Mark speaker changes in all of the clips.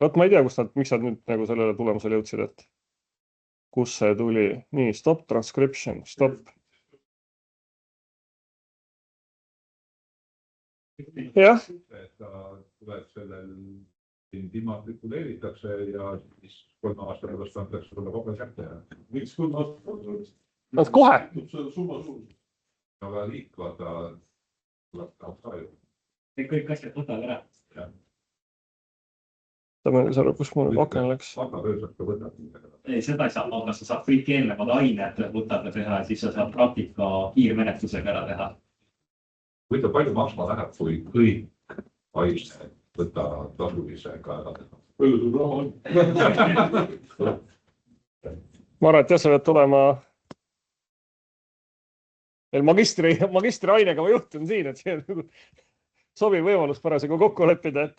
Speaker 1: Võt ma ei tea, miks nad nüüd nagu sellele tulemusele jõudsid, et kus see tuli. Nii, stop transcription, stop. Jah.
Speaker 2: Tuleb sellel immatrikuleeritakse ja siis 3 aasta pärast antakse sulle kohe kätte. Miks 3 aastat?
Speaker 1: Nad kohe?
Speaker 2: Summa suus. Aga liikvada tuleb ka ju.
Speaker 3: Kõik asjad võtavad ära.
Speaker 1: Kus mul aken läks?
Speaker 3: Ei, seda ei saa, aga sa saad kõik eelnevad ained võtada teha ja siis sa saad praktika kiirmenetlusega ära teha.
Speaker 2: Võita palju maksma läheb, kui kõik aine võtta tasulisega ära teha. Palju sul raha on?
Speaker 1: Ma arvan, et jah, sa pead tulema magistri ainega ma juhtun siin, et see on sobiv võimalus parasjagu kokku leppida, et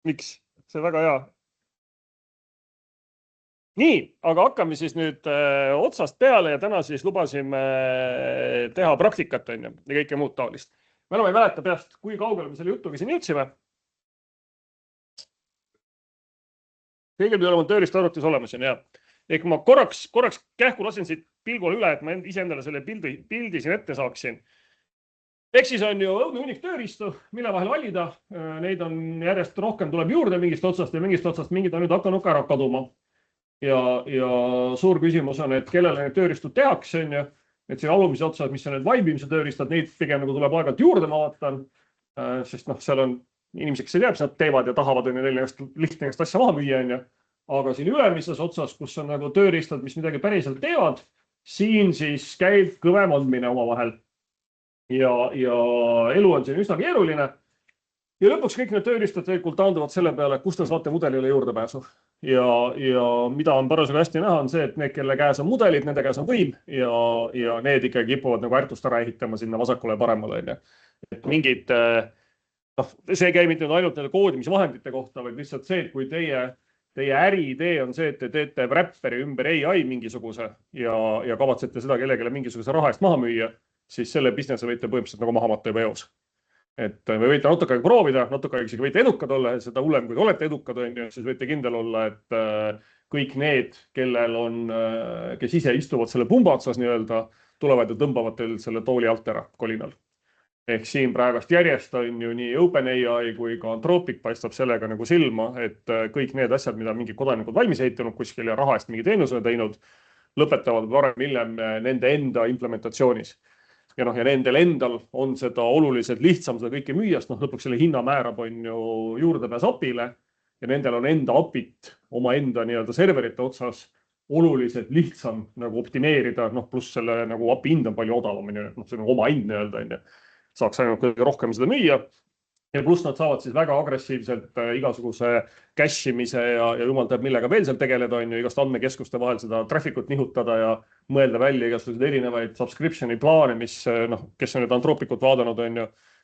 Speaker 1: miks? See on väga hea. Nii, aga hakkame siis nüüd otsast peale ja täna siis lubasime teha praktikat ja kõike muud taolist. Me enam ei mäleta peast, kui kaugele me selle jutuga siin jõudsime. Kõigil pidi olema tööriist arvutis olemas, ja. Ehk ma korraks kähku lasen siit pilgule üle, et ma ise endale selle pildi siin ette saaksin. Ehk siis on ju õudne hunnik tööriistu, mille vahel valida. Neid on järjest rohkem tuleb juurde mingist otsast ja mingist otsast mingid on nüüd hakanud ka ära kaduma. Ja suur küsimus on, et kellele need tööristud tehakse, et siin alumise otsad, mis on need vaibimise tööristad, neid pigem nagu tuleb aegalt juurde, ma vaatan, sest seal on inimesed, kes ei tea, mis nad teevad ja tahavad neile lihtne asja maha müüa, aga siin ülemises otsas, kus on nagu tööristad, mis midagi päriselt teevad, siin siis käib kõvem andmine omavahel ja elu on siin üsna keeruline. Ja lõpuks kõik need tööristad tegelikult taanduvad selle peale, kus te saate mudelile juurdepääsu. Ja mida on parasjagu hästi näha, on see, et need, kelle käes on mudelid, nende käes on võim ja need ikkagi kipuvad nagu ärtust ära ehitama sinna vasakule ja paremale. Et mingid, see käib mitte ainult nende koodimisvahendite kohta, vaid lihtsalt see, et kui teie äriidee on see, et te teete wrapperi ümber AI mingisuguse ja kavatsete seda kellelegi mingisuguse raha eest maha müüa, siis selle business võite põhimõtteliselt nagu maha matta juba eos. Et me võite natuke aega proovida, natuke aega isegi võite edukad olla ja seda hullem, kui te olete edukad, siis võite kindel olla, et kõik need, kellel on, kes ise istuvad selle pumba otsas tulevad ja tõmbavad teil selle tooli alt ära kolinal. Ehk siin praegast järjest on ju nii OpenAI kui ka Anthropic paistab sellega nagu silma, et kõik need asjad, mida mingid kodanikud valmis ehitanud kuskil ja raha eest mingi teenuse teinud, lõpetavad varem hiljem nende enda implementatsioonis. Ja nendel endal on seda oluliselt lihtsam seda kõike müüast, lõpuks selle hinna määrab on ju juurdepääs API-le ja nendel on enda API-t oma enda serverite otsas oluliselt lihtsam nagu optimeerida, pluss selle nagu API hind on palju odavam, see on oma hind saaks ainult kõige rohkem seda müüa. Ja pluss nad saavad siis väga agressiivselt igasuguse cache-imise ja jumal teab millega veel seal tegeleda, igast andmekeskuste vahel seda traffic'ut nihutada ja mõelda välja igasugused erinevaid subscription'i plaane, mis, kes on nüüd Anthropicut vaadanud,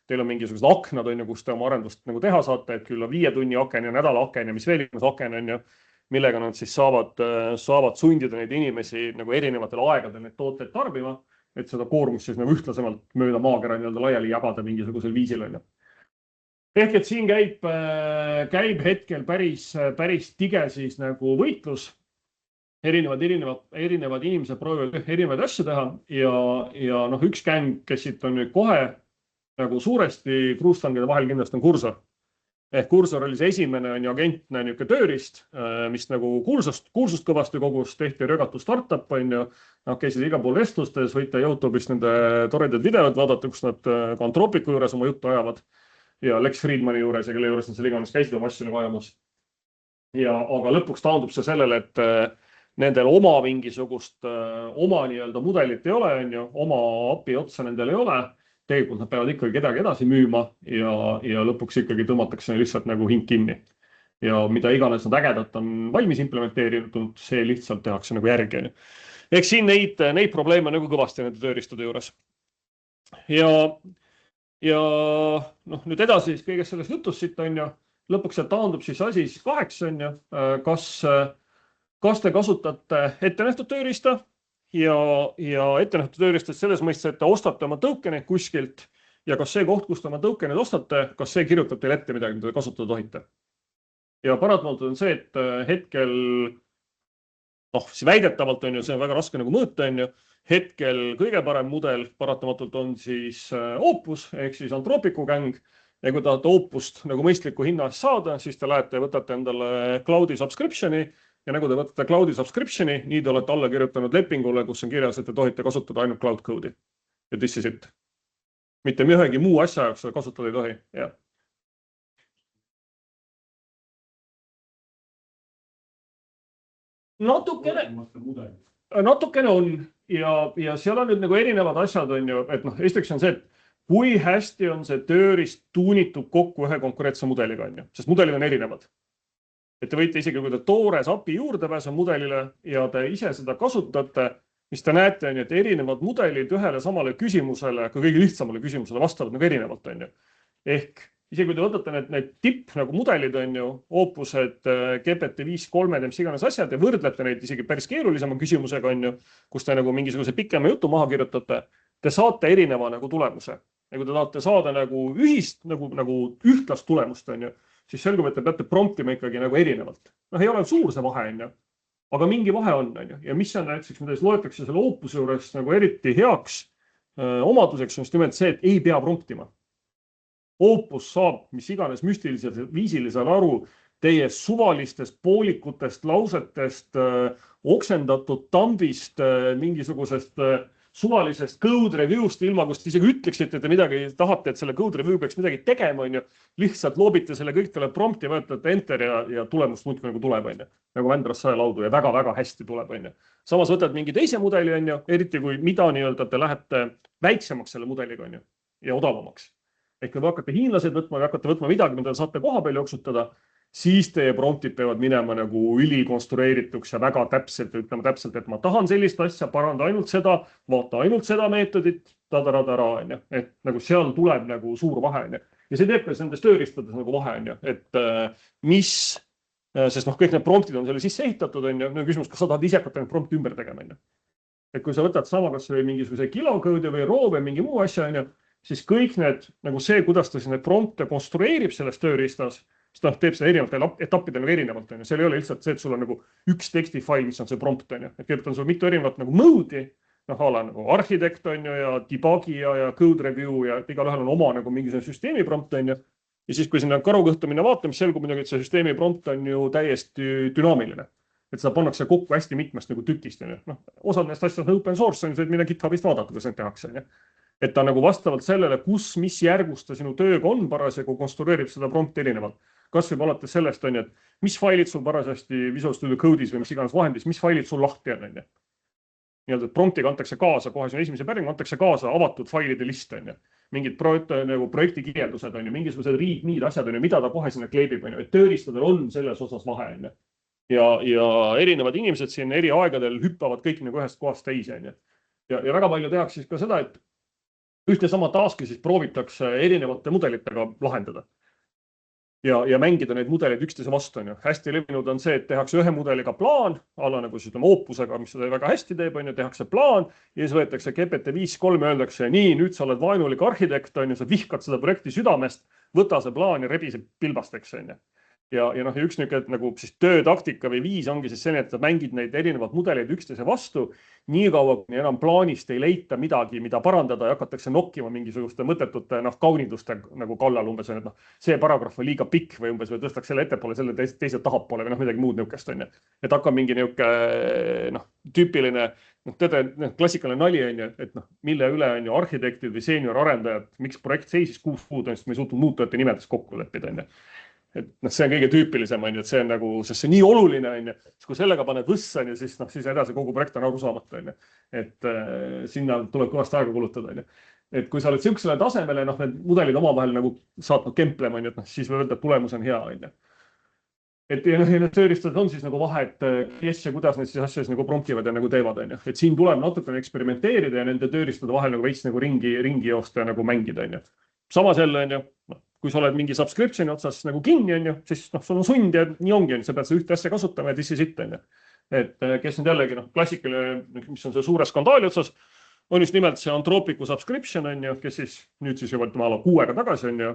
Speaker 1: teil on mingisugused aknad, kus te oma arendust nagu teha saate, et küll on 5 tunni aken ja nädala aken ja mis veel aken, millega nad siis saavad sundida neid inimesi nagu erinevatel aegadel neid tooteid tarbima, et seda koormust siis nagu ühtlasemalt mööda maakera laiali jagada mingisugusel viisil. Ehk et siin käib hetkel päris tige siis nagu võitlus. Erinevad inimesed proovivad erinevaid asju teha ja üks gäng, kes siit on nüüd kohe nagu suuresti kruustangide vahel kindlasti on Cursor. Ehk Cursor oli see esimene agentne tööriist, mis nagu kuulsust kõvasti kogus, tehti rögatu startup, käisid igal pool vestlustes, võite YouTube'ist nende toredad videod vaadata, kus nad ka Anthropicu juures oma juttu ajavad. Ja Lex Friedmani juures ja kelle juures nad seal iganes käisid oma asju vajamas. Aga lõpuks taandub see sellele, et nendel oma mingisugust oma mudelit ei ole, oma API otsa nendel ei ole. Tegelikult nad peavad ikkagi kedagi edasi müüma ja lõpuks ikkagi tõmmatakse lihtsalt nagu hing kinni. Ja mida iganes nad ägedat on valmis implementeerinud, see lihtsalt tehakse nagu järgi. Ehk siin neid probleeme nagu kõvasti nende tööristude juures. Ja nüüd edasi kõigest sellest jutust siit lõpuks taandub siis asi 8, kas te kasutate ettenähtud tööriista ja ettenähtud tööriistad selles mõistes, et te ostate oma token'id kuskilt ja kas see koht, kus te oma token'id ostate, kas see kirjutab teile ette midagi, mida te kasutada tohite. Ja paratamatult on see, et hetkel, siis väidetavalt on ju, see on väga raske nagu mõõta, on ju, hetkel kõige parem mudel paratamatult on siis Opus ehk siis Anthropicu gäng. Ja kui tahate Opust nagu mõistliku hinna saada, siis te lähete ja võtate endale cloudi subscription'i ja nagu te võtate cloudi subscription'i, nii te olete alla kirjutanud lepingule, kus on kirjas, et te tohite kasutada ainult cloud code'i. Ja this is it. Mitte ühegi muu asja jaoks seda kasutada ei tohi. Ja. Natukene on ja seal on nüüd nagu erinevad asjad on ju, et esiteks on see, et kui hästi on see tööriist tuunitud kokku ühe konkreetse mudeliga on ju, sest mudelid on erinevad. Et te võite isegi, kui te toores API juurdepääs on mudelile ja te ise seda kasutate, mis te näete, on ju, et erinevad mudelid ühele samale küsimusele, ka kõige lihtsamale küsimusele vastavad nagu erinevalt on ju. Ehk isegi kui te võtate need tipp nagu mudelid on ju, Opused, GPT-5, mis iganes asjad ja võrdlete neid isegi päris keerulisema küsimusega on ju, kus te nagu mingisuguse pikema jutu maha kirjutate, te saate erineva nagu tulemuse. Ja kui te tahate saada nagu ühist, nagu ühtlast tulemust on ju, siis selgub, et te peate promptima ikkagi nagu erinevalt. Ei ole suur see vahe on ju, aga mingi vahe on ju. Ja mis on näiteks, mida siis loetakse selle Opuse juures nagu eriti heaks omaduseks on just nimelt see, et ei pea promptima. Opus saab mis iganes müstilisel viisilisel aru teie suvalistest poolikutest lausetest, oksendatud tambist, mingisugusest suvalisest code review'st ilma, kus te isegi ütleksite, et te midagi tahate, et selle code review peaks midagi tegema, on ju. Lihtsalt loobite selle kõik teile prompti, võetate enter ja tulemust muudkui nagu tuleb, on ju. Nagu Vändras saelaudu ja väga-väga hästi tuleb, on ju. Samas võtad mingi teise mudeli, on ju, eriti kui mida nii-öelda te lähete väiksemaks selle mudeliga, on ju, ja odavamaks. Ehk kui hakkate hiinlased võtma või hakkate võtma midagi, mida saate koha peal jooksutada, siis teie promptid peavad minema nagu ülikonstrueerituks ja väga täpselt ja ütlema täpselt, et ma tahan sellist asja, paranda ainult seda, vaata ainult seda meetodit, tadaradara, on ju. Et nagu seal tuleb nagu suur vahe, on ju. Ja see teeb ka nendes tööriistades nagu vahe, on ju. Et sest kõik need promptid on selle sisse ehitatud, on ju. Nüüd küsimus, kas sa tahad ise hakata need prompti ümber tegema, on ju. Et kui sa võtad sama kas või mingisuguse kilokoodi või roo või mingi muu asja, on ju, siis kõik need nagu see, kuidas ta siis need prompte konstrueerib selles tööriistas, siis ta teeb seda erinevatel etappidel nagu erinevalt. Seal ei ole lihtsalt see, et sul on nagu üks tekstifail, mis on see prompt. Et kõigepealt on sul mitu erinevat nagu mode'i, nagu arhitekt on ju ja debugija ja code review ja igal ühel on oma nagu mingisugune süsteemi prompt on ju. Ja siis, kui sinna karukõhtu minna vaatama, mis selgub muidugi, et see süsteemi prompt on ju täiesti dünaamiline. Et seda pannakse kokku hästi mitmest nagu tükist. Osad neist asjad on open source, on see, mida GitHubist vaadata, kuidas need tehakse. Et ta nagu vastavalt sellele, mis järgus ta sinu tööga on parasjagu konstrueerib seda prompti erinevalt. Kas võib alates sellest on, et mis failid sul parasjasti Visual Studio Code'is või mis iganes vahendis, mis failid sul lahti on. Nii-öelda promptiga antakse kaasa, kohe siin esimese päringu antakse kaasa avatud failide list. Mingid projekti kirjeldused on, mingisugused read-me'd asjad on, mida ta kohe sinna kleebib. Et tööriistadel on selles osas vahe. Ja erinevad inimesed siin eri aegadel hüppavad kõik nagu ühest kohast teise. Ja väga palju tehakse siis ka seda, et ühte sama taski siis proovitakse erinevate mudelitega lahendada. Ja mängida neid mudeleid üksteise vastu. Hästi levinud on see, et tehakse ühe mudeliga plaan, alla nagu siis Opusega, mis seda väga hästi teeb, tehakse plaan ja siis võetakse GPT-5 ja öeldakse, nii, nüüd sa oled vaenulik arhitekt, sa vihkad seda projekti südamest, võta see plaan ja rebi see pilbasteks. Ja üks nagu siis töötaktika või viis ongi siis selline, et sa mängid neid erinevad mudeleid üksteise vastu, nii kaua, kui enam plaanist ei leita midagi, mida parandada ja hakatakse nokkima mingisuguste mõttetute kauniduste nagu kallal umbes, et see paragrahv on liiga pikk või umbes või tõstaks selle ettepoole, selle teise tahapoole või midagi muud niukest. Et hakkab mingi niuke tüüpiline, klassikaline nali on, et mille üle on ju arhitektid või senior arendajad, miks projekt seisis 6 kuud, sest me ei suutnud muutujate nimedes kokku leppida. Et see on kõige tüüpilisem, et see on nagu, sest see nii oluline, siis kui sellega paned võssa, siis edasi kogu projekt on arusaamatu. Et sinna tuleb kõvasti aega kulutada. Et kui sa oled siuksele tasemele, need mudelid omavahel nagu saatnud kemplema, siis võib öelda, et tulemus on hea. Et need tööriistad on siis nagu vahe, et kes ja kuidas need siis asja nagu promptivad ja nagu teevad. Et siin tuleb natukene eksperimenteerida ja nende tööriistade vahel nagu veits nagu ringi joosta ja nagu mängida. Samas jälle on ju, kui sa oled mingi subscription'i otsas nagu kinni, siis sul on sund ja nii ongi, sa pead seda ühte asja kasutama ja this is it. et kes nüüd jällegi klassikaline, mis on see suure skandaali otsas, on just nimelt see Anthropicu subscription, on ju, kes siis nüüd siis juba 6 aega tagasi on ju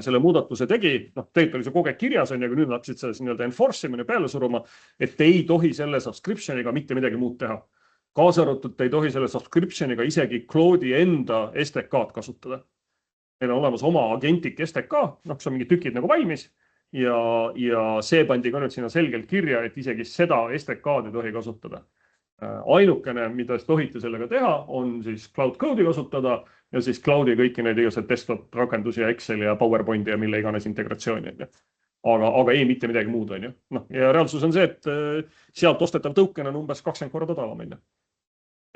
Speaker 1: selle muudatuse tegi, tegelikult oli see kogu aeg kirjas, on ju, aga nüüd hakkasid seda nii-öelda enforcement peale suruma, et ei tohi selle subscriptioniga mitte midagi muud teha. Kaasa arvatud ei tohi selle subscriptioniga isegi Cloudi enda SDK-d kasutada. Meil on olemas oma agentik SDK, see on mingid tükid nagu valmis ja see pandi ka nüüd sinna selgelt kirja, et isegi seda SDK-d ei tohi kasutada. Ainukene, mida tohite sellega teha, on siis Cloud Code'i kasutada ja siis Cloudi kõiki neid igasuguseid desktop rakendusi ja Exceli ja PowerPointi ja mille iganes integratsiooni. Aga ei mitte midagi muud, on ju. Ja reaalsus on see, et sealt ostetav token on umbes 20 korda odavam.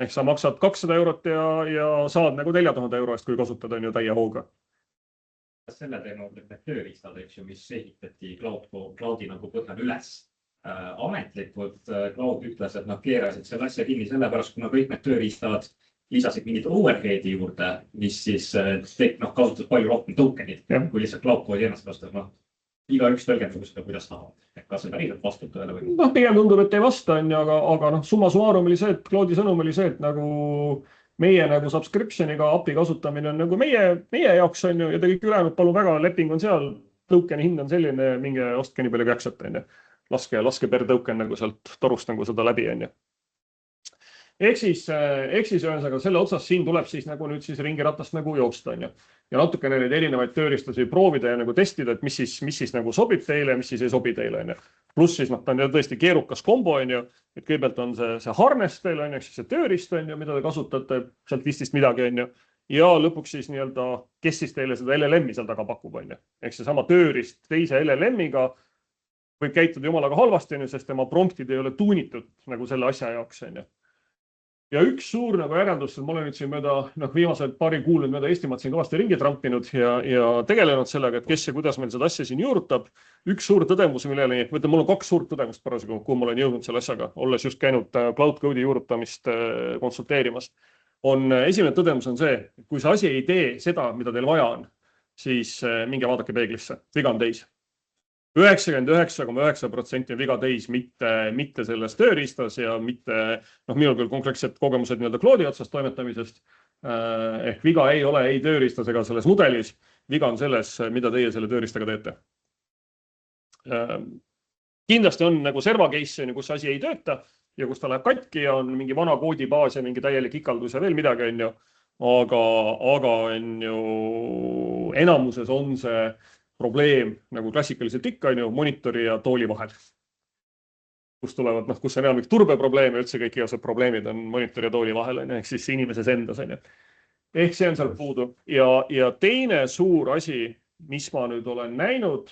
Speaker 1: Ehk sa maksad 200 eurot ja saad nagu 4000 euro eest, kui kasutad on ju täie hooga.
Speaker 3: Selle teema on need tööriistad, mis ehitati Cloudi nagu põhjal üles. Ametlikult Cloud ütles, et nad keerasid selle asja kinni sellepärast, kuna kõik need tööriistad lisasid mingid overhead'i juurde, mis siis kasutas palju rohkem tokenid, kui lihtsalt Cloud Code'i ennast kasutab. Igaüks tõlgendab seda, kuidas tahavad. Kas see päriselt vastab tõele või?
Speaker 1: Pigem tundub, et ei vasta, aga summa summarum oli see, et Cloudi sõnum oli see, et nagu meie nagu subscriptioniga API kasutamine on nagu meie jaoks on ju, ja te kõik ülejäänud palun väga, leping on seal, tokeni hind on selline, minge ostke nii palju käksat, on ju. Laske per token nagu sealt torust nagu seda läbi, on ju. Ehk siis ühesõnaga selle otsas siin tuleb siis nagu nüüd siis ringiratast nagu jooksta, on ju. Ja natukene neid erinevaid tööriistusi proovida ja nagu testida, et mis siis nagu sobib teile, mis siis ei sobi teile, on ju. Pluss siis ta on tõesti keerukas kombo, on ju, et kõigepealt on see harness teil, on ju, siis see tööriist, on ju, mida te kasutate, sealt vistist midagi, on ju. Ja lõpuks siis nii-öelda, kes siis teile seda LLM-i seal taga pakub, on ju. Ehk see sama tööriist teise LLM-iga võib käituda jumalaga halvasti, sest tema promptid ei ole tuunitud nagu selle asja jaoks. Ja üks suur nagu järeldus, et ma olen nüüd siin viimased paari kuulnud mööda Eestimaad siin kõvasti ringi trampinud ja tegelenud sellega, et kes ja kuidas meil seda asja siin juurutab. Üks suur tõdemus, millele, mul on 2 suurt tõdemust parasjagu, kuhu ma olen jõudnud selle asjaga, olles just käinud Cloud Code'i juurutamist konsulteerimas. Esimene tõdemus on see, et kui see asi ei tee seda, mida teil vaja on, siis minge vaadake peeglisse, viga on teis. 99,9% viga teis, mitte selles tööriistas ja mitte, minul küll konkreetselt kogemused nii-öelda Cloudi otsast toimetamisest, ehk viga ei ole ei tööriistas ega selles mudelis, viga on selles, mida teie selle tööriistaga teete. Kindlasti on nagu serva case, kus asi ei tööta ja kus ta läheb katki ja on mingi vana koodibaas ja mingi täielik ikaldus ja veel midagi, on ju. Aga on ju enamuses on see probleem nagu klassikaliselt ikka on ju monitori ja tooli vahel. Kus tulevad, kus on enamik turbeprobleeme ja üldse kõik igased probleemid on monitori ja tooli vahel, ehk siis inimeses endas. Ehk see on seal puudu. Ja teine suur asi, mis ma nüüd olen näinud,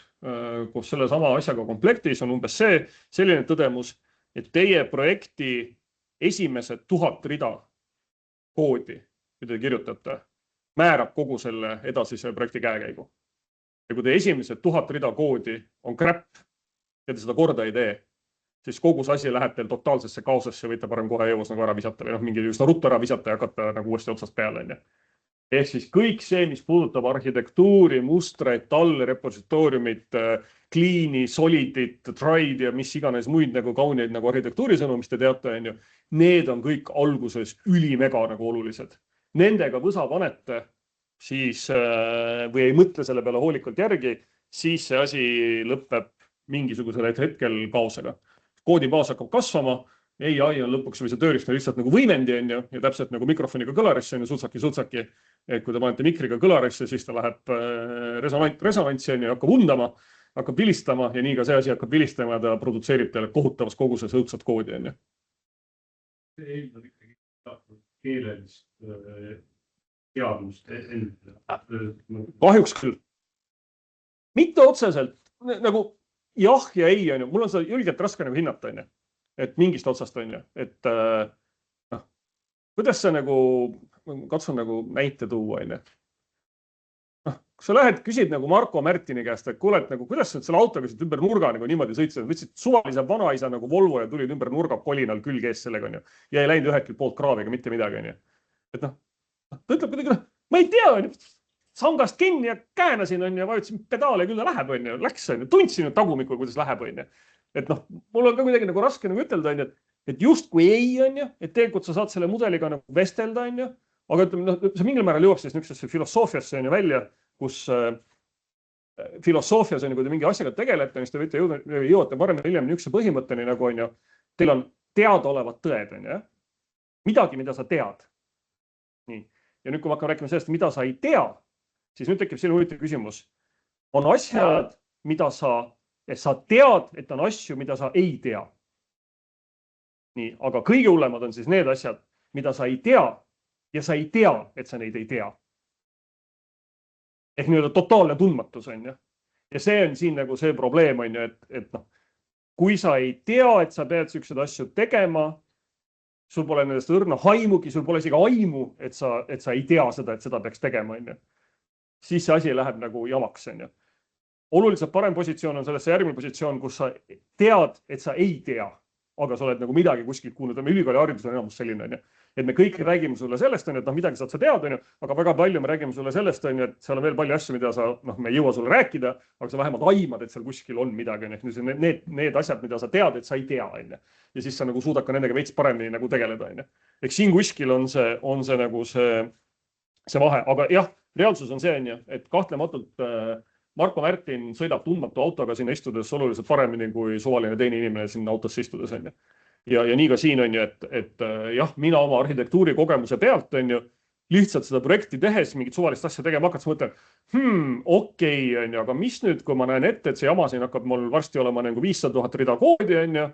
Speaker 1: kus selle sama asjaga komplektis on umbes selline tõdemus, et teie projekti esimesed 1000 rida koodi, mida te kirjutate, määrab kogu selle edasise projekti käekäigu. Ja kui te esimesed 1000 rida koodi on crap ja te seda korda ei tee, siis kogu see asi läheb teil totaalsesse kaosesse, võite parem kohe EOS nagu ära visata või mingi just ruttu ära visata ja hakata nagu uuesti otsast peale. Ehk siis kõik see, mis puudutab arhitektuuri, mustreid, repositooriumit, clean'i, solidit, tried ja mis iganes muid nagu kauneid nagu arhitektuurisõnu, mis te teate, need on kõik alguses ülimega nagu olulised. Nendega võsa panete siis, või ei mõtle selle peale hoolikalt järgi, siis see asi lõpeb mingisugusel hetkel kaosega. Koodibaas hakkab kasvama, AI on lõpuks või see tööriist on lihtsalt nagu võimendi on ju, ja täpselt nagu mikrofoniga kõlarisse on ju sutsaki. Et kui te panete mikriga kõlarisse, siis ta läheb resonantsi on ju, hakkab undama, hakkab vilistama ja nii ka see asi hakkab vilistama ja ta produtseerib teile kohutavas koguses õudsat koodi on ju.
Speaker 4: See eeldab ikkagi keelelist teadmust.
Speaker 1: Kahjuks küll. Mitte otseselt, nagu jah ja ei on ju, mul on seda julgelt raske nagu hinnata on ju, et mingist otsast on ju, et kuidas see nagu, katsun nagu näite tuua on ju. Kui sa lähed, küsid nagu Marko Märtini käest, et kuule, et nagu, kuidas sa selle autoga ümber nurga nagu niimoodi sõitsid, võtsid suvalise vanaisa nagu Volvo ja tulid ümber nurga kolinal külge ees sellega on ju, ja ei läinud ühelt poolt kraaviga mitte midagi on ju. Et ta ütleb kuidagi, ma ei tea, sangast kinni ja käänasin on ja vajutasin pedaale küll läheb on ju, läks on ju, tundsin tagumikul, kuidas läheb on ju. et noh, mul on ka kuidagi nagu raske nagu ütelda, on ju, et just kui ei, on ju, et tegelikult sa saad selle mudeliga nagu vestelda, on ju, aga ütleme, noh, see mingil määral jõuab siis niisugusesse filosoofiasse on ju välja, kus filosoofias on ju, kui te mingi asjaga tegelete, siis te võite jõuate varem või hiljem niisuguse põhimõtteni nagu on ju, teil on teadaolevad tõed, on ju, midagi, mida sa tead. Nii. Ja nüüd, kui ma hakkan rääkima sellest, mida sa ei tea, siis nüüd tekib selline huvitav küsimus. On asjad, mida sa tead, et on asju, mida sa ei tea. Nii, aga kõige hullemad on siis need asjad, mida sa ei tea ja sa ei tea, et sa neid ei tea. Ehk nii-öelda totaalne tundmatus on ju. Ja see on siin nagu see probleem on ju, et noh, kui sa ei tea, et sa pead sellised asju tegema, sul pole nendest õrna haimugi, sul pole isegi aimu, et sa ei tea seda, et seda peaks tegema, on ju. Siis see asi läheb nagu jamaks, on ju. Oluliselt parem positsioon on sellesse järgmine positsioon, kus sa tead, et sa ei tea, aga sa oled nagu midagi kuskilt kuulnud. Ülikooli haridus on enamus selline, on ju. Et me kõik räägime sulle sellest, on ju, et noh, midagi saad sa teada, on ju, aga väga palju me räägime sulle sellest, on ju, et seal on veel palju asju, mida sa, noh, me ei jõua sulle rääkida, aga sa vähemalt aimad, et seal kuskil on midagi, on ju. Need asjad, mida sa tead, et sa ei tea, on ju. Ja siis sa nagu suudad ka nendega veits paremini nagu tegeleda, on ju. Eks siin kuskil on see nagu see vahe, aga jah, reaalsus on see, on ju, et kahtlematult Marko Märtin sõidab tundmatu autoga sinna istudes oluliselt paremini kui suvaline teine inimene sinna autosse istudes, on ju. Ja nii ka siin on ju, et jah, mina oma arhitektuuri kogemuse pealt on ju, lihtsalt seda projekti tehes mingit suvalist asja tegema hakkas, mõtlen, okei, on ju, aga mis nüüd, kui ma näen ette, et see jama siin hakkab mul varsti olema nagu 500 000 rida koodi, on ju,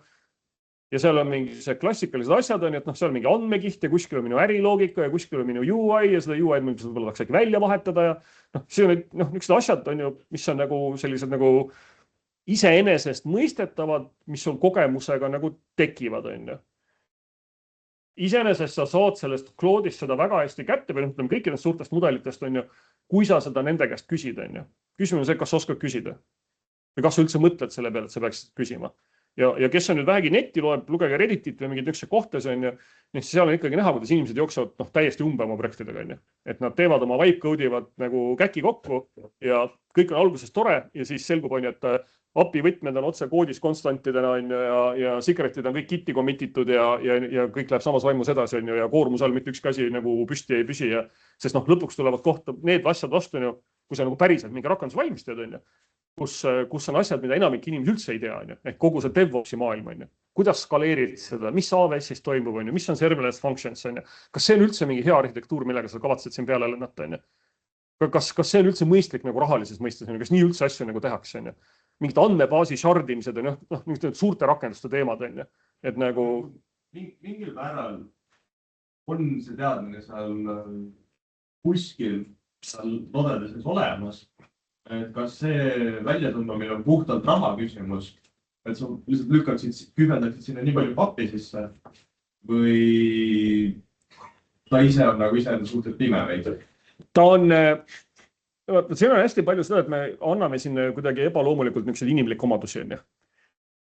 Speaker 1: ja seal on mingi see klassikalised asjad, on ju, et noh, seal on mingi andmekiht ja kuskil on minu äriloogika ja kuskil on minu UI ja seda UI võib-olla tahaks äkki välja vahetada ja noh, see on noh, niisugused asjad on ju, mis on nagu sellised nagu iseenesest mõistetavad, mis sul kogemusega nagu tekivad, on ju. Iseenesest sa saad sellest Claude'ist seda väga hästi kätte või ütleme kõikidest suurtest mudelitest, on ju, kui sa seda nende käest küsid, on ju. Küsimus on see, kas sa oskad küsida või kas sa üldse mõtled selle peale, et sa peaksid küsima. Ja kes on nüüd vähegi netti loeb, lugege Redditit või mingid niisuguse kohtas, on ju, siis seal on ikkagi näha, kuidas inimesed jooksevad noh, täiesti umbe oma projektidega, on ju. Et nad teevad oma vibe code'ivad nagu käki kokku ja kõik on alguses tore ja siis selgub, on ju, et API võtmed on otse koodis konstantidena on ju, ja secret'id on kõik kit'i commit'itud ja kõik läheb samas vaimus edasi on ju, ja koormuse all mitte ükski asi nagu püsti ei püsi. Sest noh, lõpuks tulevad kohta need asjad vastu, on ju, kui sa nagu päriselt mingi rakendus valmis teed, on ju, kus on asjad, mida enamik inimesi üldse ei tea, on ju, ehk kogu see DevOpsi maailm, on ju. Kuidas skaleerid seda, mis AWS-is toimub, on ju, mis on serverless functions, on ju. Kas see on üldse mingi hea arhitektuur, millega sa kavatsed siin peale lennata, on ju. Kas see on üldse mõistlik nagu rahalises mõistes, kas nii üldse asju nagu tehakse, on ju. Mingid andmebaasi shardimised on mingid suurte rakenduste teemad, on ju. Et nagu
Speaker 5: mingil määral on see teadmine seal kuskil seal nodedes olemas. Et kas see väljatundmine on puhtalt raha küsimus, et sa lihtsalt lükkaksid, kübendaksid sinna nii palju pappi sisse või ta ise on nagu ise suhteliselt pime veidi?
Speaker 1: Ta on, siin on hästi palju seda, et me anname sinna kuidagi ebaloomulikult niisugused inimlik omadusi, on ju.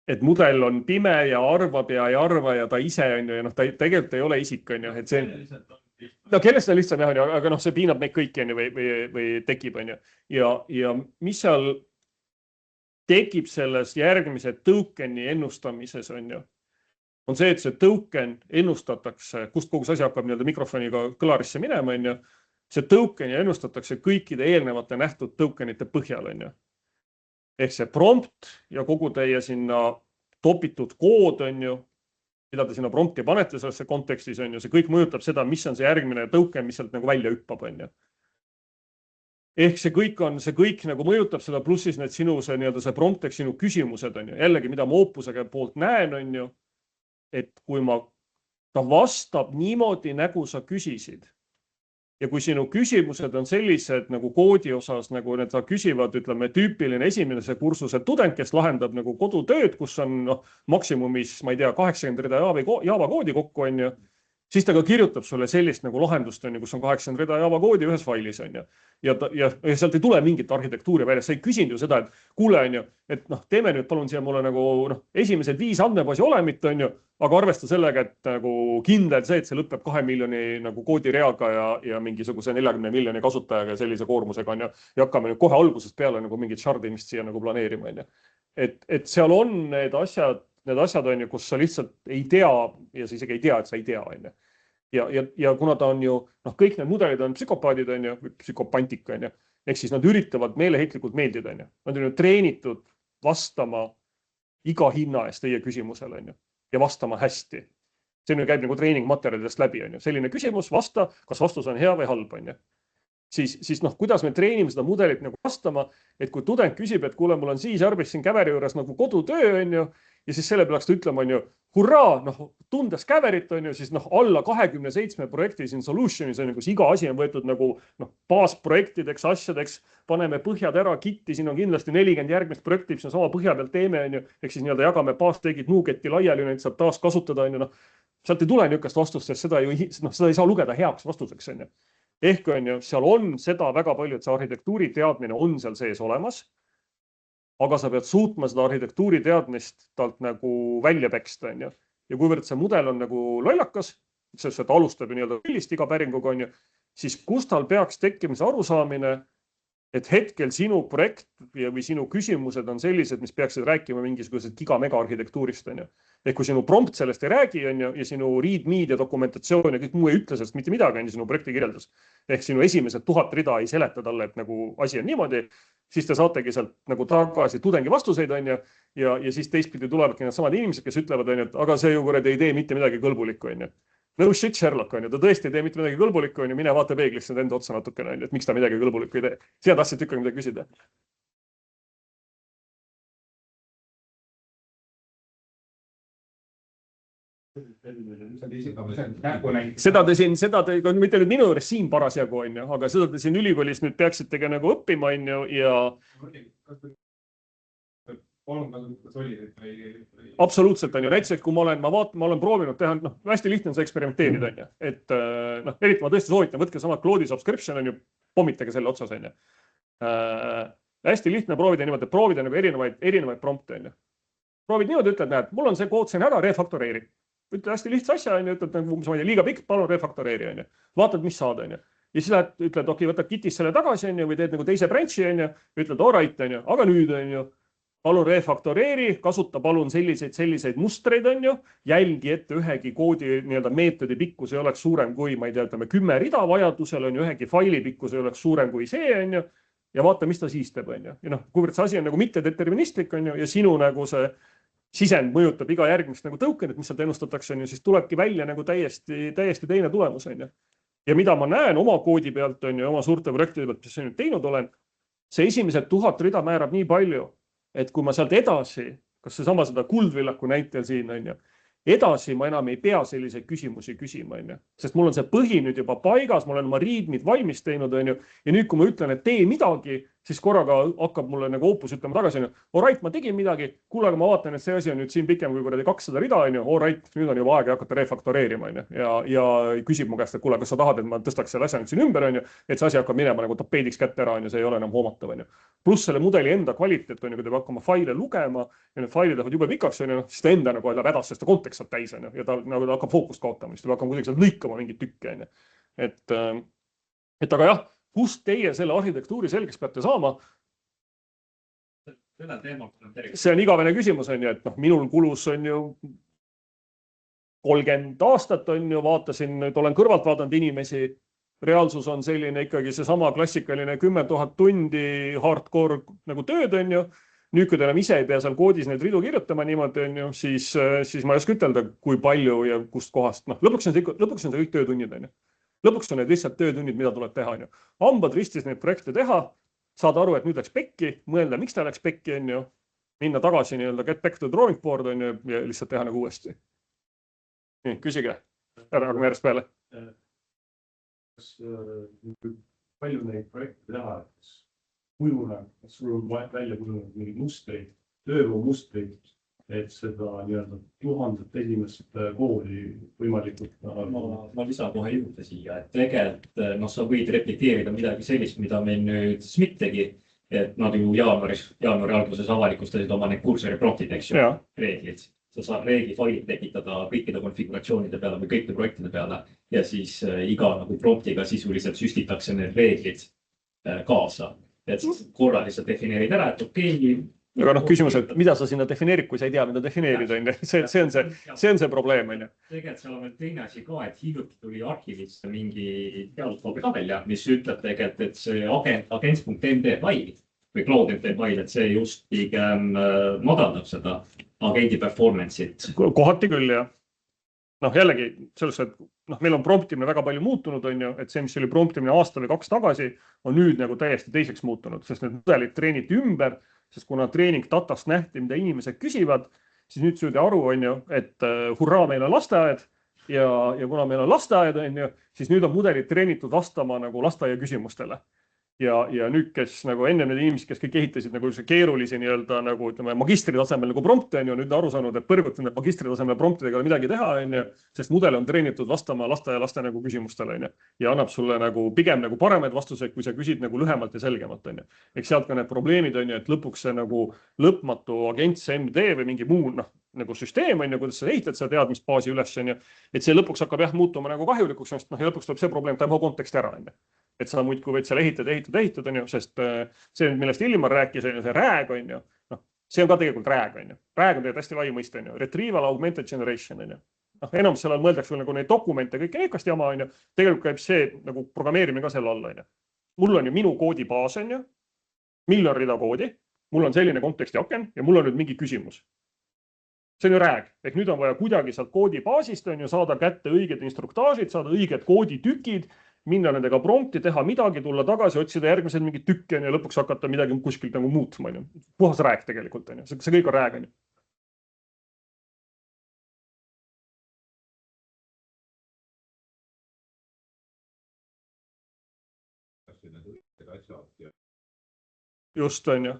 Speaker 1: Et mudel on pime ja arvab ja ei arva ja ta ise on ju, ja noh, ta tegelikult ei ole isik, on ju, et see no kellest on lihtsam, aga noh, see piinab meid kõiki on ju, või tekib, on ju. Ja mis seal tekib selles järgmise token'i ennustamises, on ju, on see, et see token ennustatakse, kust kogu see asi hakkab nii-öelda mikrofoniga kõlarisse minema, on ju. See token'i ennustatakse kõikide eelnevate nähtud token'ite põhjal, on ju. Ehk see prompt ja kogu teie sinna topitud kood, on ju, mida te sinna prompti panete sellesse kontekstis, on ju, see kõik mõjutab seda, mis on see järgmine token, mis sealt nagu välja hüppab, on ju. Ehk see kõik nagu mõjutab seda, plussis need sinu see nii-öelda see prompt, eks sinu küsimused, on ju, jällegi, mida ma Opusega poolt näen, on ju, et kui ta vastab niimoodi, nagu sa küsisid. Ja kui sinu küsimused on sellised nagu koodi osas, nagu need küsivad, ütleme, tüüpiline esimese kursuse tudeng, kes lahendab nagu kodutööd, kus on maksimumis, ma ei tea, 80 rida Java koodi kokku, on ju, siis ta ka kirjutab sulle sellist nagu lahendust, on ju, kus on 80 rida Java koodi ühes failis, on ju. Ja sealt ei tule mingit arhitektuuri välja, sa ei küsinud ju seda, et kuule, on ju, et noh, teeme nüüd palun siia mulle nagu esimesed 5 andmebaasi olemit, on ju, aga arvesta sellega, et nagu kindel see, et see lõpeb 2 miljoni nagu koodireaga ja mingisuguse 40 miljoni kasutajaga ja sellise koormusega, on ju, ja hakkame nüüd kohe algusest peale nagu mingit shardimist siia nagu planeerima, on ju. et seal on need asjad on ju, kus sa lihtsalt ei tea ja sa isegi ei tea, et sa ei tea, on ju. Ja kuna ta on ju, kõik need mudelid on psükopaadid, on ju, või psükopantik, on ju, ehk siis nad üritavad meeleheitlikult meeldida, on ju. Nad on ju treenitud vastama iga hinna eest teie küsimusele, on ju, ja vastama hästi. See käib nagu treeningmaterjalidest läbi, on ju. Selline küsimus, vasta, kas vastus on hea või halb, on ju. Siis kuidas me treenime seda mudelit nagu vastama, et kui tudeng küsib, et kuule, mul on C-Sharpis siin Käveri juures nagu kodutöö, on ju, ja siis selle peaks ta ütlema, on ju, hurraa, tundes Käverit, on ju, siis alla 27 projekti siin Solutionis on ju, kus iga asi on võetud nagu baasprojektideks, asjadeks, paneme põhjad ära, kitti, siin on kindlasti 40 järgmist projekti, mis on sama põhja pealt teeme, on ju, ehk siis nii-öelda jagame baastegid nuugetti laiali, neid saab taas kasutada, on ju, sealt ei tule niisugust vastust, sest seda ei saa lugeda heaks vastuseks, on ju. Ehk on ju, seal on seda väga palju, et see arhitektuuri teadmine on seal sees olemas, aga sa pead suutma seda arhitektuuri teadmist talt nagu välja peksta, on ju. Ja kuivõrd see mudel on nagu lollakas, sest ta alustab ju nii-öelda nullist iga päringuga, on ju, siis kus tal peaks tekkimise arusaamine, et hetkel sinu projekt või sinu küsimused on sellised, mis peaksid rääkima mingisugused giga-mega arhitektuurist, on ju. Ehk kui sinu prompt sellest ei räägi, on ju, ja sinu read-me'd ja dokumentatsioon ja kõik muu ei ütle sellest mitte midagi, on ju, sinu projekti kirjeldus. Ehk sinu esimesed 1000 rida ei seleta talle, et nagu asi on niimoodi, siis te saategi sealt nagu tagasi tudengi vastuseid, on ju, ja siis teistpidi tulevadki need samad inimesed, kes ütlevad, on ju, et aga see ju kuradi ei tee mitte midagi kõlbulikku, on ju. No shit, Sherlock, on ju, ta tõesti ei tee mitte midagi kõlbulikku, on ju, mine vaata peeglisse enda otsa natukene, on ju, et miks ta midagi kõlbulikku ei tee. Siia tahtsid ikkagi midagi küsida. Seda te, mitte nüüd minu juures siin parasjagu, on ju, aga seda te siin ülikoolis nüüd peaksitegi nagu õppima, on ju, ja absoluutselt on ju, näiteks kui ma olen proovinud teha, hästi lihtne on see eksperimenteerida, on ju, et eriti ma tõesti soovitan, võtke sama Claude'i subscription, on ju, pommitage selle otsas, on ju. Hästi lihtne proovida niimoodi, et proovida nagu erinevaid prompte, on ju. Proovid niimoodi, ütled, näed, mul on see kood siin ära, refaktoreeri. Ütle hästi lihtsa asja, on ju, ütled, mis ma ei tea, liiga pikk, palun refaktoreeri, on ju. Vaatad, mis saad, on ju. Ja siis ütled, okei, võtad Gitis selle tagasi, on ju, või teed nagu teise branchi, on ju, ütled, alright, on ju, aga nüüd, on ju, palun refaktoreeri, kasuta palun selliseid mustreid, on ju, jälgi ette ühegi koodi nii-öelda meetodi pikkus ei oleks suurem kui, ma ei tea, 10 rida vajadusel, on ju, ühegi faili pikkus ei oleks suurem kui see, on ju, ja vaata, mis ta siis teeb, on ju. Ja kuivõrd see asi on nagu mittedeterministlik, on ju, ja sinu nagu see sisend mõjutab iga järgmist nagu tõukenit, mis sealt ennustatakse, on ju, siis tulebki välja nagu täiesti teine tulemus, on ju. Ja mida ma näen oma koodi pealt, on ju, oma suurte projektide pealt, mis nüüd teinud olen, see esimesed 1000 rida määrab nii palju, et kui ma sealt edasi, kas seesama seda kuldvillaku näitel siin, on ju, edasi ma enam ei pea selliseid küsimusi küsima, on ju. Sest mul on see põhi nüüd juba paigas, ma olen oma readme'id valmis teinud, on ju, ja nüüd, kui ma ütlen, et tee midagi, siis korraga hakkab mulle nagu Opus ütlema tagasi, on ju, alright, ma tegin midagi, kuule, aga ma vaatan, et see asi on nüüd siin pikem kui 200 rida, on ju, alright, nüüd on juba aeg hakata refaktoreerima, on ju, ja küsib mu käest, et kuule, kas sa tahad, et ma tõstaks selle asja nüüd siin ümber, on ju, et see asi hakkab minema nagu tapeediks kätte ära, on ju, see ei ole enam hoomatav, on ju. Pluss selle mudeli enda kvaliteet, on ju, kui te hakkama faile lugema ja need failid lähevad jube pikaks, on ju, siis ta enda nagu läheb hädas, sest ta kontekst saab täis, on ju, ja ta nagu hakkab fookust kaotama, siis ta hakkab kuidagi lõikama mingit tükke, on ju. Et aga jah, kust teie selle arhitektuuri selgeks peate saama? See on igavene küsimus, on ju, et minul kulus on ju 30 aastat, on ju, vaatasin, nüüd olen kõrvalt vaadanud inimesi, reaalsus on selline ikkagi seesama klassikaline 10 000 tundi hardcore nagu tööd, on ju. Nüüd, kui te enam ise ei pea seal koodis neid ridu kirjutama niimoodi, on ju, siis ma ei oska ütelda, kui palju ja kust kohast. Lõpuks on see kõik töötunnid, on ju. Lõpuks on need lihtsalt töötunnid, mida tuleb teha, on ju. Hambad ristis neid projekte teha, saad aru, et nüüd läks pekki, mõelda, miks ta läks pekki, on ju. Minna tagasi nii-öelda get back to drawing board, on ju, ja lihtsalt teha nagu uuesti. Nii, küsige. Ära nagu järjest peale.
Speaker 4: Kas palju neid projekte teha, kas kujuneb, kas sul on välja kujunenud mingeid mustreid, töövõu mustreid, et seda nii-öelda 1000 esimest kooli võimalikult.
Speaker 3: Ma lisan kohe juurde siia, et tegelikult sa võid replikeerida midagi sellist, mida meil nüüd Smith tegi, et nad ju jaanuari alguses avalikustasid oma need kursori promptid, eks ju, reeglid. Sa saad reegli failid tekitada kõikide konfiguratsioonide peale või kõikide projektide peale ja siis iga nagu promptiga sisuliselt süstitakse need reeglid kaasa. Et korra lihtsalt defineerid ära, et okei,
Speaker 1: Aga noh, küsimus, et mida sa sinna defineerid, kui sa ei tea, mida defineerida, on ju. See on see probleem, on ju.
Speaker 3: Tegelikult seal on veel teine asi ka, et hiljuti tuli arhivist mingi teadustabel, mis ütleb tegelikult, et see agents.md fail või cloud.md fail, et see just pigem madaldab seda agendi performance'it.
Speaker 1: Kohati küll, jah. Noh, jällegi, selles, et meil on promptimine väga palju muutunud, on ju, et see, mis oli promptimine aasta või 2 tagasi, on nüüd nagu täiesti teiseks muutunud, sest need mudelid treeniti ümber, sest kuna treening datast nähti, mida inimesed küsivad, siis nüüd süüdi aru, on ju, et hurraa, meil on lasteaed ja kuna meil on lasteaed, on ju, siis nüüd on mudelid treenitud vastama nagu lasteaia küsimustele. Ja nüüd, kes nagu enne need inimesed, kes kõik ehitasid nagu keerulisi nii-öelda nagu ütleme magistri tasemel nagu prompte, on ju, nüüd aru saanud, et põrgut nende magistri tasemel promptidega midagi teha, on ju, sest mudel on treenitud vastama lasteaia laste nagu küsimustele, on ju, ja annab sulle nagu pigem nagu paremaid vastuseid, kui sa küsid nagu lühemalt ja selgemalt, on ju. Eks sealt ka need probleemid, on ju, et lõpuks see nagu lõpmatu agents MD või mingi muu nagu süsteem, on ju, kuidas sa ehitad seda teadmisbaasi üles, on ju, et see lõpuks hakkab jah muutuma nagu kahjulikuks, sest ja lõpuks tuleb see probleem, ta ei mahu konteksti ära, on ju. Et sa muidku võid seal ehitad, on ju, sest see, millest Ilmar rääkis, on ju, see rääg, on ju, see on ka tegelikult rääg, on ju. Rääg on tegelikult hästi lai mõiste, on ju. Retrieval augmented generation, on ju. Enam seal mõeldakse nagu neid dokumente, kõik neikast jama, on ju. Tegelikult käib see nagu programmeerimine ka selle alla, on ju. Mul on ju minu koodibaas, on ju, miljon rida koodi, mul on selline konteksti aken ja mul on nüüd mingi küsimus. See on ju rääg, ehk nüüd on vaja kuidagi sealt koodibaasist, on ju, saada kätte õiged instruktaažid, saada õiged kooditükid, minna nendega prompti, teha midagi, tulla tagasi, otsida järgmised mingid tükke ja lõpuks hakata midagi kuskilt nagu muutma. Puhas rääg tegelikult, on ju. See kõik on rääg, on ju. Just, on ju.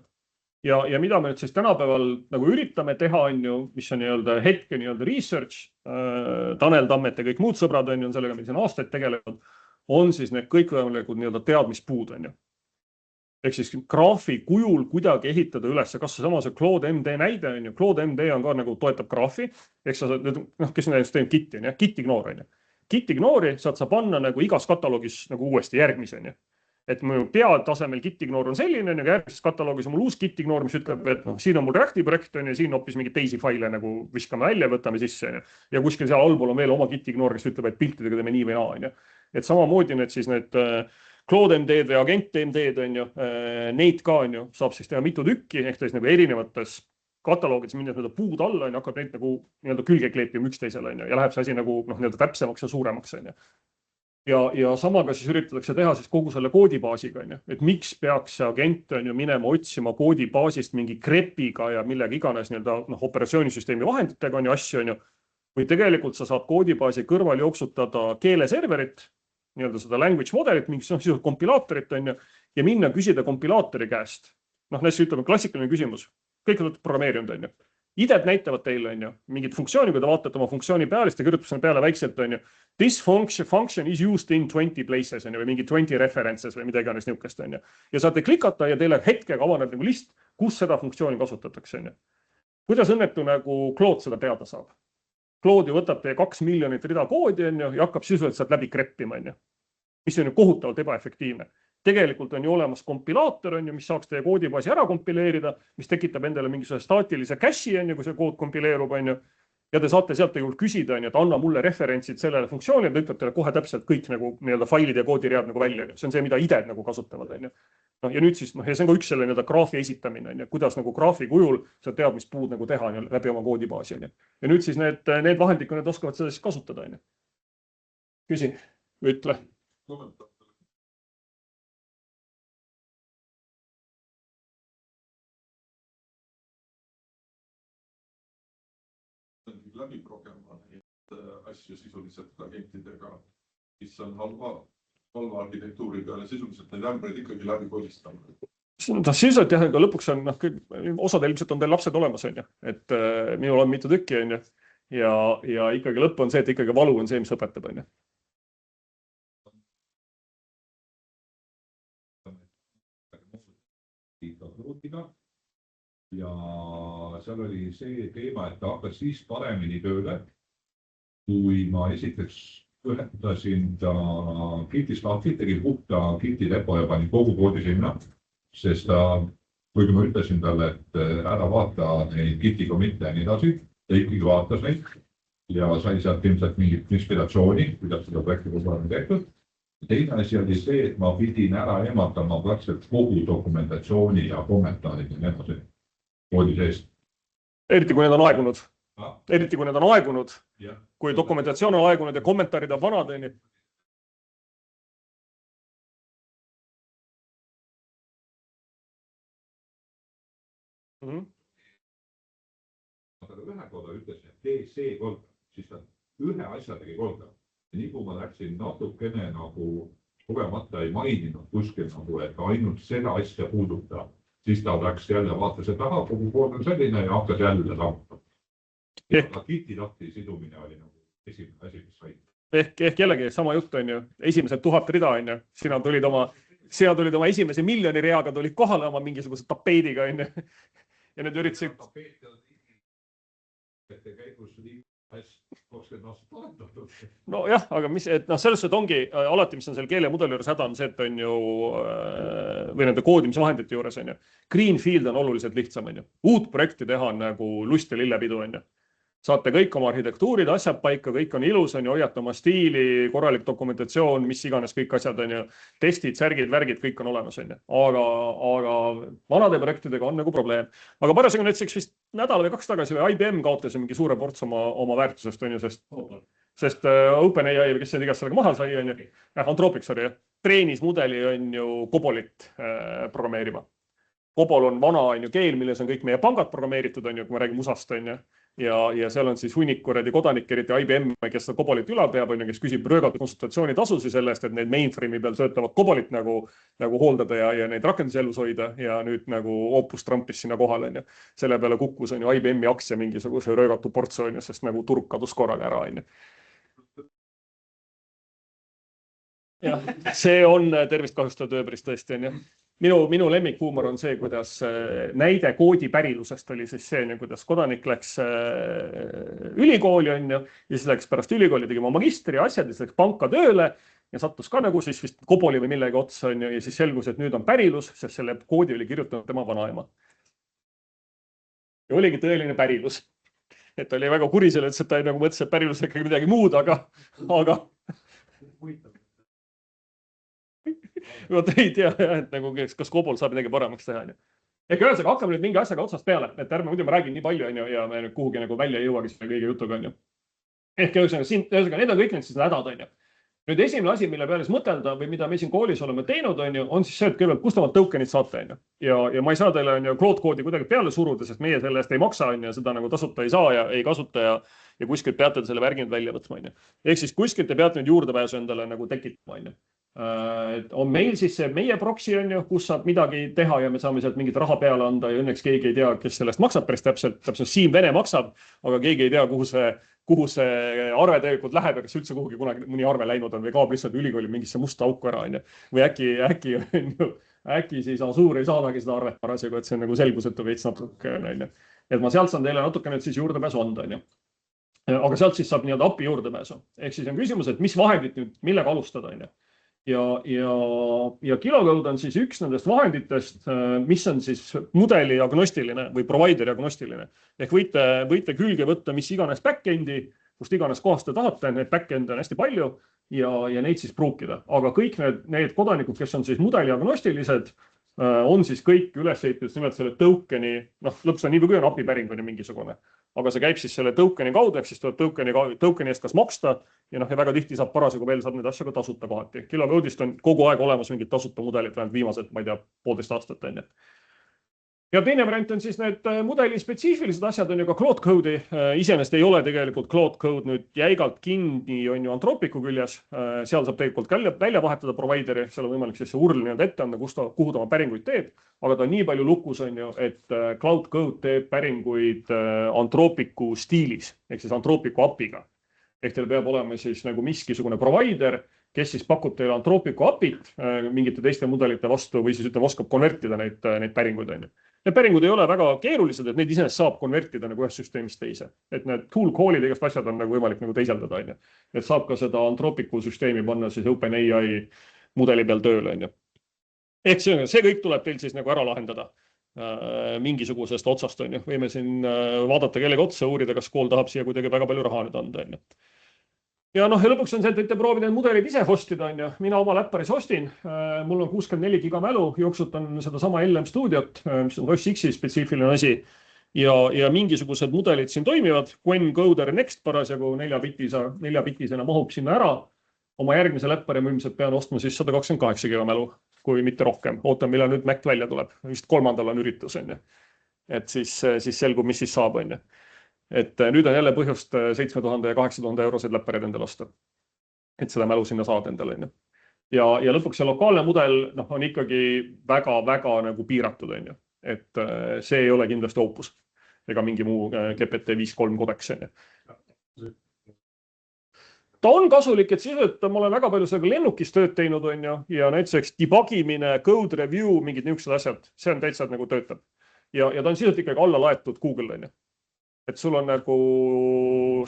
Speaker 1: Ja mida me nüüd siis tänapäeval nagu üritame teha, on ju, mis on nii-öelda hetke nii-öelda research, Tanel Tammet ja kõik muud sõbrad, on ju, sellega meil siin aastaid tegelevad, on siis need kõikvõimalikud nii-öelda teadmispuud, on ju. Ehk siis graafi kujul kuidagi ehitada üles, kas seesama see Claude.md näide, on ju, Claude.md on ka nagu toetab graafi, ehk sa, kes näiteks teeb Giti, on ju, Git ignore, on ju. Git ignore'i saad sa panna nagu igas kataloogis nagu uuesti järgmise, on ju. Et mu peatasemel Git ignore on selline, on ju, järgmises kataloogis on mul uus Git ignore, mis ütleb, et siin on mul Reacti projekt, on ju, siin hoopis mingeid teisi faile nagu viskame välja, võtame sisse, on ju. Ja kuskil seal allpool on veel oma Git ignore, kes ütleb, et piltidega teeme nii või naa, on ju. Et samamoodi need siis need Claude.md või agent.md, on ju, neid ka, on ju, saab siis teha mitu tükki, ehk siis nagu erinevates kataloogides minnes puud alla, on ju, hakkab neid nagu nii-öelda külge kleepima üksteisele, on ju, ja läheb see asi nagu nii-öelda täpsemaks ja suuremaks, on ju. Ja samaga siis üritatakse teha siis kogu selle koodibaasiga, on ju, et miks peaks see agent, on ju, minema otsima koodibaasist mingi grepiga ja millega iganes nii-öelda operatsioonisüsteemi vahenditega, on ju, asju, on ju, või tegelikult sa saad koodibaasi kõrval jooksutada keeleserverit, nii-öelda seda language modelit, mingis sisult kompilaatorit, on ju, ja minna küsida kompilaatori käest. Näiteks ütleme klassikaline küsimus, kõik olete programmeerinud, on ju. IDEd näitavad teile, on ju, mingid funktsiooni, kui te vaatate oma funktsiooni peale, siis te kirjutate selle peale väikselt, on ju, this function is used in 20 places, on ju, või mingi 20 references või midagi on niisugust, on ju. Ja saate klikata ja teile hetkega avaneb nagu list, kus seda funktsiooni kasutatakse, on ju. Kuidas õnnetu nagu Claude seda teada saab? Claude ju võtab teie 2 miljonit rida koodi, on ju, ja hakkab sisuliselt sealt läbi kreppima, on ju. Mis on ju kohutavalt ebaefektiivne. Tegelikult on ju olemas kompilaator, on ju, mis saaks teie koodibaasi ära kompileerida, mis tekitab endale mingisuguse staatilise cache'i, on ju, kui see kood kompileerub, on ju. Ja te saate sealt tegelikult küsida, on ju, et anna mulle referentsid sellele funktsioonile, ta ütleb teile kohe täpselt kõik nagu nii-öelda failid ja koodiread nagu välja. See on see, mida IDEd nagu kasutavad, on ju. Ja nüüd siis, ja see on ka üks selle nii-öelda graafi esitamine, on ju, kuidas nagu graafi kujul seda teadmispuud nagu teha läbi oma koodibaasi, on ju. Ja nüüd siis need vahendid, need oskavad seda siis kasutada, on ju. Küsi, ütle.
Speaker 2: läbi progema neid asju sisuliselt agentidega, mis on halva arhitektuuri peale sisuliselt neid ämbreid ikkagi läbi kolistama.
Speaker 1: Sisuliselt jah, aga lõpuks on, osadel ilmselt on teil lapsed olemas, on ju, et minul on mitu tükki, on ju, ja ikkagi lõpp on see, et ikkagi valu on see, mis õpetab, on ju.
Speaker 2: Ja seal oli see teema, et ta hakkas siis paremini tööle, kui ma esiteks ühendasin ta Gitist lahti, tegin puhta Giti depo ja panin kogu koodi sinna, sest ta kuigi ma ütlesin talle, et ära vaata neid Gitiga mitte nii edasi, ta ikkagi vaatas neid ja sai sealt ilmselt mingit inspiratsiooni, kuidas seda projekti kogu aeg tehtud. Teine asi oli see, et ma pidin ära eemaldama praktiliselt kogu dokumentatsiooni ja kommentaarid ja nii koodi seest.
Speaker 1: Eriti kui need on aegunud.
Speaker 2: Ah.
Speaker 1: Eriti kui need on aegunud,
Speaker 2: Ja.
Speaker 1: kui dokumentatsioon on aegunud ja kommentaarid on vanad.
Speaker 2: Ma talle ühe korda ütlesin, et tee see korda, siis ta ühe asja tegi korda. Ja nii kui ma läksin natukene nagu kogemata ei maininud kuskil nagu, et ainult seda asja puuduta, siis ta läks jälle, vaatas, et aha, kogu kood on selline ja hakkas jälle sammutama. Kiti lahti sidumine oli nagu esimene asi, mis sai.
Speaker 1: Ehk jällegi sama jutt on ju, esimesed 1000 rida on ju, sina tulid oma esimese miljoni reaga, tulid kohale oma mingisuguse tapeediga on ju. Ja need üritasid. No jah, aga mis, et selles suhtes ongi alati, mis on selle keelemudeli juures häda on see, et on ju, või nende koodimisvahendite juures on ju, Greenfield on oluliselt lihtsam on ju. Uut projekti teha on nagu lust ja lillepidu on ju. Saate kõik oma arhitektuurid, asjad paika, kõik on ilus, on ju, hoiate oma stiili, korralik dokumentatsioon, mis iganes kõik asjad on ju, testid, särgid, värgid, kõik on olemas on ju. Aga vanade projektidega on nagu probleem. Aga parasjagu näiteks vist nädal või 2 tagasi või IBM kaotas mingi suure ports oma väärtusest on ju, sest OpenAI või kes see igast sellega maha sai on ju, Anthropic oli treenis mudeli on ju Cobolit programmeerima. Cobol on vana on ju keel, milles on kõik meie pangad programmeeritud on ju, kui me räägime USAst on ju. Ja seal on siis hunnik kuradi kodanik, eriti IBM, kes seda Cobolit üle peab, on ju, kes küsib röögatu konsultatsioonitasusi sellest, et need mainframe'i peal töötavad Cobolit nagu hooldada ja neid rakendusi elus hoida ja nüüd nagu Opus trampis sinna kohale on ju. Selle peale kukkus on ju IBM-i aktsia mingisuguse röögatu portsu on ju, sest nagu turg kadus korraga ära on ju. Jah, see on tervist kahjustav tööpäris tõesti on ju. Minu lemmikhuumor on see, kuidas näide koodi pärilusest oli siis see, kuidas kodanik läks ülikooli on ju, ja siis läks pärast ülikooli tegema magistri asjad, ja siis läks panka tööle ja sattus ka nagu siis vist Coboli või millegi otsa on ju, ja siis selgus, et nüüd on pärilus, sest selle koodi oli kirjutanud tema vanaema. Ja oligi tõeline pärilus. Et oli väga kuri selle, et ta nagu mõtles, et pärilus ikkagi midagi muud, aga Vot ei tea, et nagu kas Cobol saab midagi paremaks teha. Ehk ühesõnaga hakkame nüüd mingi asjaga otsast peale, et ärme muidu ma räägin nii palju on ju, ja me nüüd kuhugi nagu välja ei jõuagi selle kõige jutuga on ju. Ehk ühesõnaga need on kõik need siis hädad on ju. Nüüd esimene asi, mille peale siis mõtelda või mida me siin koolis oleme teinud on ju, on siis see, et kõigepealt kust omad tokenid saate on ju. Ja ma ei saa teile on ju Cloud koodi kuidagi peale suruda, sest meie selle eest ei maksa on ju, seda nagu tasuta ei saa ja ei kasuta ja kuskilt peate selle värginud välja võtma on ju. Ehk siis kuskilt te peate nüüd juurdepääsu endale nagu tekitama on ju. On meil siis see meie proksi on ju, kus saab midagi teha ja me saame sealt mingit raha peale anda ja õnneks keegi ei tea, kes sellest maksab päris täpselt Siim Vene maksab, aga keegi ei tea, kuhu see arve tegelikult läheb ja kas üldse kuhugi kunagi mõni arve läinud on või kaob lihtsalt ülikooli mingisse musta auku ära on ju. Või äkki siis Asuur ei saadagi seda arvet parasjagu, et see on nagu selgusetu veits natuke on ju. Et ma sealt saan teile natuke nüüd siis juurdepääsu anda on ju. Aga sealt siis saab nii-öelda API juurdepääsu. Ehk siis on küsimus, et mis vahendid nüüd millega alustada on ju. Ja KiloCode on siis üks nendest vahenditest, mis on siis mudeli agnostiline või provider agnostiline. Ehk võite külge võtta mis iganes backendi, kust iganes kohast te tahate, need backend on hästi palju ja neid siis pruukida. Aga kõik need kodanikud, kes on siis mudeli agnostilised, on siis kõik üles ehitatud nimelt selle tokeni, lõpuks on nii või kui on API päring on mingisugune. Aga see käib siis selle tokeni kaudu, ehk siis tuleb tokeni eest kas maksta ja väga tihti saab parasjagu veel saab need asja ka tasuta kohati. KiloCode'ist on kogu aeg olemas mingid tasuta mudelid, vähemalt viimased, ma ei tea, 1,5 aastat on. Ja teine variant on siis need mudeli spetsiifilised asjad on ju ka Cloud Code'i. Iseenesest ei ole tegelikult Cloud Code nüüd jäigalt kinni on ju Anthropicu küljes. Seal saab tegelikult välja vahetada provideri, seal on võimalik siis see URL ette anda, kuhu ta oma päringuid teeb. Aga ta on nii palju lukus on ju, et Cloud Code teeb päringuid Anthropicu stiilis, ehk siis Anthropicu API-ga. Ehk teil peab olema siis nagu miskisugune provider, kes siis pakub teile Anthropicu API-t mingite teiste mudelite vastu või siis oskab konvertida neid päringuid on ju. Need päringud ei ole väga keerulised, et neid iseenesest saab konvertida nagu ühest süsteemist teise. Et need tool call'id igast asjad on nagu võimalik nagu teiseldada on ju. Et saab ka seda Anthropicu süsteemi panna siis OpenAI mudeli peal tööle on ju. Ehk see kõik tuleb teil siis nagu ära lahendada. mingisugusest otsast, on ju. Võime siin vaadata kellegi otsa, uurida, kas kool tahab siia kuidagi väga palju raha nüüd anda, on ju. Ja lõpuks on see, et võite proovida need mudelid ise hostida, on ju. Mina oma läpparis hostin, mul on 64 giga mälu, jooksutan seda sama LM Studiot, mis on OS X-i spetsiifiline asi. Ja mingisugused mudelid siin toimivad. Qwen Coder Next parasjagu 4-bitisena mahub sinna ära. Oma järgmise läppari ma ilmselt pean ostma siis 128 giga mälu, kui mitte rohkem. Ootan, millal nüüd Mac välja tuleb. Vist 3. on üritus, on ju. Et siis selgub, mis siis saab, on ju. Et nüüd on jälle põhjust 7000 ja 8000 euroseid läppareid endale osta. Et seda mälu sinna saada endale, on ju. Ja lõpuks see lokaalne mudel on ikkagi väga nagu piiratud, on ju. Et see ei ole kindlasti Opus ega mingi muu GPT 5.3 kodeks. Ta on kasulik, et sisuliselt ma olen väga palju sellega lennukis tööd teinud, on ju, ja näiteks debugimine, code review, mingid niisugused asjad, see on täitsa nagu töötab. Ja ta on sisuliselt ikkagi alla laetud Google, on ju. Et sul on nagu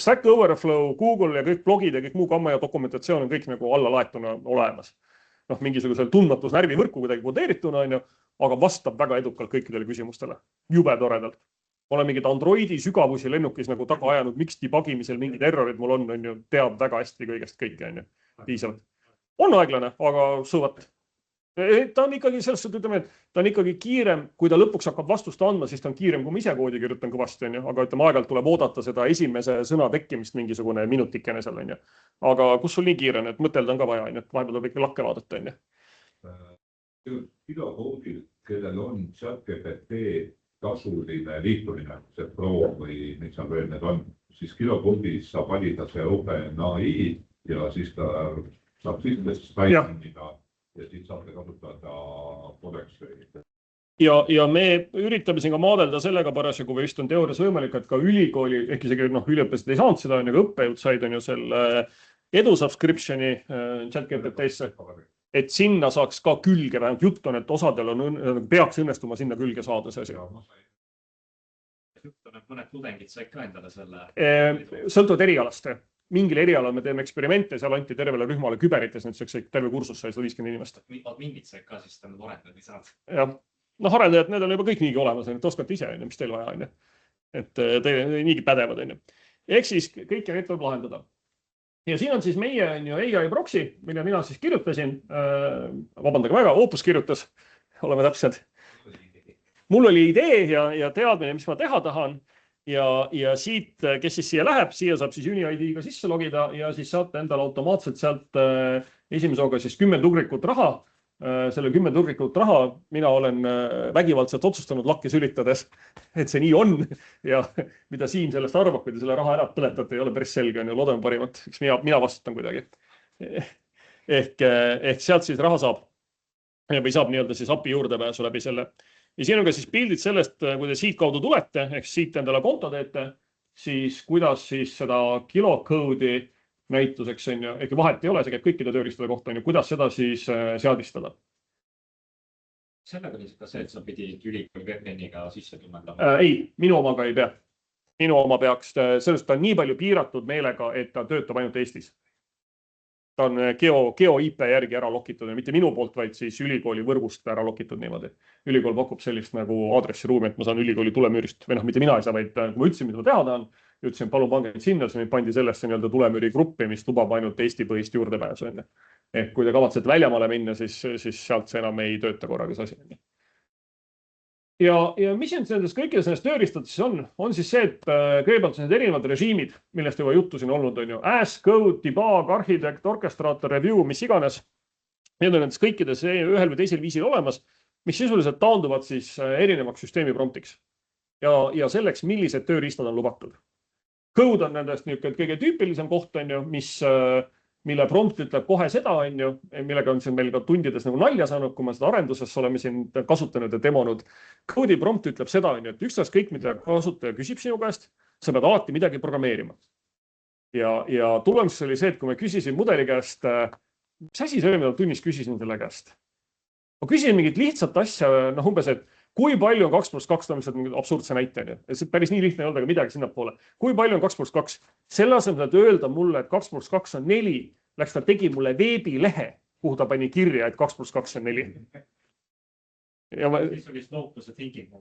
Speaker 1: Stack Overflow, Google ja kõik blogid ja kõik muu kamma ja dokumentatsioon on kõik nagu alla laetuna olemas. Mingisugusel tundmatus närvivõrku kuidagi kodeerituna, on ju, aga vastab väga edukalt kõikidele küsimustele. Jube toredalt. Ma olen mingid Androidi sügavusi lennukis nagu taga ajanud, miks debugimisel mingid errorid mul on ju, teab väga hästi kõigest kõike, on ju, piisavalt. On aeglane, aga suvat. Ta on ikkagi selles suhtes, ütleme, et ta on ikkagi kiirem, kui ta lõpuks hakkab vastust andma, siis ta on kiirem, kui ma ise koodi kirjutan kõvasti, on ju, aga ütleme, aegalt tuleb oodata seda esimese sõna tekkimist mingisugune minutikene seal, on ju. Aga kus sul nii kiire on, et mõtelda on ka vaja, on ju, et vahepeal tuleb ikka lakke vaadata, on ju.
Speaker 2: Kilokoodil, kellel on ChatGPT tasuline liitumine, see Pro või mis seal veel need on, siis kilokoodis saab valida see OpenAI ja siis ta saab sisse Pythoniga ja siis saate kasutada kodeks.
Speaker 1: Ja me üritame siin ka maadelda sellega parasjagu või vist on teoorias võimalik, et ka ülikooli, ehk isegi üliõpilased ei saanud seda, on ju õppejõud said, on ju selle edu subscriptioni ChatGPT-sse, et sinna saaks ka külge, vähemalt jutt on, et osadel peaks õnnestuma sinna külge saada see asi.
Speaker 3: Jutt on, et mõned tudengid said ka endale selle.
Speaker 1: Sõltuvad erialast. Mingil erialal me teeme eksperimente, seal anti tervele rühmale küberites, nüüd terve kursus sai 150 inimest.
Speaker 3: Mingid said ka siis tänu arendajad ei saanud.
Speaker 1: Jah, arendajad, need on juba kõik niigi olemas, et oskate ise, mis teil vaja on. Et teile niigi pädevad, on ju. Ehk siis kõike neid tuleb lahendada. Ja siin on siis meie AI proxy, mille mina siis kirjutasin. Vabandage väga, Opus kirjutas, oleme täpsed. Mul oli idee ja teadmine, mis ma teha tahan. Ja siit, kes siis siia läheb, siia saab siis UniID-ga sisse logida ja siis saate endale automaatselt sealt esimese hooga siis 10 tugrikut raha. Selle 10 tugrikut raha mina olen vägivaldselt otsustanud lakke sülitades, et see nii on. Ja mida Siim sellest arvab, kui te selle raha ära põletate, ei ole päris selge, on ju, loodame parimat, eks mina vastutan kuidagi. Ehk sealt siis raha saab või saab nii-öelda siis API juurdepääsu läbi selle. Ja siin on ka siis pildid sellest, kui te siit kaudu tulete, ehk siit endale konto teete, siis kuidas siis seda kilokoodi näituseks on ju, ehk vahet ei ole, see käib kõikide tööriistade kohta, on ju, kuidas seda siis seadistada.
Speaker 3: Sellega oli ka see, et sa pidid ülikooli VPN-iga sisse tunnendama?
Speaker 1: Ei, minu omaga ei pea. Minu oma peaks, sellest ta on nii palju piiratud meelega, et ta töötab ainult Eestis. Ta on geo IP järgi ära lokitud, mitte minu poolt, vaid siis ülikooli võrgust ära lokitud niimoodi. Ülikool pakub sellist nagu aadressiruumi, et ma saan ülikooli tulemüürist, või mitte mina ei saa, vaid kui ma ütlesin, mida ma teha tahan, ütlesin, palun pange sinna, siis pandi sellesse nii-öelda tulemüüri gruppi, mis lubab ainult Eesti põhist juurdepääsu. Ehk kui te kavatsete väljamaale minna, siis sealt see enam ei tööta korraga see asi. Ja mis nendest kõikides nendest tööriistades on siis see, et kõigepealt need erinevad režiimid, millest juba juttu siin olnud on ju, As, Code, Debug, Architect, Orchestrator, Review, mis iganes. Need on nendes kõikides ühel või teisel viisil olemas, mis sisuliselt taanduvad siis erinevaks süsteemi promptiks. Ja selleks, millised tööriistad on lubatud. Code on nendest kõige tüüpilisem koht, on ju, mille prompt ütleb kohe seda, on ju, millega on siin meil ka tundides nagu nalja saanud, kui ma seda arenduses oleme siin kasutanud ja demonud. Code'i prompt ütleb seda, on ju, et ükstahes kõik, mida kasutaja küsib sinu käest, sa pead alati midagi programmeerima. Ja tulemus oli see, et kui ma küsisin mudeli käest, mis asi see oli, mida tunnis küsisin selle käest? Ma küsisin mingit lihtsat asja, umbes, et kui palju on 2 + 2, on lihtsalt absurdse näite. See päris nii lihtne ei olnud, aga midagi sinna poole. Kui palju on 2 + 2? Selle asemel, et öelda mulle, et 2 + 2 on 4, läks ta tegi mulle veebilehe, kuhu ta pani kirja, et 2 + 2 on 4. ja ma,
Speaker 3: siis oli sloopuse thinking. Ma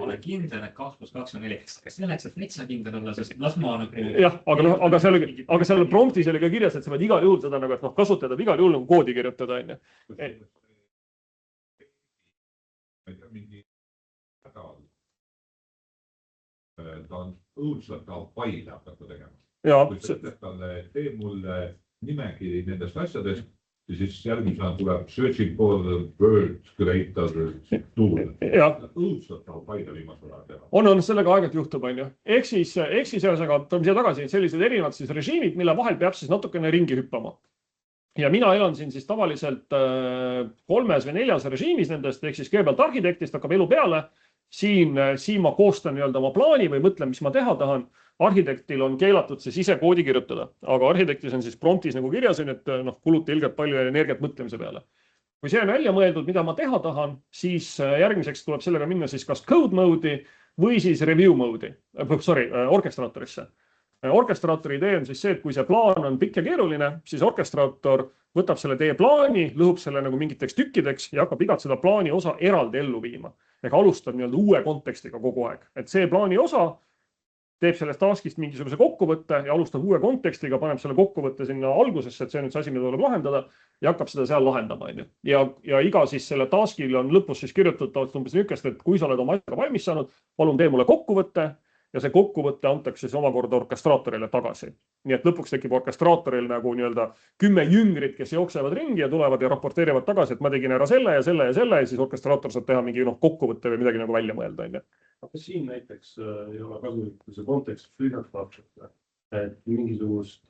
Speaker 3: olen kindel, et 2+2 on 4. Aga selleks, et metsa kindel olla, sest las ma nagu...
Speaker 1: jah, aga seal promptis oli ka kirjas, et sa pead igal juhul seda nagu, et kasutada, igal juhul nagu koodi kirjutada, on ju.
Speaker 2: ma ei tea, mingi nädal. Ta on õudselt faile hakata tegema. Kui sa ütled talle, tee mulle nimekiri nendest asjadest, siis järgmisena tuleb searching for the world creator tool. Õudselt faile viimasel ajal teha.
Speaker 1: On sellega aeg-ajalt juhtub, on ju. Ehk siis ühesõnaga tuleme siia tagasi, sellised erinevad siis režiimid, mille vahel peab siis natukene ringi hüppama. Ja mina elan siin siis tavaliselt 3 või 4 režiimis nendest, ehk siis kõigepealt arhitektist hakkab elu peale. Siin ma koostan nii-öelda oma plaani või mõtlen, mis ma teha tahan. Arhitektil on keelatud siis ise koodi kirjutada, aga arhitektis on siis promptis nagu kirjas, et kuluta ilgelt palju energiat mõtlemise peale. Kui see on välja mõeldud, mida ma teha tahan, siis järgmiseks tuleb sellega minna siis kas code mode'i või siis review mode'i, orkestraatorisse. Orkestraatori idee on siis see, et kui see plaan on pikk ja keeruline, siis orkestraator võtab selle teie plaani, lõhub selle nagu mingiteks tükkideks ja hakkab igat seda plaani osa eraldi ellu viima. Ehk alustab nii-öelda uue kontekstiga kogu aeg. Et see plaani osa teeb sellest taskist mingisuguse kokkuvõtte ja alustab uue kontekstiga, paneb selle kokkuvõtte sinna algusesse, et see on nüüd see asi, mida tuleb lahendada ja hakkab seda seal lahendama. Ja iga siis selle taskil on lõpus siis kirjutatud umbes niisugust, et kui sa oled oma asjaga valmis saanud, palun tee mulle kokkuvõtte ja see kokkuvõtte antakse siis omakorda orkestraatorile tagasi. Nii et lõpuks tekib orkestraatoril nagu nii-öelda 10 jüngrid, kes jooksevad ringi ja tulevad ja raporteerivad tagasi, et ma tegin ära selle ja selle ja selle ja siis orkestraator saab teha mingi kokkuvõtte või midagi nagu välja mõelda.
Speaker 4: Aga siin näiteks ei ole kasulik, kui see kontekst lühjalt vaatata, et mingisugust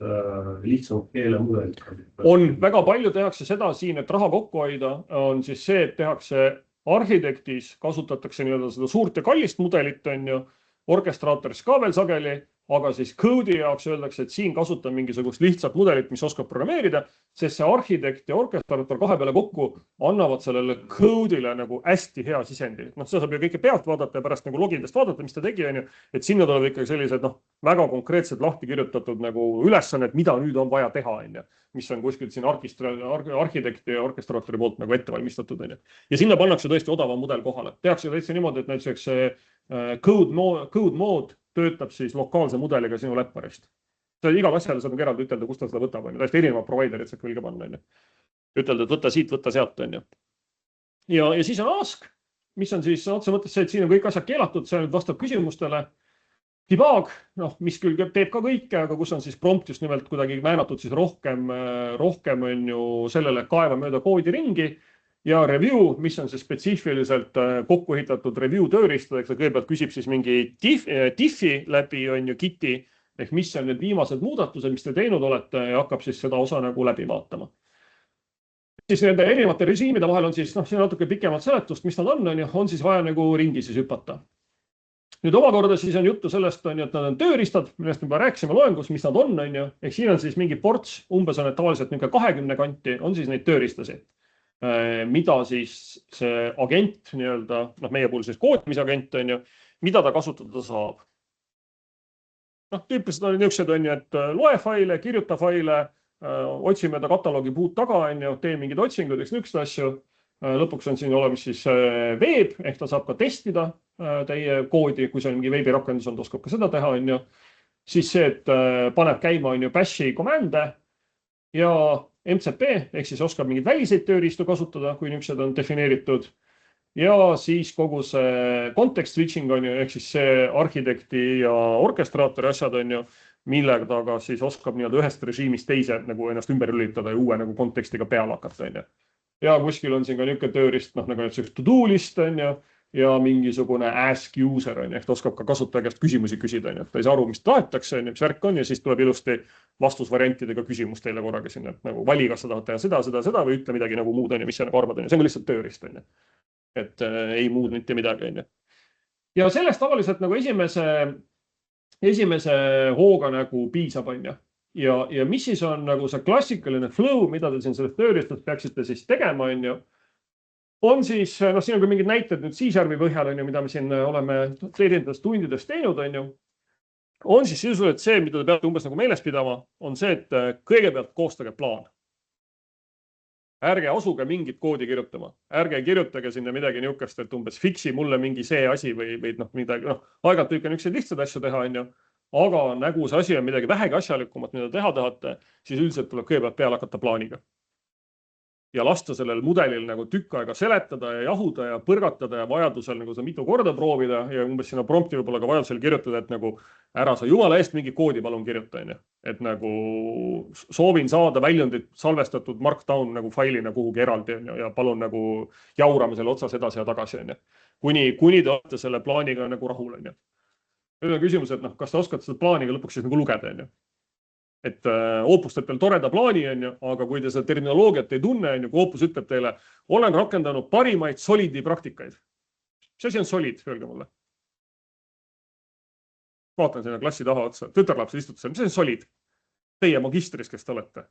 Speaker 4: lihtsamat keelemudelit.
Speaker 1: On väga palju tehakse seda siin, et raha kokku hoida, on siis see, et tehakse arhitektis, kasutatakse nii-öelda seda suurt ja kallist mudelit, on ju, orkestraatoris ka veel sageli, aga siis code'i jaoks öeldakse, et siin kasutan mingisugust lihtsat mudelit, mis oskab programmeerida, sest see arhitekt ja orkestraator kahe peale kokku annavad sellele code'ile nagu hästi hea sisendi. Seda saab ju kõike pealt vaadata ja pärast nagu logindest vaadata, mis ta tegi, on ju, et sinna tuleb ikkagi sellised väga konkreetselt lahti kirjutatud nagu ülesannet, mida nüüd on vaja teha, on ju, mis on kuskilt siin arhitekti ja orkestraatori poolt nagu ette valmistatud, on ju. Ja sinna pannakse tõesti odavam mudel kohale. Tehakse täitsa niimoodi, et näiteks code mode töötab siis lokaalse mudeliga sinu läpparist. Igal asjale saab eraldi ütelda, kust ta seda võtab. Täiesti erinevad providerid saab külge panna. Ütelda, et võtta siit, võtta sealt. Ja siis on ask, mis on siis otse mõttes see, et siin on kõik asjad keelatud, see nüüd vastab küsimustele. Debug, mis küll teeb ka kõike, aga kus on siis prompt just nimelt kuidagi määnatud siis rohkem on ju sellele kaeva mööda koodi ringi. Ja review, mis on siis spetsiifiliselt kokku ehitatud review tööriistadeks, kõigepealt küsib siis mingi diffi läbi on ju Giti, ehk mis on need viimased muudatused, mis te teinud olete ja hakkab siis seda osa nagu läbi vaatama. Siis nende erinevate režiimide vahel on siis, siin natuke pikemalt seletust, mis nad on siis vaja nagu ringi siis hüpata. Nüüd omakorda siis on juttu sellest, et nad on tööriistad, millest me juba rääkisime loengus, mis nad on ju, ehk siin on siis mingi ports, umbes on tavaliselt 20 kanti, on siis neid tööriistasid. Mida siis see agent, meie puhul siis koodimisagent on ju, mida ta kasutada saab. Tüüpiliselt on niisugused on ju, et loe faile, kirjuta faile, otsime ta kataloogi puud taga on ju, tee mingid otsingud, niisugused asju. Lõpuks on siin olemas siis veeb, ehk ta saab ka testida teie koodi, kui see on mingi veebirakendus on, ta oskab ka seda teha on ju. Siis see, et paneb käima on ju bashi komande ja MCP, ehk siis oskab mingeid väliseid tööriistu kasutada, kui niisugused on defineeritud. Ja siis kogu see context switching on ju, ehk siis see arhitekti ja orkestraatori asjad on ju, millega ta ka siis oskab ühest režiimist teise nagu ennast ümber lülitada ja uue nagu kontekstiga peale hakata on ju. Ja kuskil on siin ka niisugune tööriist, nagu to-do list on ju, ja mingisugune ask user on, ehk ta oskab ka kasutaja käest küsimusi küsida, et ta ei saa aru, mis tahetakse, mis värk on ja siis tuleb ilusti vastusvariantidega küsimus teile korraga sinna, et nagu vali, kas sa tahad teha seda või ütle midagi nagu muud on ja mis sa nagu arvad on ja see on lihtsalt tööriist on. Et ei muud mitte midagi on. Ja sellest tavaliselt nagu esimese hooga nagu piisab on. Ja mis siis on nagu see klassikaline flow, mida te siin sellest tööriistast peaksite siis tegema on ju. On siis, siin on ka mingid näited nüüd C-Sharpi põhjal, mida me siin oleme erinevatest tundidest teinud, on siis sisuliselt see, mida te peate umbes nagu meeles pidama, on see, et kõigepealt koostage plaan. ärge asuge mingit koodi kirjutama, ärge kirjutage sinna midagi niukest, et umbes fixi mulle mingi see asi või midagi, aeg-ajalt võib ka niisuguseid lihtsaid asju teha, on ju. Aga nagu see asi on midagi vähegi asjalikumat, mida teha tahate, siis üldiselt tuleb kõigepealt peale hakata plaaniga. Ja lasta sellel mudelil nagu tükk aega seletada ja jahuda ja põrgatada ja vajadusel nagu seda mitu korda proovida ja umbes sinna prompti võib-olla ka vajadusel kirjutada, et nagu ära sa jumala eest mingi koodi palun kirjuta, on ju. Et nagu soovin saada väljundit salvestatud markdown nagu failina kuhugi eraldi, on ju, ja palun nagu jaurame selle otsas edasi ja tagasi, on ju. Kuni te olete selle plaaniga nagu rahul, on ju. Nüüd on küsimus, et kas te oskate seda plaaniga lõpuks siis nagu lugeda, on ju. Et Opus teeb teil toreda plaani, on ju, aga kui te seda terminoloogiat ei tunne, on ju, kui Opus ütleb teile, olen rakendanud parimaid solidi praktikaid. Mis asi on solid, öelge mulle? Vaatan sinna klassi taha otsa. Tütarlapsed istute seal. Mis asi on solid? Teie magistris, kes te olete?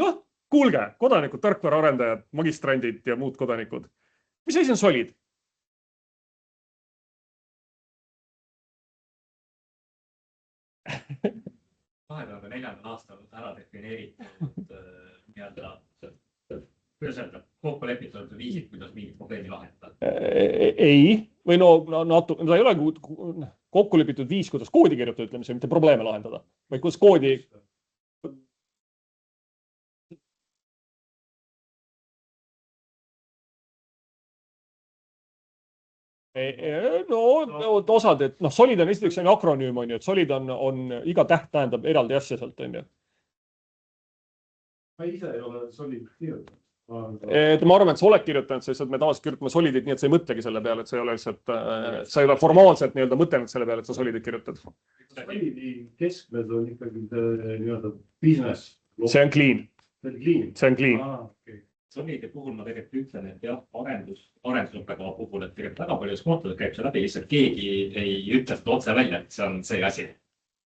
Speaker 1: Noh, kuulge, kodanikud, tarkvara arendajad, magistrandid ja muud kodanikud. Mis asi on solid?
Speaker 3: aastal ära defineeritud nii-öelda, kuidas öelda, kokku lepitud viisid, kuidas mingit probleemi lahendada?
Speaker 1: Ei, või ta ei ole kokku lepitud viis, kuidas koodi kirjutada, ütleme see, mitte probleeme lahendada, vaid kuidas koodi... No osad, et solid on esiteks akronüüm, on ju, et solid on iga täht tähendab eraldi asja sealt, on ju.
Speaker 4: Ma ise ei ole solid kirjutanud.
Speaker 1: Ma arvan, et sa oled kirjutanud, sest me tavaliselt kirjutame solidit nii, et sa ei mõtlegi selle peale, et sa ei ole lihtsalt, sa ei ole formaalselt nii-öelda mõtelnud selle peale, et sa solidit kirjutad.
Speaker 4: Solidi keskmed on ikkagi nii-öelda business.
Speaker 1: See on clean. See on clean.
Speaker 3: Solidi puhul ma tegelikult ütlen, et jah, arendusõppekava puhul, et tegelikult väga palju kohtades käib see läbi, lihtsalt keegi ei ütle seda otse välja, et see on see asi.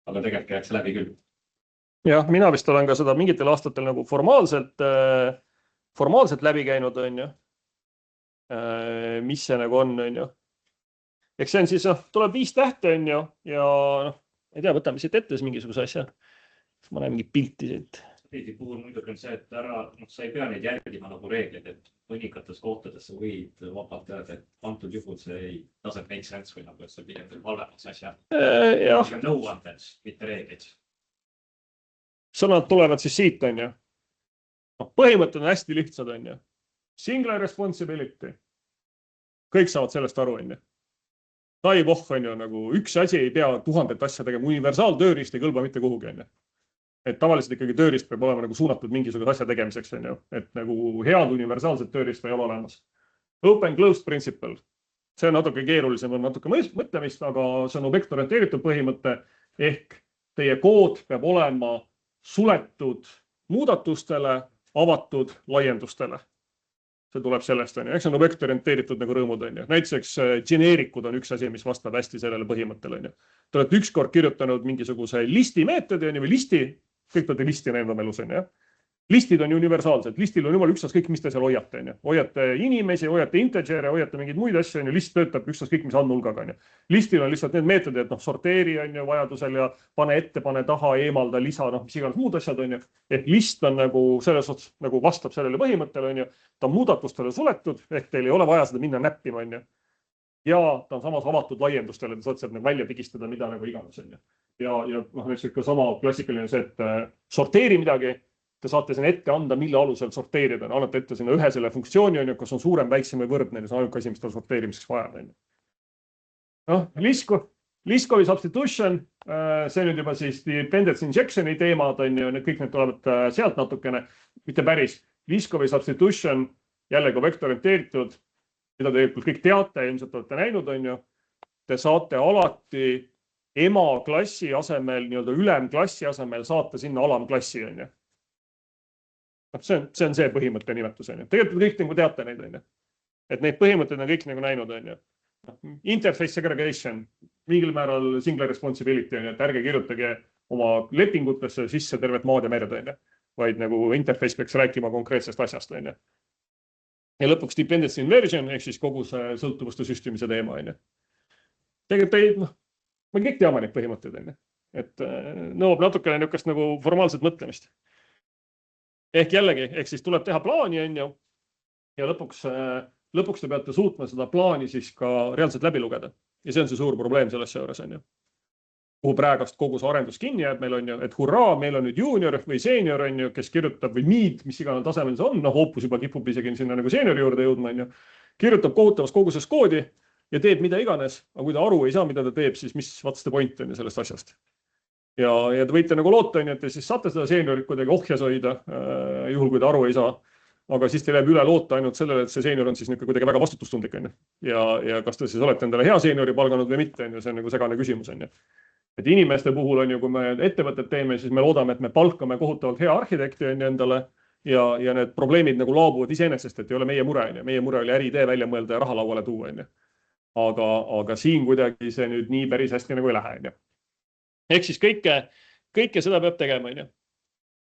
Speaker 3: Aga tegelikult käib see läbi küll.
Speaker 1: Jah, mina vist olen ka seda mingitel aastatel nagu formaalselt läbi käinud, on ju. Mis see nagu on ju. Eks see on siis, tuleb 5 tähte, on ju, ja ei tea, võtame siit ette mingisuguse asja. Ma näen mingi pilti siit.
Speaker 3: Solidi puhul muidugi on see, et sa ei pea neid järgima nagu reeglid, et mõnikates kohtades sa võid vabalt öelda, et antud juhul see ei doesn't make sense või nagu, et see pigem valvemaks asja. Nõuanded, mitte reeglid.
Speaker 1: Sõnad tulevad siis siit, on ju. Põhimõtted on hästi lihtsad, on ju. Single responsibility. Kõik saavad sellest aru, on ju. Tai-voh on ju nagu üks asi ei pea 1000 asja tegema, universaaltööriist ei kõlba mitte kuhugi, on ju. Et tavaliselt ikkagi tööriist peab olema nagu suunatud mingisuguse asja tegemiseks, on ju. Et nagu head universaalset tööriist ei ole olemas. Open closed principle. See on natuke keerulisem, on natuke mõtlemist, aga see on objektorienteeritud põhimõte. Ehk teie kood peab olema suletud muudatustele, avatud laiendustele. See tuleb sellest, on ju. Eks on objektorienteeritud nagu rõõmud, on ju. Näiteks geneerikud on üks asi, mis vastab hästi sellele põhimõttele, on ju. Te olete ükskord kirjutanud mingisuguse listi meetodi, on ju, või listi, kõik olete listi näinud oma elus, on ju. Listid on universaalsed, listil on jumal ükstaskõik, mis te seal hoiate, on ju. Hoiate inimesi, hoiate integere, hoiate mingeid muid asju, on ju. List töötab ükstaskõik, mis andmehulgaga, on ju. Listil on lihtsalt need meetodid, et sorteeri, on ju, vajadusel ja pane ette, pane taha, eemalda, lisa, mis iganes muud asjad, on ju. Ehk list on nagu selles ots nagu vastab sellele põhimõttele, on ju. Ta on muudatustele suletud, ehk teil ei ole vaja seda minna näppima, on ju. Ja ta on samas avatud laiendustele, et saad nagu välja pigistada, mida nagu iganes, on ju. Ja näiteks ka sama klassikaline see, et sorteeri midagi, te saate sinna ette anda, mille alusel sorteerida. Annate ette sinna ühe selle funktsiooni, on ju, kas on suurem, väiksem või võrdne, see on ainuke asi, mis tal sorteerimiseks vaja, on ju. Liskovi substitution, see nüüd juba siis dependency injection'i teemad, on ju, kõik need tulevad sealt natukene, mitte päris. Liskovi substitution, jällegi objektorienteeritud, mida te kõik teate, ilmselt olete näinud, on ju. Te saate alati ema klassi asemel, nii-öelda ülemklassi asemel saata sinna alamklassi, on ju. See on see põhimõtte nimetus, on ju. Tegelikult kõik nagu teate neid, on ju. Et neid põhimõtteid on kõik nagu näinud, on ju. Interface segregation, mingil määral single responsibility, on ju, et ärge kirjutage oma lepingutesse sisse tervet maad ja merd, on ju. Vaid nagu interface peaks rääkima konkreetsest asjast, on ju. Ja lõpuks dependency inversion, ehk siis kogu see sõltuvuste süstimise teema, on ju. Tegelikult me kõik teame neid põhimõtteid, on ju. et nõuab natukene niisugust nagu formaalset mõtlemist. Ehk jällegi, siis tuleb teha plaani, on ju, ja lõpuks te peate suutma seda plaani siis ka reaalselt läbi lugeda. Ja see on see suur probleem selles seures, on ju. Kuhu praegast kogu see arendus kinni jääb, meil on ju, et hurraa, meil on nüüd junior või senior, on ju, kes kirjutab või mid, mis iganes tasemel see on, Opus juba kipub isegi sinna nagu seniori juurde jõudma, on ju, kirjutab kohutavas koguses koodi ja teeb mida iganes, aga kui ta aru ei saa, mida ta teeb, siis mis what's the point on ju sellest asjast. Ja te võite nagu loota, on ju, et te siis saate seda seniorit kuidagi ohjas hoida, juhul kui ta aru ei saa. Aga siis teil jääb üle loota ainult sellele, et see senior on siis kuidagi väga vastutustundlik, on ju. Ja kas te siis olete endale hea seniori palganud või mitte, on ju, see on nagu segane küsimus, on ju. Et inimeste puhul on ju, kui me ettevõtted teeme, siis me loodame, et me palkame kohutavalt hea arhitekti on ju endale ja need probleemid nagu laabuvad iseenesest, et ei ole meie mure, on ju. Meie mure oli äriidee välja mõelda ja raha lauale tuua, on ju. Aga siin kuidagi see nüüd nii päris hästi nagu ei lähe, on ju. Ehk siis kõike seda peab tegema, on ju.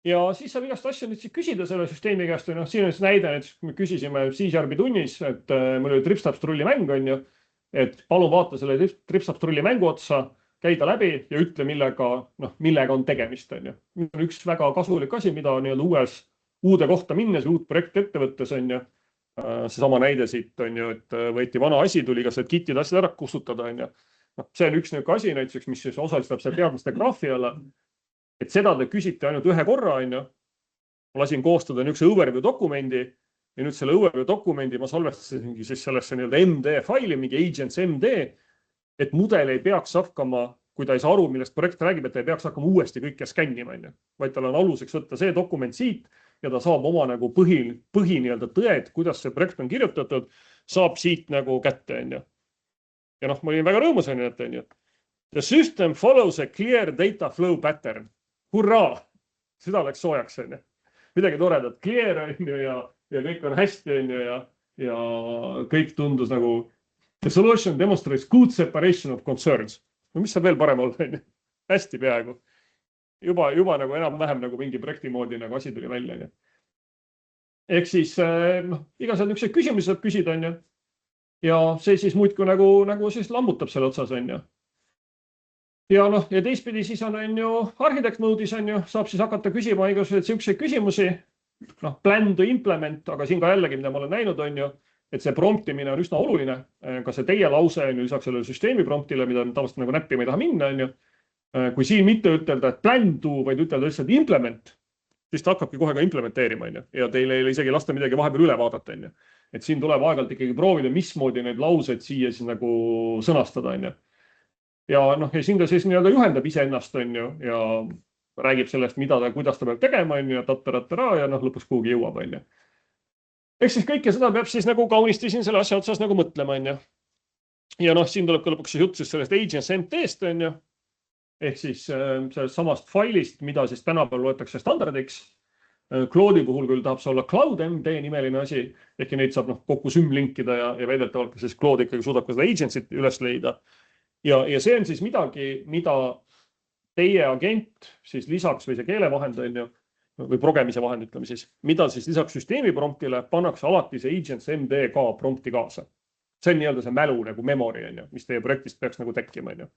Speaker 1: Ja siis saab igast asja nüüd küsida selle süsteemi käest. Siin on näide, et me küsisime C-Sharpi tunnis, et meil oli Tripstaps-trulli mäng, on ju, et palun vaata selle Tripstaps-trulli mängu otsa, käida läbi ja ütle, millega on tegemist, on ju. Üks väga kasulik asi, mida uude kohta minnes, uut projekti ette võttes, on ju. Seesama näide siit, on ju, et võeti vana asi, tuli ka see kitid asjad ära kustutada, on ju. See on üks asi näiteks, mis siis osaliselt see teadmiste graafi alla. Et seda te küsite ainult ühe korra, on ju. Ma lasin koostada niisuguse overview dokumendi ja nüüd selle overview dokumendi ma salvestasingi siis sellesse MD faili, mingi agents MD, et mudel ei peaks hakkama, kui ta ei saa aru, millest projekt räägib, et ta ei peaks hakkama uuesti kõike skännima, on ju. Vaid tal on aluseks võtta see dokument siit ja ta saab oma nagu põhi tõed, kuidas see projekt on kirjutatud, saab siit nagu kätte, on ju. Ja ma olin väga rõõmus, on ju. The system follows a clear data flow pattern. Hurraa! Seda läks soojaks, on ju. Midagi toredat. Clear, on ju, ja kõik on hästi, on ju, ja kõik tundus nagu the solution demonstrates good separation of concerns. No mis saab veel parem olla, on ju? Hästi peaaegu. Juba nagu enam-vähem nagu mingi projekti moodi nagu asi tuli välja, on ju. Ehk siis igasugused niisugused küsimusi saab küsida, on ju. Ja see siis muidku nagu siis lammutab selle otsas, on ju. Ja teistpidi siis on ju architect mode'is, on ju, saab siis hakata küsima igasuguseid siukseid küsimusi, plan to implement, aga siin ka jällegi, mida ma olen näinud, on ju, et see promptimine on üsna oluline. Ka see teie lause on ju lisaks sellele süsteemi promptile, mida tavaliselt nagu näppima ei taha minna, on ju. Kui siin mitte ütelda, et plan to, vaid ütelda lihtsalt implement, siis ta hakkabki kohe ka implementeerima, on ju. Ja teil ei isegi lasta midagi vahepeal üle vaadata, on ju. Et siin tuleb aegalt ikkagi proovida, mismoodi neid lauseid siia siis nagu sõnastada, on ju. Ja siin ta siis juhendab iseennast, on ju, ja räägib sellest, kuidas ta peab tegema, on ju, ja tattara ja lõpuks kuhugi jõuab, on ju. Ehk siis kõike seda peab siis nagu kaunisti siin selle asja otsas nagu mõtlema, on ju. Ja siin tuleb ka lõpuks jutt siis sellest agents MT-st, on ju. Ehk siis sellest samast failist, mida siis tänapäeval võetakse standardiks. Claude'i puhul küll tahab see olla Cloud MD nimeline asi, ehk neid saab kokku sümlinkida ja väidetavalt ka siis Claude ikkagi suudab ka seda agentsit üles leida. Ja see on siis midagi, mida teie agent siis lisaks või see keelevahend on ju, või progemise vahend ütleme siis, mida siis lisaks süsteemi promptile pannakse alati see agents MD ka prompti kaasa. See on nii-öelda see mälu nagu memory, on ju, mis teie projektist peaks nagu tekkima, on ju.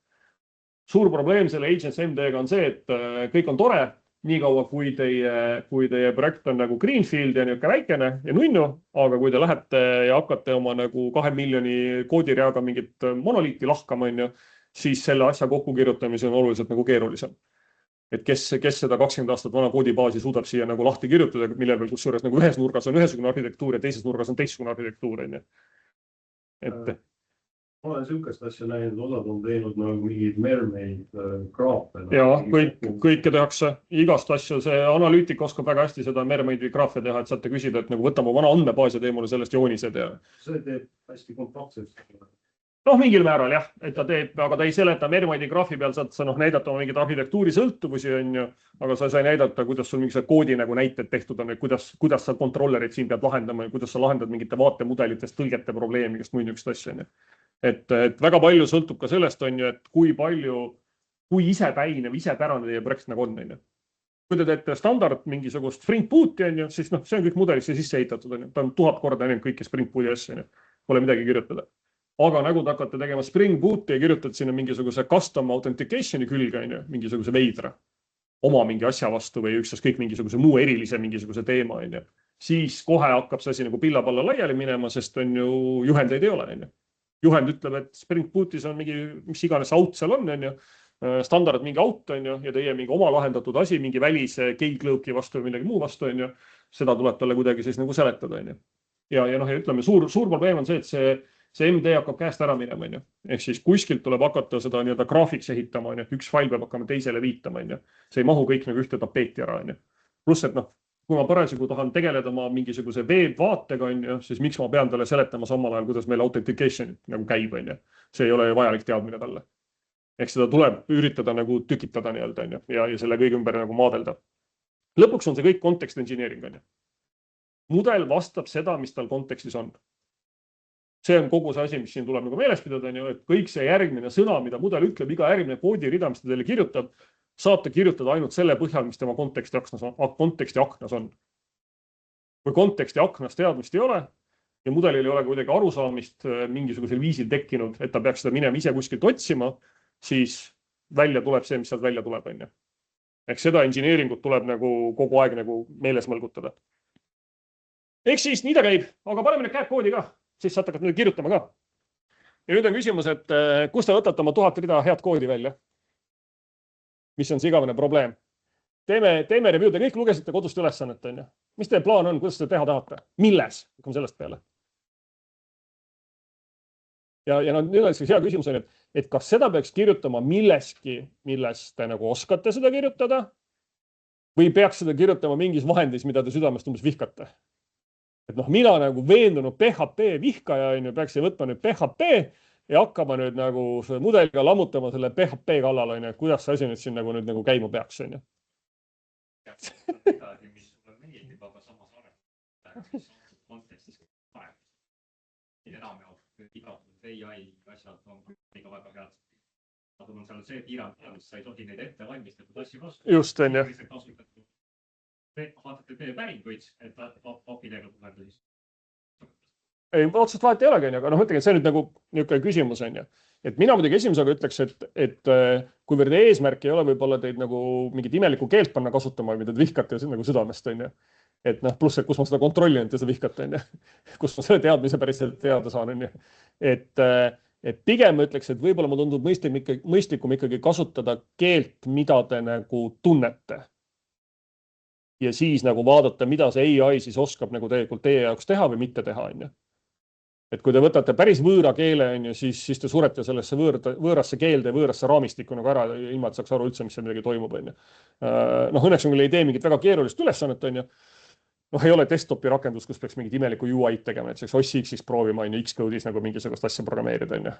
Speaker 1: Suur probleem selle agents MD-ga on see, et kõik on tore, nii kaua kui teie projekt on nagu greenfield ja niisugune väikene ja nunnu, aga kui te lähete ja hakkate oma nagu 2 miljoni koodireaga mingit monoliiti lahkama, on ju, siis selle asja kokkukirjutamise on oluliselt nagu keerulisem. Et kes seda 20 aastat vana koodibaasi suudab siia nagu lahti kirjutada, millel veel kusjuures nagu ühes nurgas on ühesugune arhitektuur ja teises nurgas on teistsugune arhitektuur, on ju. Et
Speaker 4: ma olen sihukest asja näinud, osad on teinud nagu mingid mermaid graafe.
Speaker 1: Ja kõike tehakse, igast asja, see analüütik oskab väga hästi seda mermaid graafe teha, et saate küsida, et nagu võtame vana andmebaasi ja teeme mulle sellest joonised ja.
Speaker 4: See teeb hästi kompaktselt.
Speaker 1: Mingil määral jah, et ta teeb, aga ta ei seleta mermaidi graafi peal, saad sa näidata oma mingid arhitektuuri sõltuvusi, on ju, aga sa sai näidata, kuidas sul mingi koodi nagu näited tehtud on, kuidas sa kontrollerid siin pead lahendama ja kuidas sa lahendad mingite vaatemudelitest tõlgete probleemi, kes muid niisugust asja on ju. Et väga palju sõltub ka sellest, on ju, et kui isepäine või isepärane teie projekt nagu on, on ju. Kui te teete standard mingisugust Spring Booti, on ju, siis see on kõik mudelisse sisse ehitatud, on ju. Ta on 1000 korda enne kõiki Spring Booti asja, on ju. Pole midagi kirjutada. aga nagu te hakkate tegema Spring Booti ja kirjutad sinna mingisuguse custom authentication'i külge, on ju, mingisuguse veidra oma mingi asja vastu või ükskõik mingisuguse muu erilise mingisuguse teema, on ju. Siis kohe hakkab see asi nagu pilla-palla laiali minema, sest on ju juhendeid ei ole, on ju. Juhend ütleb, et Spring Bootis on mingi, mis iganes aut seal on ju, standard mingi aut on ju, ja teie mingi oma lahendatud asi, mingi välise keylcloak'i vastu või millegi muu vastu on ju, seda tuleb talle kuidagi siis nagu seletada on ju. Ja noh, ja ütleme, suur probleem on see, et see MD hakkab käest ära minema, on ju. Ehk siis kuskilt tuleb hakata seda nii-öelda graafiks ehitama, on ju, et üks fail peab hakkama teisele viitama, on ju. See ei mahu kõik nagu ühte tapeeti ära, on ju. Pluss, et noh, kui ma parasjagu tahan tegeleda oma mingisuguse veebvaatega, on ju, siis miks ma pean talle seletama samal ajal, kuidas meil authentication nagu käib, on ju. See ei ole vajalik teadmine talle. Ehk seda tuleb üritada nagu tükitada nii-öelda, on ju, ja selle kõige ümber nagu maadelda. Lõpuks on see kõik context engineering, on ju. Mudel vastab seda, mis tal kontekstis on. See on kogu see asi, mis siin tuleb nagu meeles pidada, on ju, et kõik see järgmine sõna, mida mudel ütleb, iga järgmine koodi rida, mis ta teile kirjutab, saab ta kirjutada ainult selle põhjal, mis tema konteksti aknas on. Kui konteksti aknas teadmist ei ole ja mudelil ei ole kuidagi arusaamist mingisugusel viisil tekkinud, et ta peaks seda minema ise kuskilt otsima, siis välja tuleb see, mis sealt välja tuleb, on ju. Ehk seda engineeringut tuleb nagu kogu aeg nagu meeles mõlgutada. Ehk siis nii ta käib, aga paneme need käed koodi ka. Siis saate nüüd kirjutama ka. Ja nüüd on küsimus, et kus te võtate oma 1000 rida head koodi välja? Mis on see igavene probleem? Teeme review, te kõik lugesite kodust ülesannet, on ju. Mis teie plaan on, kuidas te teha tahate? Milles? Hakkame sellest peale. Ja nüüd on hea küsimus, et kas seda peaks kirjutama milleski, millest te nagu oskate seda kirjutada või peaks seda kirjutama mingis vahendis, mida te südamest umbes vihkate? Et noh, mina nagu veendunud PHP vihkaja on ju, peaks võtma nüüd PHP ja hakkama nüüd nagu mudeliga lammutama selle PHP kallal on ju, kuidas see asi nüüd siin nagu käima peaks on ju.
Speaker 3: Midagi, mis sulle meeldib, aga samas arvab kontekstis parem. Enam jaoks igatud AI asjad on ikka väga head. Aga on seal see piirang, sa ei tohi neid ette valmistatud asju vastu.
Speaker 1: Just on ju.
Speaker 3: HTTP päringuid, et API-dega puhelda siis.
Speaker 1: Ei, otsest vahet ei olegi, aga noh, mõtlengi, et see nüüd nagu niisugune küsimus on ju. Et mina muidugi esimesega ütleks, et kuivõrd eesmärk ei ole võib-olla teid nagu mingit imelikku keelt panna kasutama, mida te vihkate nagu südamest on ju. Et noh, pluss, et kus ma seda kontrollin, et te seda vihkate on ju. Kus ma selle teadmise päriselt teada saan on ju. Et pigem ütleks, et võib-olla ma tundub mõistlikum ikkagi kasutada keelt, mida te nagu tunnete. Ja siis nagu vaadata, mida see AI siis oskab nagu tegelikult teie jaoks teha või mitte teha, on ju. Et kui te võtate päris võõra keele, on ju, siis te surete sellesse võõrasse keelde, võõrasse raamistikku nagu ära, ilma et saaks aru üldse, mis seal midagi toimub, on ju. Noh, õnneks on küll ei tee mingit väga keerulist ülesannet, on ju. Noh, ei ole desktopi rakendus, kus peaks mingit imelikku UI tegema, et OS-X proovima, on ju, Xcode'is nagu mingisugust asja programmeerida, on ju.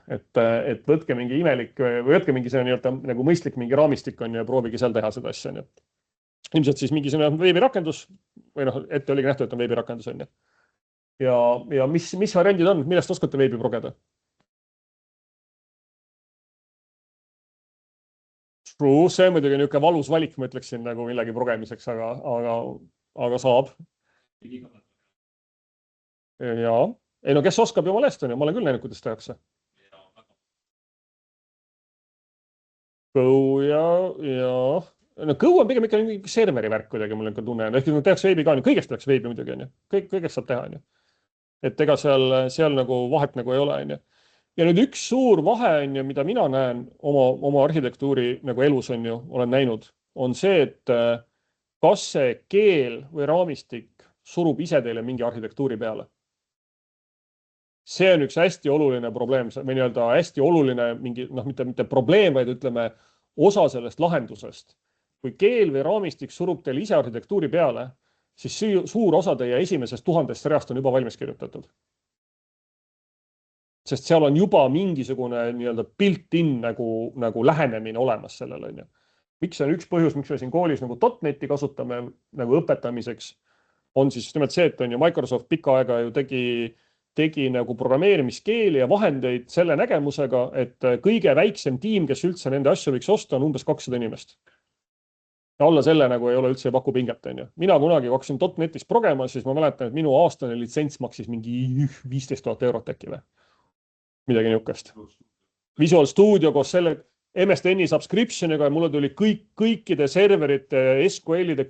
Speaker 1: Et võtke mingi imelik või võtke mingi see nagu mõistlik mingi raamistik, on ju, ja proovige seal teha seda asja, on ju. Ilmselt siis mingi veebirakendus või noh, ette oligi nähtud, et on veebirakendus on ju. Ja mis variandid on, millest oskate veebi progeda? True, see muidugi niisugune valus valik, ma ütleksin nagu millegi progemiseks, aga saab. Ja, ei no kes oskab jumala eest on ju, ma olen küll näinud, kuidas tehakse. Go ja no Go on pigem ikka serveri värk kuidagi, mul on tunne. Ehk tehakse veebi ka, kõigest tehakse veebi muidugi on ju. Kõigest saab teha on ju. Et ega seal nagu vahet nagu ei ole on ju. Ja nüüd üks suur vahe on ju, mida mina näen oma arhitektuuri nagu elus on ju, olen näinud, on see, et kas see keel või raamistik surub ise teile mingi arhitektuuri peale. See on üks hästi oluline probleem või nii-öelda hästi oluline mingi, noh, mitte probleem, vaid ütleme osa sellest lahendusest. Kui keel või raamistik surub teile ise arhitektuuri peale, siis suur osa teie esimesest 1000 reast on juba valmis kirjutatud. Sest seal on juba mingisugune nii-öelda built-in nagu lähenemine olemas sellele. Miks on üks põhjus, miks me siin koolis nagu .NET-i kasutame nagu õpetamiseks, on siis nimelt see, et on ju Microsoft pikka aega ju tegi nagu programmeerimiskeeli ja vahendeid selle nägemusega, et kõige väiksem tiim, kes üldse nende asju võiks osta, on umbes 200 inimest. Ja alla selle nagu ei ole üldse paku pinget. Mina kunagi hakkasin .NET-is progema, siis ma mäletan, et minu aastane litsents maksis mingi 15 000 eurot äkki või. midagi niukest. Visual Studio koos selle MSDN-i subscription'iga ja mulle tuli kõikide serverite, SQL-ide,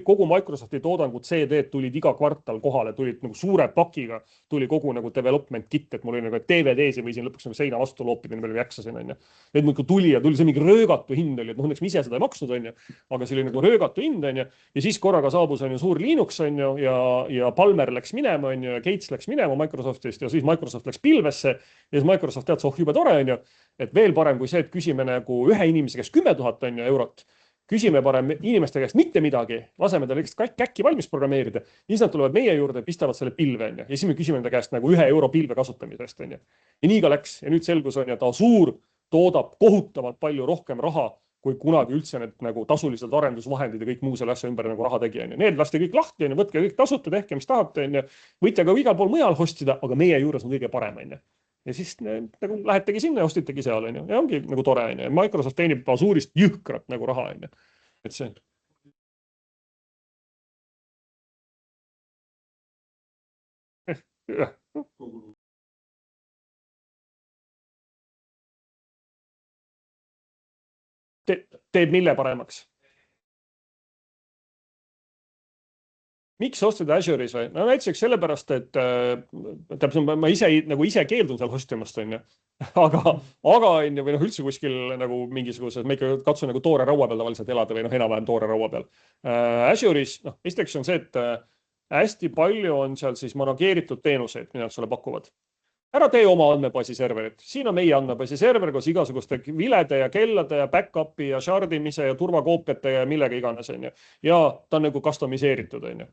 Speaker 1: kogu Microsofti toodangud, CD-d tulid iga kvartal kohale, tulid nagu suure pakiga, tuli kogu nagu development kit, et mul oli nagu DVD-si võisin lõpuks nagu seina vastu loopida, nii palju jaksasin, on ju. Need muidu tuli ja tuli see mingi röögatu hind oli, et õnneks ma ise seda ei maksnud, on ju, aga see oli nagu röögatu hind, on ju. Ja siis korraga saabus on ju suur Linux, on ju, ja Palmer läks minema, on ju, ja Gates läks minema Microsoftist ja siis Microsoft läks pilvesse ja siis Microsoft teadis, jube tore, on ju, et veel parem kui see, et küsime nagu ühe inimese käest 10 000 on ju eurot, küsime parem inimeste käest mitte midagi, laseme talle lihtsalt käkki valmis programmeerida, siis nad tulevad meie juurde, pistavad selle pilve on ju, ja siis me küsime nende käest nagu 1 euro pilve kasutamisest on ju. Ja nii ka läks ja nüüd selgus on ju, et Azure toodab kohutavalt palju rohkem raha, kui kunagi üldse need nagu tasulised arendusvahendid ja kõik muu selle asja ümber nagu raha tegi on ju. Need lasti kõik lahti on ju, võtke kõik tasuta, tehke mis tahate on ju, võite ka igal pool mujal hostida, aga meie juures on kõige parem on ju. Ja siis nagu lähetegi sinna ja ostitegi seal on ju. Ja ongi nagu tore on ju. Microsoft teenib Azure'ist jõhkrat nagu raha on ju. Et see. Teeb mille paremaks? Miks ostida Azure'is või? No näiteks sellepärast, et ma ise keeldun seal hostimast on ju. Aga on ju, või üldse kuskil nagu mingisuguses, ma ikka katsun nagu toore raua peal tavaliselt elada või enam-vähem toore raua peal. Azure'is, esiteks on see, et hästi palju on seal siis manageeritud teenuseid, mida nad sulle pakuvad. Ära tee oma andmebaasi serverit. Siin on meie andmebaasi server koos igasuguste vilede ja kellade ja backupi ja shardimise ja turvakoopiate ja millega iganes on ju. Ja ta on nagu customiseeritud on ju.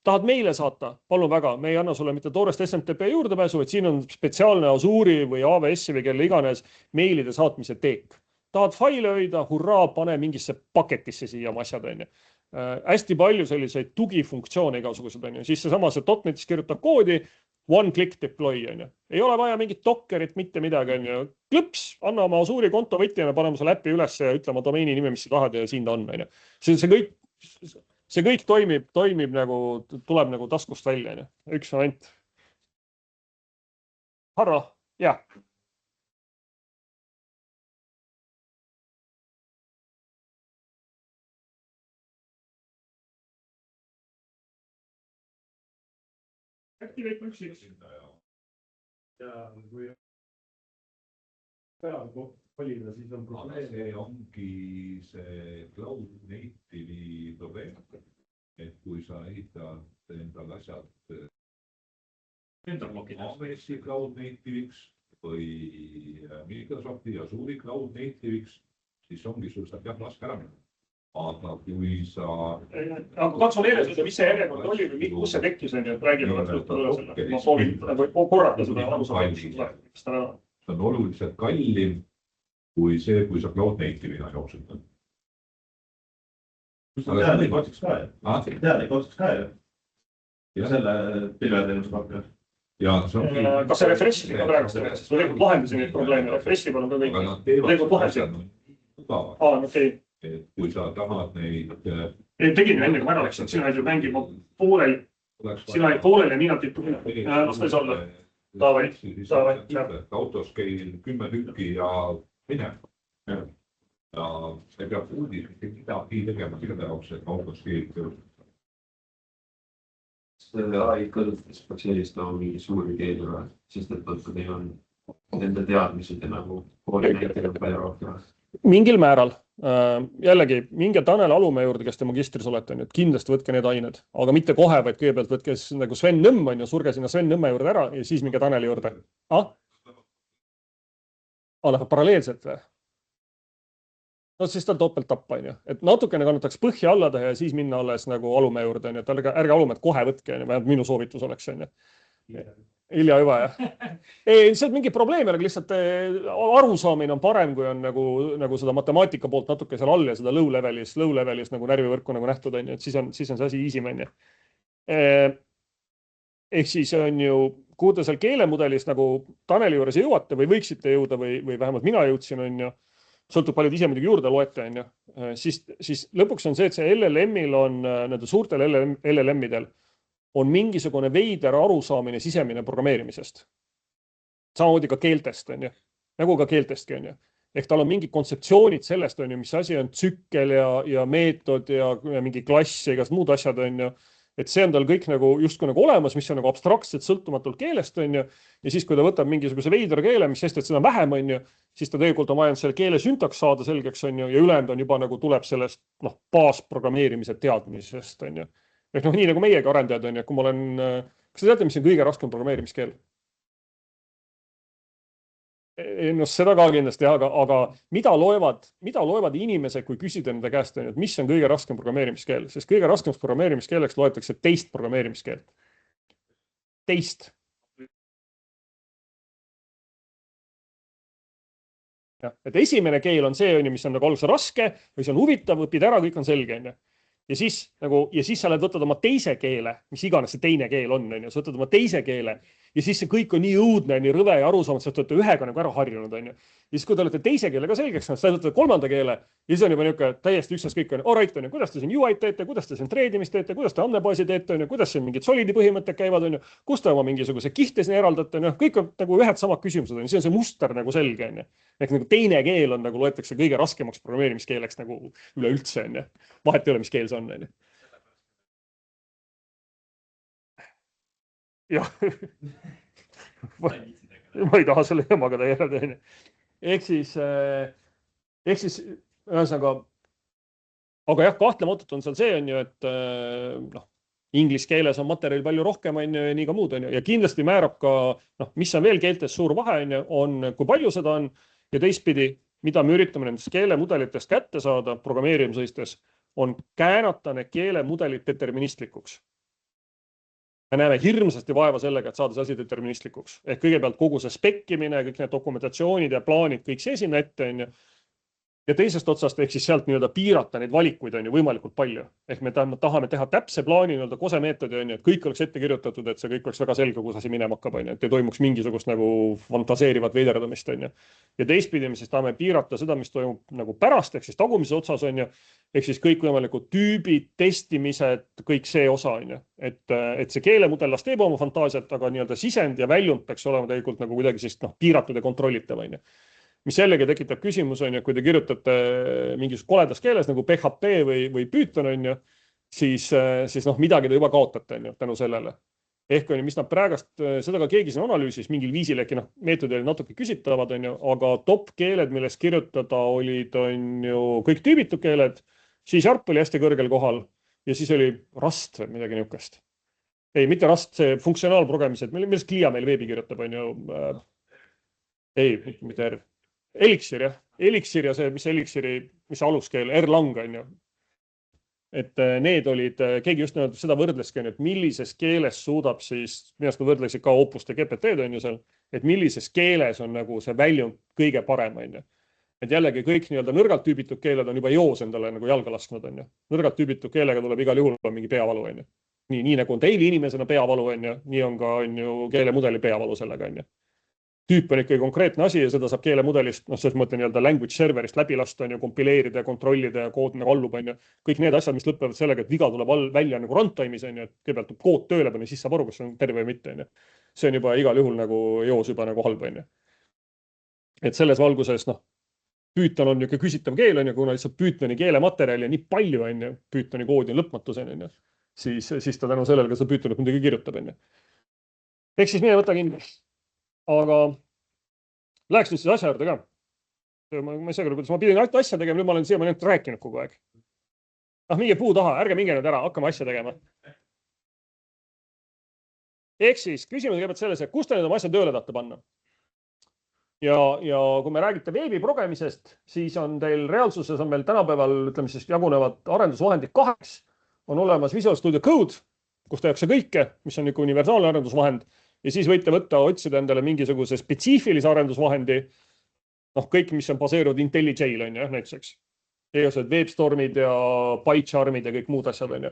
Speaker 1: Tahad meile saata? Palun väga, me ei anna sulle mitte toorest SMTP juurdepääsu, vaid siin on spetsiaalne Azure'i või AWS-i või kelle iganes meilide saatmise teek. Tahad faile hoida? Hurraa, pane mingisse paketisse siia oma asjad on ju. Hästi palju selliseid tugifunktsioone igasugused on ju. Siis seesama see .NETis kirjutab koodi, one click deploy on ju. Ei ole vaja mingit Dockerit, mitte midagi on ju. Klõps, anna oma Azure'i konto võtjana, paneme selle äppi üles ja ütle oma domeeni nime, mis sa tahad ja siin ta on. See kõik toimib nagu, tuleb nagu taskust välja. Üks moment. Harro, jah. Äkki kõik üksi.
Speaker 4: Ja kui peal valida, siis on probleem.
Speaker 2: See ongi see cloud native'i probleem. Et kui sa ehitad endal asjad AWS-i cloud native'iks või Microsofti ja Azure'i cloud native'iks, siis ongi sul saab jah laske ära minna. Aga kui sa...
Speaker 1: Katsu meeles, mis see järjekord oli või kus see tekkis, räägime ma soovin korrata seda arusaamist.
Speaker 2: See on oluliselt kallim kui see, kui sa cloud native'ina jooksud.
Speaker 5: Kus on teadlik otsaks ka ju? Teadlik otsaks ka ju? Ja selle pilveteenuse pakkuja?
Speaker 1: Kas see refresh'i ka praegu seda? Sest ma tegelikult lahendasin neid probleeme. Refresh'i palun ka kõik.
Speaker 2: Aga nad teevad asjad
Speaker 1: mugavad.
Speaker 2: Et kui sa tahad neid...
Speaker 1: Tegin ju enne, kui ma ära läksin, sina ju mängima poolel, sina ei poolel ja minutit las ta ei olla. Davai.
Speaker 2: Autoscale 10 tükki ja mine. Ja see peab uudis midagi tegema selle jaoks, et autoscale töötab.
Speaker 6: See AI kõrgis peaks eelistama mingi suuri keelure, sest et neil on nende teadmised ja nagu koordinaatorid palju rohkem.
Speaker 1: Mingil määral. Jällegi, minge Tanel Alumäe juurde, kes te magistris olete, et kindlasti võtke need ained, aga mitte kohe, vaid kõigepealt võtke nagu Sven Nõmm on ja surge sinna Sven Nõmme juurde ära ja siis minge Taneli juurde. Läheb paralleelselt või? No siis tal topelt tappa on ju, et natukene kannataks põhja alla teha ja siis minna alles nagu Alumäe juurde, et ärge Alumäed kohe võtke, vähemalt minu soovitus oleks on ju. Hilja juba jah. See on mingi probleem, aga lihtsalt arusaamine on parem, kui on nagu seda matemaatika poolt natuke seal all ja seda low levelis nagu närvivõrku nagu nähtud on ju, et siis on see asi easy man. Ehk siis on ju, kuhu te seal keelemudelis nagu Taneli juures jõuate või võiksite jõuda või vähemalt mina jõudsin on ju, sõltub paljud ise muidugi juurde loete on ju, siis lõpuks on see, et see LLM-il on nende suurtel LLM-idel on mingisugune veider arusaamine sisemine programmeerimisest. Samamoodi ka keeltest, on ju. Nagu ka keeltestki, on ju. Ehk tal on mingi kontseptsioonid sellest, on ju, mis asi on tsükkel ja meetod ja mingi klass ja igas muud asjad, on ju. Et see on tal kõik nagu justkui nagu olemas, mis on nagu abstraktselt sõltumatult keelest, on ju. Ja siis, kui ta võtab mingisuguse veidra keele, mis sest, et seda vähem, on ju, siis ta tegelikult on vaja selle keele süntaks saada selgeks, on ju, ja ülejäänud on juba nagu tuleb sellest baasprogrammeerimise teadmisest, on ju. Ehk nii nagu meiega arendajad, on ju, kui ma olen, kas te teate, mis on kõige raskem programmeerimiskeel? No seda ka kindlasti, aga mida loevad inimesed, kui küsida nende käest, et mis on kõige raskem programmeerimiskeel? Sest kõige raskem programmeerimiskeeleks loetakse teist programmeerimiskeelt. Teist. Ja, et esimene keel on see, mis on nagu alguses raske või see on huvitav, õpid ära, kõik on selge. Ja siis sa võtad oma teise keele, mis iganes see teine keel on, sa võtad oma teise keele ja siis see kõik on nii õudne, nii rõve ja arusaamad, sa olete ühega nagu ära harjunud, on ju. Ja siis, kui te olete teise keele ka selgeks, sa võtad kolmanda keele ja siis on juba niisugune täiesti üksteist kõik on, alright, on ju, kuidas te siin UI teete, kuidas te siin treedimist teete, kuidas te andmebaasi teete, on ju, kuidas siin mingid solidi põhimõtted käivad, on ju, kus te oma mingisuguse kihte siin eraldate, on ju, kõik on nagu ühed samad küsimused, on ju, see on see muster nagu selge, on ju. Ehk nagu teine keel on nagu loetakse kõige raskemaks programmeerimiskeeleks nagu üleüldse, on ju. Vahet ei ole, mis keel see on, on ju. Jah. Ma ei taha selle jamaga tegeleda, on ju. Ehk siis ühesõnaga, aga jah, kahtlematult on seal see, on ju, et inglise keeles on materjali palju rohkem, on ju, ja nii ka muud, on ju. Ja kindlasti määrab ka, mis on veel keeltes suur vahe, on ju, on, kui palju seda on ja teistpidi, mida me üritame nendest keelemudelitest kätte saada programmeerimisõistes, on käänata need keelemudelid deterministlikuks. Me näeme hirmsasti vaeva sellega, et saada see asi deterministlikuks. Ehk kõigepealt kogu see spekkimine, kõik need dokumentatsioonid ja plaanid, kõik see sinna ette, on ju. Ja teisest otsast ehk siis sealt nii-öelda piirata neid valikuid on ju võimalikult palju. Ehk me tahame teha täpse plaani nii-öelda kosemeetodi, on ju, et kõik oleks ette kirjutatud, et see kõik oleks väga selge, kus asi minema hakkab, on ju, et ei toimuks mingisugust nagu fantaseerivat veiderdamist, on ju. Ja teistpidi me siis tahame piirata seda, mis toimub nagu pärast, ehk siis tagumises otsas, on ju, ehk siis kõik võimalikud tüübid, testimised, kõik see osa, on ju. Et see keelemudel las teeb oma fantaasiat, aga nii-öelda sisend ja väljund peaks olema tegelikult nagu kuidagi siis piiratud ja kontrollitav, on ju. Mis jällegi tekitab küsimus, on ju, kui te kirjutate mingisugust koledas keeles nagu PHP või Python, on ju, siis midagi te juba kaotate, on ju, tänu sellele. Ehk on ju, mis nad praegast, seda ka keegi siin analüüsis mingil viisil, äkki meetodil natuke küsitavad, on ju, aga top keeled, millest kirjutada olid, on ju, kõik tüübitud keeled, C# oli hästi kõrgel kohal ja siis oli Rust või midagi niukest. Ei, mitte Rust, see funktsionaalprogrammid, millest Klia meil veebi kirjutab, on ju. Ei, mitte R. Elixir, jah. Elixir ja see, mis Elixiri, mis aluskeel, Erlang, on ju. Et need olid, keegi just seda võrdleski, et millises keeles suudab siis, minast ma võrdlesid ka Opust ja GPT-d, on ju seal, et millises keeles on nagu see väljund kõige parem, on ju. Et jällegi kõik nii-öelda nõrgalt tüübitud keeled on juba joos endale nagu jalga lasknud, on ju. Nõrgalt tüübitud keelega tuleb igal juhul mingi peavalu, on ju. Nii nagu on teil inimesena peavalu, on ju, nii on ka on ju keelemudeli peavalu sellega, on ju. Tüüp on ikkagi konkreetne asi ja seda saab keelemudelist, selles mõtte nii-öelda language serverist läbi lasta, on ju, kompileerida ja kontrollida ja kood nagu allub, on ju. Kõik need asjad, mis lõpevad sellega, et viga tuleb välja nagu runtime'is, on ju, et kõigepealt tuleb kood tööle panna, siis saab aru, kas see on terve või mitte, on ju. See on juba igal juhul nagu joos juba nagu halb, on ju. Et selles valguses, Python on niisugune küsitav keel, on ju, kuna lihtsalt Pythoni keelematerjali on nii palju, on ju, Pythoni koodi on lõpmatus, on ju, siis ta tänu sellele, ka seda Pythonit muidugi kirjutab, on ju. Ehk siis mine võta kinni. Aga läheks nüüd siis asja juurde ka. Ma ei saa küll, kuidas ma pidin asja tegema, nüüd ma olen siiamaani rääkinud kogu aeg. Minge puu taha, ärge minge nüüd ära, hakkame asja tegema. Ehk siis küsimus kõigepealt selles, et kus te nüüd oma asja tööle tahate panna. Ja kui me räägite veebiprogemisest, siis on teil reaalsuses on meil tänapäeval, ütleme siis, jagunevad arendusvahendid kaheks. On olemas Visual Studio Code, kus tehakse kõike, mis on niisugune universaalne arendusvahend. Ja siis võite võtta, otsida endale mingisuguse spetsiifilise arendusvahendi, kõik, mis on baseerunud IntelliJ-l, on ju, näiteks. Eosed WebStormid ja PyCharmid ja kõik muud asjad, on ju.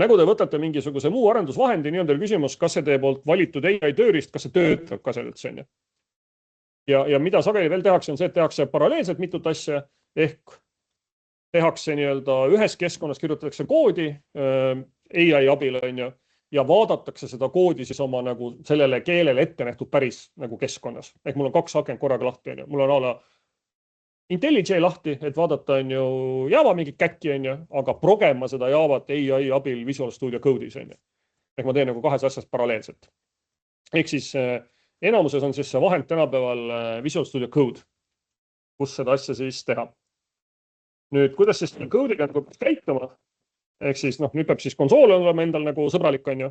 Speaker 1: Nagu te võtate mingisuguse muu arendusvahendi, nii on teil küsimus, kas see teie poolt valitud AI tööriist, kas see töötab ka seal üldse, on ju. Ja mida sageli veel tehakse, on see, et tehakse paralleelselt mitut asja, ehk tehakse nii-öelda ühes keskkonnas kirjutatakse koodi AI abil, on ju. ja vaadatakse seda koodi siis oma nagu sellele keelele ette nähtud päris nagu keskkonnas. Ehk mul on 2 akent korraga lahti, on ju. Mul on ala IntelliJ lahti, et vaadata on ju Java mingit käkki, on ju, aga progema seda Javat AI abil Visual Studio Code'is, on ju. Ehk ma teen nagu 2 asjast paralleelselt. Ehk siis enamuses on siis see vahend tänapäeval Visual Studio Code, kus seda asja siis teha. Nüüd, kuidas siis code'iga nagu käituma? Ehk siis nüüd peab siis konsool olema endal nagu sõbralik, on ju.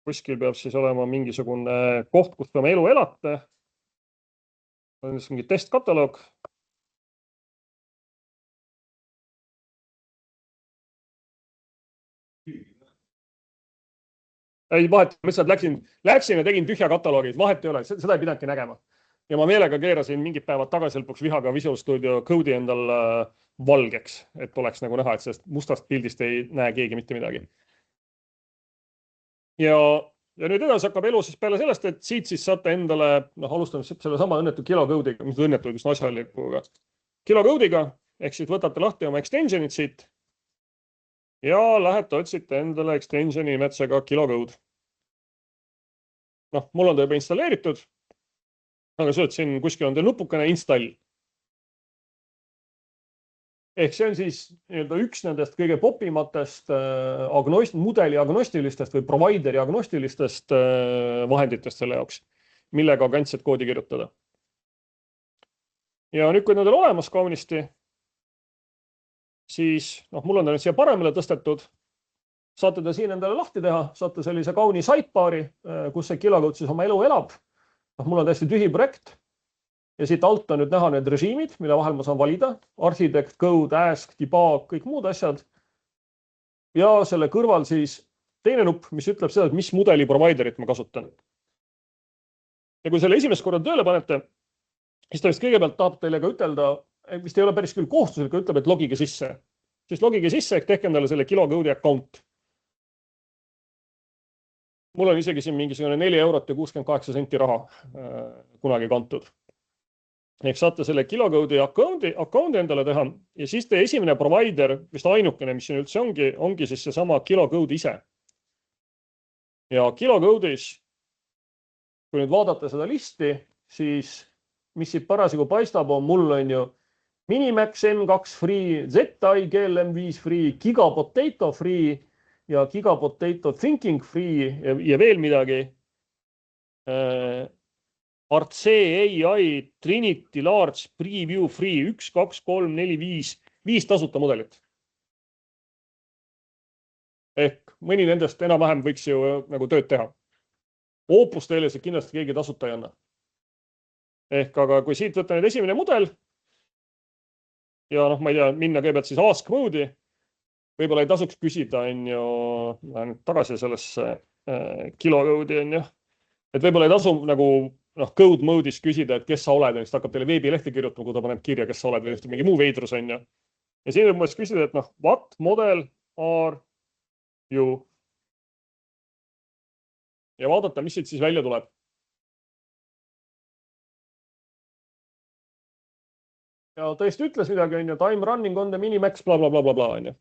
Speaker 1: Kuskil peab siis olema mingisugune koht, kus peame elu elate. On siis mingi testkataloog. Ei, vahet, ma lihtsalt läksin ja tegin tühja kataloogid, vahet ei ole, seda ei pidanudki nägema. Ja ma meelega keerasin mingid päevad tagasi lõpuks vihaga Visual Studio Code'i endal valgeks, et oleks nagu näha, et sellest mustast pildist ei näe keegi mitte midagi. Ja nüüd edasi hakkab elu siis peale sellest, et siit siis saate endale, alustame selle sama õnnetu kilocode'iga, mis õnnetu just asjalikuga. Kilocode'iga, ehk siis võtate lahti oma extensionid siit ja lähete otsite endale extensioni nimetsega kilocode. Mul on ta juba installeeritud, aga siin kuskil on teil nupukene install. Ehk see on siis üks nendest kõige popimatest mudeli agnostilistest või provideri agnostilistest vahenditest selle jaoks, millega kantset koodi kirjutada. Ja nüüd, kui nad on olemas kaunisti, siis mul on ta nüüd siia paremale tõstetud. Saate ta siin endale lahti teha, saate sellise kauni sidebar'i, kus see kilocode siis oma elu elab. Mul on täiesti tühi projekt. Ja siit alt on nüüd näha need režiimid, mille vahel ma saan valida. Architect, Code, Ask, Debug, kõik muud asjad. Ja selle kõrval siis teine nupp, mis ütleb seda, et mis mudeli providerit ma kasutan. Ja kui selle esimest korda tööle panete, siis ta vist kõigepealt tahab teile ka ütelda, vist ei ole päris küll kohustuslik, ütleb, et logige sisse. Siis logige sisse, ehk tehke endale selle kilocode'i account. Mul on isegi siin mingisugune 4,68 € raha kunagi kantud. Ehk saate selle kilocode'i account'i endale teha ja siis teie esimene provider, vist ainukene, mis siin üldse ongi siis see sama kilocode ise. Ja kilocode'is, kui nüüd vaadata seda listi, siis mis siit parasjagu paistab, on mul on ju Minimax M2 free, ZI GLM5 free, Gigapotato free ja Gigapotato Thinking free ja veel midagi. Artse AI, Trinity, Large, Preview, Free, 1, 2, 3, 4, 5 tasuta mudelit. Ehk mõni nendest enam-vähem võiks ju nagu tööd teha. Opus teile see kindlasti keegi tasuta ei anna. Ehk aga kui siit võtta nüüd esimene mudel ja ma ei tea, minna kõigepealt siis Ask mode'i, võib-olla ei tasuks küsida, on ju, tagasi sellesse kilocode'i, on ju. Et võib-olla ei tasu nagu code mode'is küsida, et kes sa oled, siis ta hakkab teile veebilehti kirjutama, kui ta paneb kirja, kes sa oled või mingi muu veidrus, on ju. Ja siin võib küsida, et what model are you? Ja vaadata, mis siit siis välja tuleb. Ja tõesti ütles midagi, on ju, time running on the minimax, bla, bla, bla, bla, bla, on ju.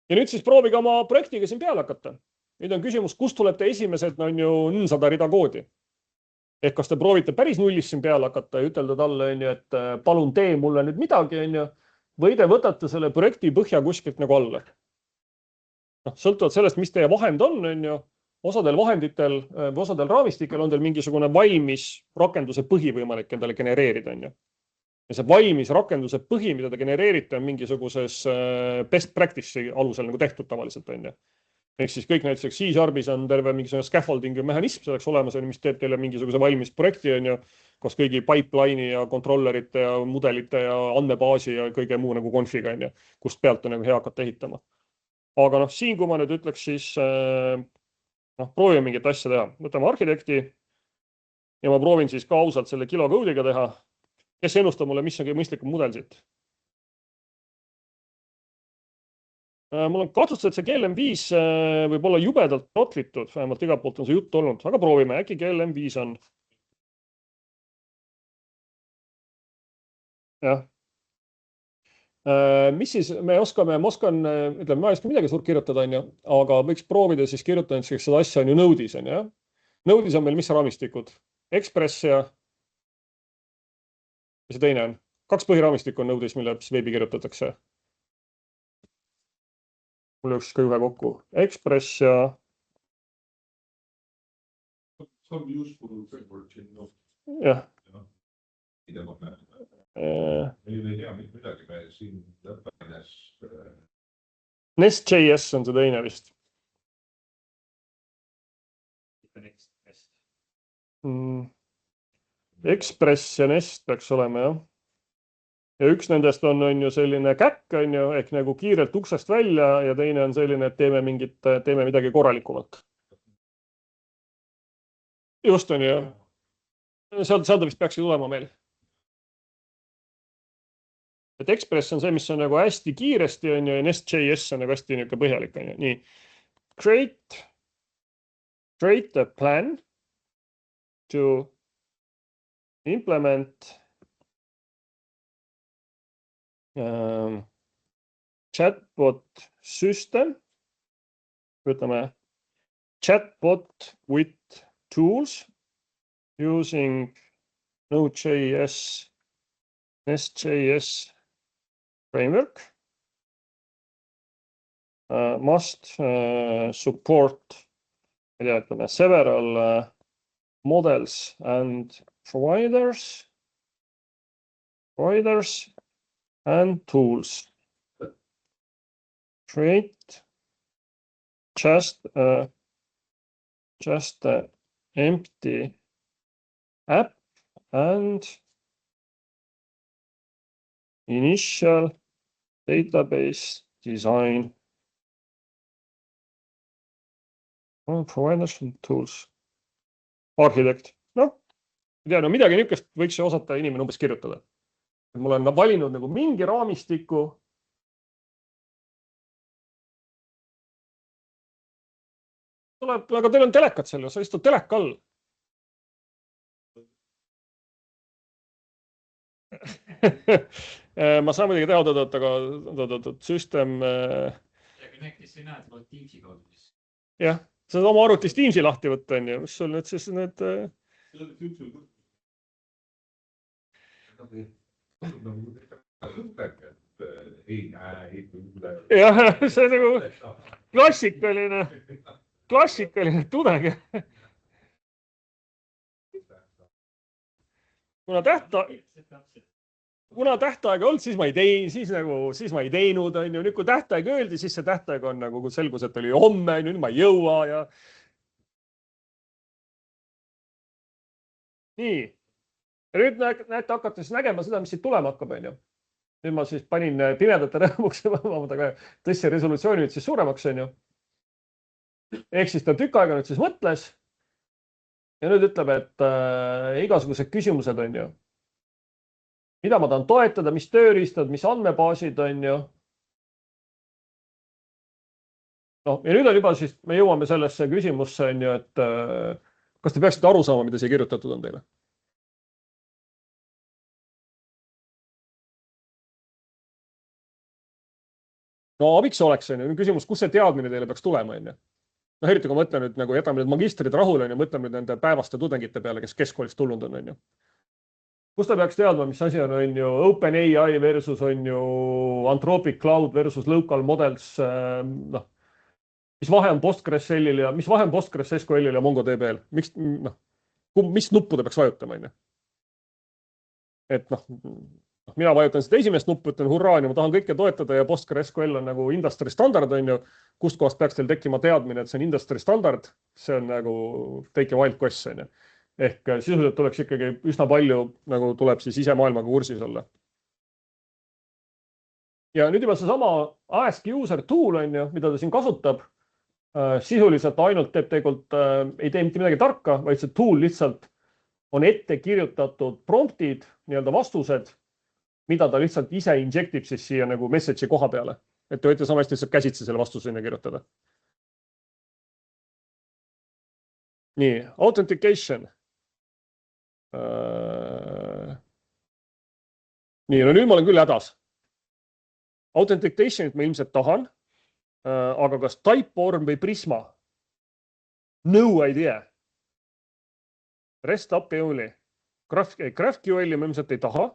Speaker 1: Ja nüüd siis proovige oma projektiga siin peale hakata. Nüüd on küsimus, kust tuleb te esimesed, on ju, 100 rida koodi. Ehk kas te proovite päris nullist siin peale hakata ja ütelda talle, on ju, et palun tee mulle nüüd midagi, on ju, või te võtate selle projekti põhja kuskilt nagu alla. Sõltuvalt sellest, mis teie vahend on ju, osadel vahenditel, osadel raamistikel on teil mingisugune valmis rakenduse põhi võimalik endale genereerida, on ju. Ja see valmis rakenduse põhi, mida te genereerite, on mingisuguses best practice'i alusel nagu tehtud tavaliselt, on ju. Ehk siis kõik näiteks C-Sharpis on terve mingisugune scaffolding ja mehhanism selleks olemas, mis teeb teile mingisuguse valmis projekti, on ju, koos kõigi pipeline'i ja kontrollerite ja mudelite ja andmebaasi ja kõige muu nagu konfiga, on ju, kust pealt on nagu hea hakata ehitama. Aga siin, kui ma nüüd ütleks, siis proovime mingit asja teha. Võtame arhitekti ja ma proovin siis ka ausalt selle kilocode'iga teha. Kes ennustab mulle, mis on kõige mõistlikum mudel siit? Mul on kahtlustus, et see GLM5 võib olla jubedalt trotlitud, vähemalt igalt poolt on see jutt olnud, aga proovime, äkki GLM5 on. Jah. Mis siis me oskame, ma ei oska midagi suurt kirjutada, on ju, aga võiks proovida siis kirjutada näiteks seda asja on ju Node'is, on ju. Node'is on meil mis raamistikud? Express ja see teine on. 2 põhiraamistikku on Node'is, mille veebi kirjutatakse. Mul üks ka ühe kokku. Express ja...
Speaker 2: Some useful framework in Node.
Speaker 1: Jah.
Speaker 2: Mida ma näen? Meil ei tea midagi, me siin lõpenes.
Speaker 1: Nest.js on see teine vist. Express ja Nest peaks olema, jah. Ja üks nendest on ju selline käkk, on ju, ehk nagu kiirelt uksest välja ja teine on selline, et teeme midagi korralikumalt. Just on ju. Seal ta vist peakski tulema meil. Et Express on see, mis on nagu hästi kiiresti, on ju, ja Nest.js on nagu hästi põhjalik, on ju. Nii. Create a plan to implement chatbot system. Võtame chatbot with tools using Node.js, Nest.js framework. Must support several models and providers and tools. Create just an empty app and initial database design. Providers and tools. Arhitekt. No, midagi niisugust võiks ju osata inimene umbes kirjutada. Mul on valinud nagu mingi raamistiku. Aga teil on telekat seal, sa istud teleka all. Ma saan muidugi teha aga süsteem. Jah, sa saad oma arvutis Teamsi lahti võtta, on ju. Mis sul nüüd siis need... Jah, see on nagu klassikaline tudeng. Kuna tähtaega olnud, siis ma ei teinud, on ju. Nüüd kui tähtaeg öeldi, siis see tähtaeg on nagu selgus, et oli homme, nüüd ma ei jõua ja... Nii. Ja nüüd näete, hakkate siis nägema seda, mis siit tulema hakkab, on ju. Nüüd ma siis panin pimedate rõõmuks, tõstsin resolutsiooni nüüd siis suuremaks, on ju. Ehk siis ta tükk aega nüüd siis mõtles. Ja nüüd ütleb, et igasugused küsimused, on ju. Mida ma tahan toetada, mis tööriistad, mis andmebaasid, on ju. No, ja nüüd on juba siis, me jõuame sellesse küsimusse, on ju, et kas te peaksite aru saama, mida siia kirjutatud on teile? No abiks oleks, on ju, küsimus, kus see teadmine teile peaks tulema, on ju. No eriti kui mõtlen nüüd, nagu jätame need magistrid rahule, on ju, mõtleme nüüd nende päevaste tudengite peale, kes keskkoolist tulnud on ju. Kus ta peaks teadma, mis asi on ju OpenAI versus on ju Anthropic Cloud versus Local Models, noh, mis vahe on PostgreSQL-il ja mis vahe on PostgreSQL-il ja MongoDB-l, mis nuppu ta peaks vajutama, on ju. Et noh, mina vajutan seda esimest nuppu, ütlen hurraa, ma tahan kõike toetada ja PostgreSQL on nagu industry standard, on ju, kust kohast peaks teil tekkima teadmine, et see on industry standard, see on nagu take a wild question, on ju. Ehk sisuliselt tuleks ikkagi üsna palju, nagu tuleb siis ise maailmaga kursis olla. Ja nüüd juba see sama Ask User tool, on ju, mida ta siin kasutab, sisuliselt ainult teeb tegelikult, ei tee mitte midagi tarka, vaid see tool lihtsalt on ette kirjutatud promptid, nii-öelda vastused, mida ta lihtsalt ise injektib siis siia nagu message'i koha peale. Et te võite sama hästi lihtsalt käsitsi selle vastuse sinna kirjutada. Nii, authentication. Nii, no nüüd ma olen küll hädas. Authentication'it ma ilmselt tahan, aga kas Typeform või Prisma? No idea. REST API only. GraphQL-i ma ilmselt ei taha.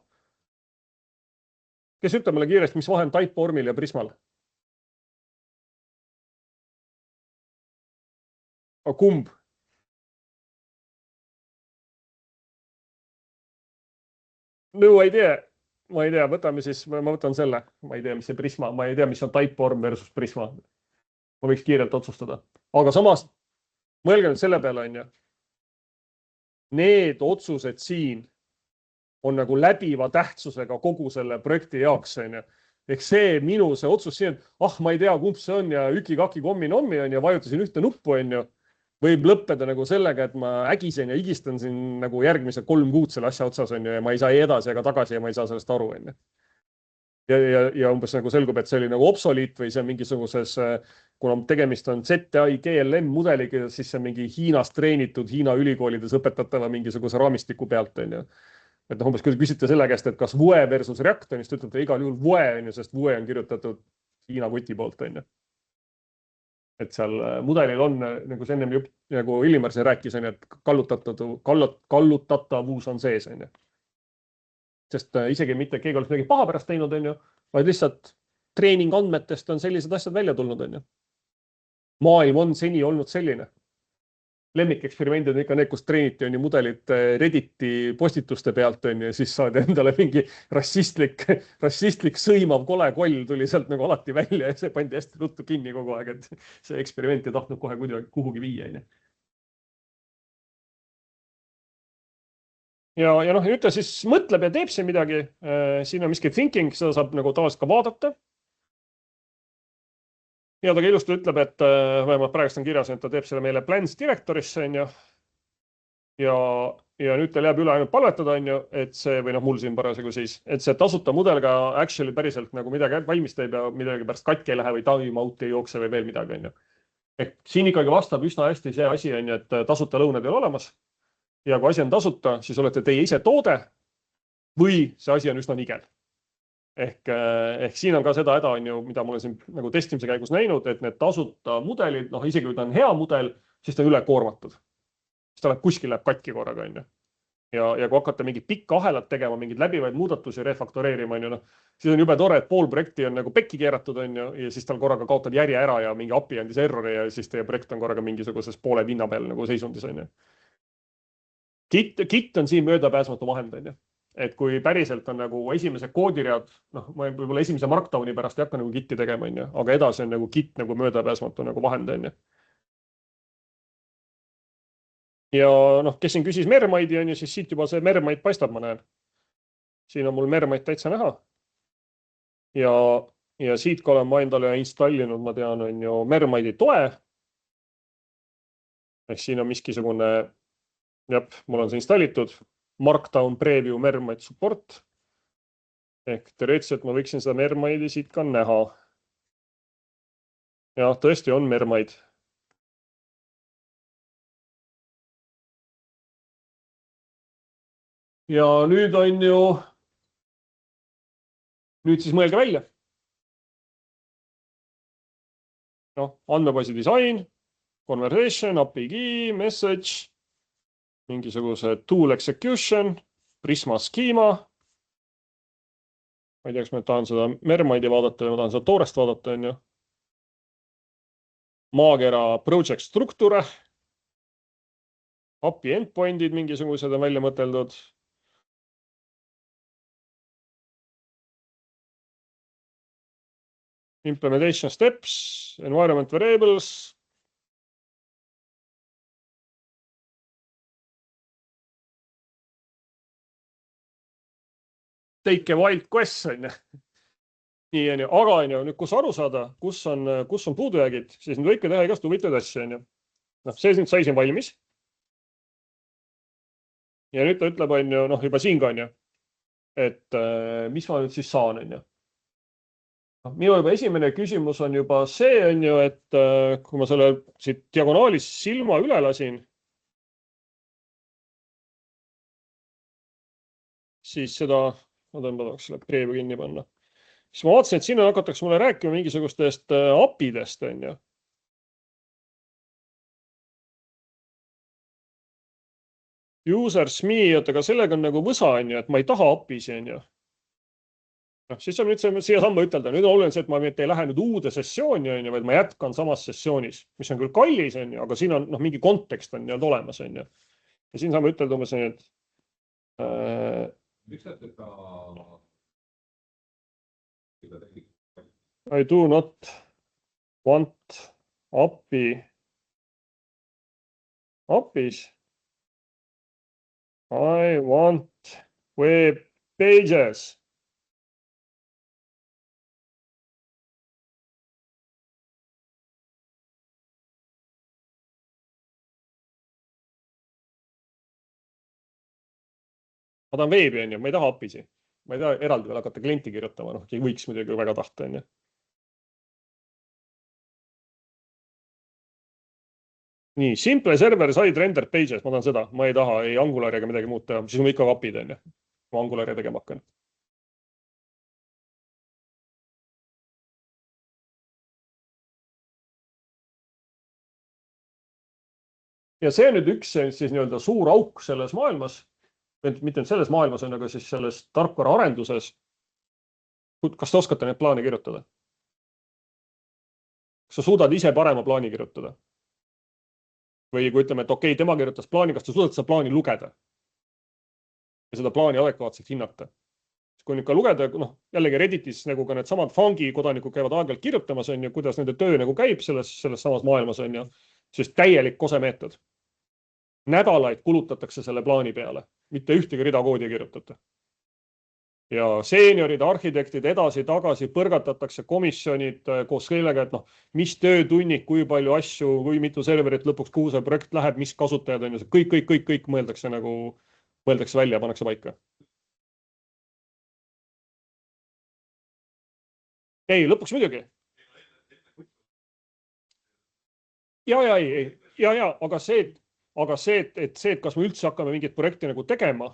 Speaker 1: Kes ütleb mulle kiiresti, mis vahe on Typeformil ja Prismal? Kumb? No idea. Ma ei tea, võtame siis, ma võtan selle. Ma ei tea, mis see Prisma, ma ei tea, mis on Typeform versus Prisma. Ma võiks kiirelt otsustada. Aga samas, mõelge nüüd selle peale, on ju. Need otsused siin on nagu läbiva tähtsusega kogu selle projekti jaoks, on ju. Ehk see minu see otsus siin, ma ei tea, kumb see on ja üki-kaki kommi-nommi on ja vajutasin ühte nuppu, on ju. Võib lõppeda nagu sellega, et ma ägisen ja higistan siin nagu järgmised 3 kuud selle asja otsas, on ju, ja ma ei saa edasi ega tagasi ja ma ei saa sellest aru, on ju. Ja umbes nagu selgub, et see oli nagu obsoliit või see on mingisuguses, kuna tegemist on ZTI GLM mudeliga, siis see on mingi Hiinas treenitud Hiina ülikoolides õpetatava mingisuguse raamistiku pealt, on ju. Et umbes kui küsite selle käest, et kas Vue versus React on, siis ütlete igal juhul Vue, on ju, sest Vue on kirjutatud Hiina kuti poolt, on ju. Et seal mudelil on, nagu see ennem nagu Illimar siin rääkis, on, et kallutatavus on sees, on ju. Sest isegi mitte keegi oleks midagi paha pärast teinud, on ju, vaid lihtsalt treening andmetest on sellised asjad välja tulnud, on ju. Maailm on seni olnud selline. Lemmikeksperimendid on ikka need, kus treeniti on ju mudelit Redditi postituste pealt, on ju, siis saad endale mingi rassistlik sõimav kole koll tuli sealt nagu alati välja ja see pandi hästi ruttu kinni kogu aeg, et see eksperiment ei tahtnud kohe kuhugi viia, on ju. Ja nüüd ta siis mõtleb ja teeb siin midagi. Siin on miski thinking, seda saab nagu tavaliselt ka vaadata. Ja ta ilusti ütleb, et vähemalt praegust on kirjas, et ta teeb selle meile plans direktorisse, on ju. Ja nüüd teil jääb üle ainult palvetada, on ju, et see, või mul siin parasjagu siis, et see tasuta mudel ka actually päriselt nagu midagi valmis teeb ja midagi pärast katki ei lähe või time-out ei jookse või veel midagi, on ju. Ehk siin ikkagi vastab üsna hästi see asi, on ju, et tasuta lõunad ei ole olemas. Ja kui asi on tasuta, siis olete teie ise toode või see asi on üsna nigel. Ehk siin on ka seda häda, on ju, mida ma olen siin nagu testimise käigus näinud, et need tasuta mudelid, isegi kui ta on hea mudel, siis ta on üle koormatud. Siis ta kuskil läheb katki korraga, on ju. Ja kui hakkate mingit pikka ahelat tegema, mingeid läbivaid muudatusi refaktoreerima, on ju, siis on jube tore, et pool projekti on nagu pekki keeratud, on ju, ja siis tal korraga kaotad järje ära ja mingi API andis errori ja siis teie projekt on korraga mingisuguses poole vinna peal nagu seisundis, on ju. Git on siin möödapääsmatu vahend, on ju. Et kui päriselt on nagu esimese koodiread, ma võib-olla esimese markdowni pärast ei hakka nagu Gitti tegema, on ju, aga edasi on nagu Git nagu möödapääsmatu nagu vahend, on ju. Ja kes siin küsis Mermaidi, on ju, siis siit juba see Mermaid paistab, ma näen. Siin on mul Mermaid täitsa näha. Ja siit ka olen ma endale installinud, ma tean, on ju, Mermaidi toe. Ehk siin on miskisugune, mul on see installitud. Markdown preview Mermaid support. Ehk teoreetiliselt ma võiksin seda Mermaidi siit ka näha. Ja tõesti on Mermaid. Ja nüüd on ju, nüüd siis mõelge välja. Andmebaasi disain, conversation, API, message, mingisuguse tool execution, Prisma schema. Ma ei tea, kas ma tahan seda Mermaidi vaadata või ma tahan seda toorest vaadata, on ju. Maagera project struktuure. API endpointid mingisugused on välja mõteldud. Implementation steps, environment variables. Take a wild question. Nii on ju, aga on ju, nüüd kus aru saada, kus on puudujäägid, siis nüüd võike teha igast huvitavaid asju, on ju. See nüüd sai siin valmis. Ja nüüd ta ütleb, on ju, juba siin ka on ju, et mis ma nüüd siis saan, on ju. Minu juba esimene küsimus on juba see, on ju, et kui ma selle siit diagonaalis silma üle lasin, siis seda, ma tahaks selle preview kinni panna, siis ma vaatasin, et siin hakatakse mulle rääkima mingisugustest API-dest, on ju. Users me, aga sellega on nagu võsa, on ju, et ma ei taha API-si, on ju. No, siis on nüüd siia samma ütelda. Nüüd on oluline see, et ma ei lähe nüüd uude sessiooni, on ju, vaid ma jätkan samas sessioonis, mis on küll kallis, on ju, aga siin on mingi kontekst on nii olemas, on ju. Ja siin saame ütelda umbes nii, et
Speaker 2: miks sa seda
Speaker 1: I do not want APIs. I want web pages. Ma tahan veebi, on ju, ma ei taha API-si. Ma ei taha eraldi veel hakata klienti kirjutama, noh, võiks muidugi väga tahta, on ju. Nii, simple server side rendered pages, ma tahan seda, ma ei taha ei Angulari ega midagi muud teha, siis on ikka API-d, on ju. Ma Angulari tegema hakkan. Ja see on nüüd üks siis nii-öelda suur auk selles maailmas, mitte selles maailmas on, aga siis selles tarkvara arenduses. Kas te oskate neid plaane kirjutada? Kas sa suudad ise parema plaani kirjutada? Või kui ütleme, et okei, tema kirjutas plaani, kas sa suudad seda plaani lugeda? Ja seda plaani adekvaatselt hinnata? Kui nüüd ka lugeda, noh, jällegi Redditis nagu ka need samad Fangi kodanikud käivad aeg-ajalt kirjutamas, on ju, kuidas nende töö nagu käib selles samas maailmas, on ju, siis täielik kosemeetod. Nädalaid kulutatakse selle plaani peale, mitte ühtegi rida koodi kirjutada. Ja seeniorid, arhitektid edasi-tagasi põrgatatakse komisjonid koos sellega, et noh, mis töötunnik, kui palju asju, kui mitu serverit lõpuks, kuhu see projekt läheb, mis kasutajad on, kõik mõeldakse välja, pannakse paika. Ei, lõpuks muidugi. Ja, aga see, et kas me üldse hakkame mingit projekti nagu tegema,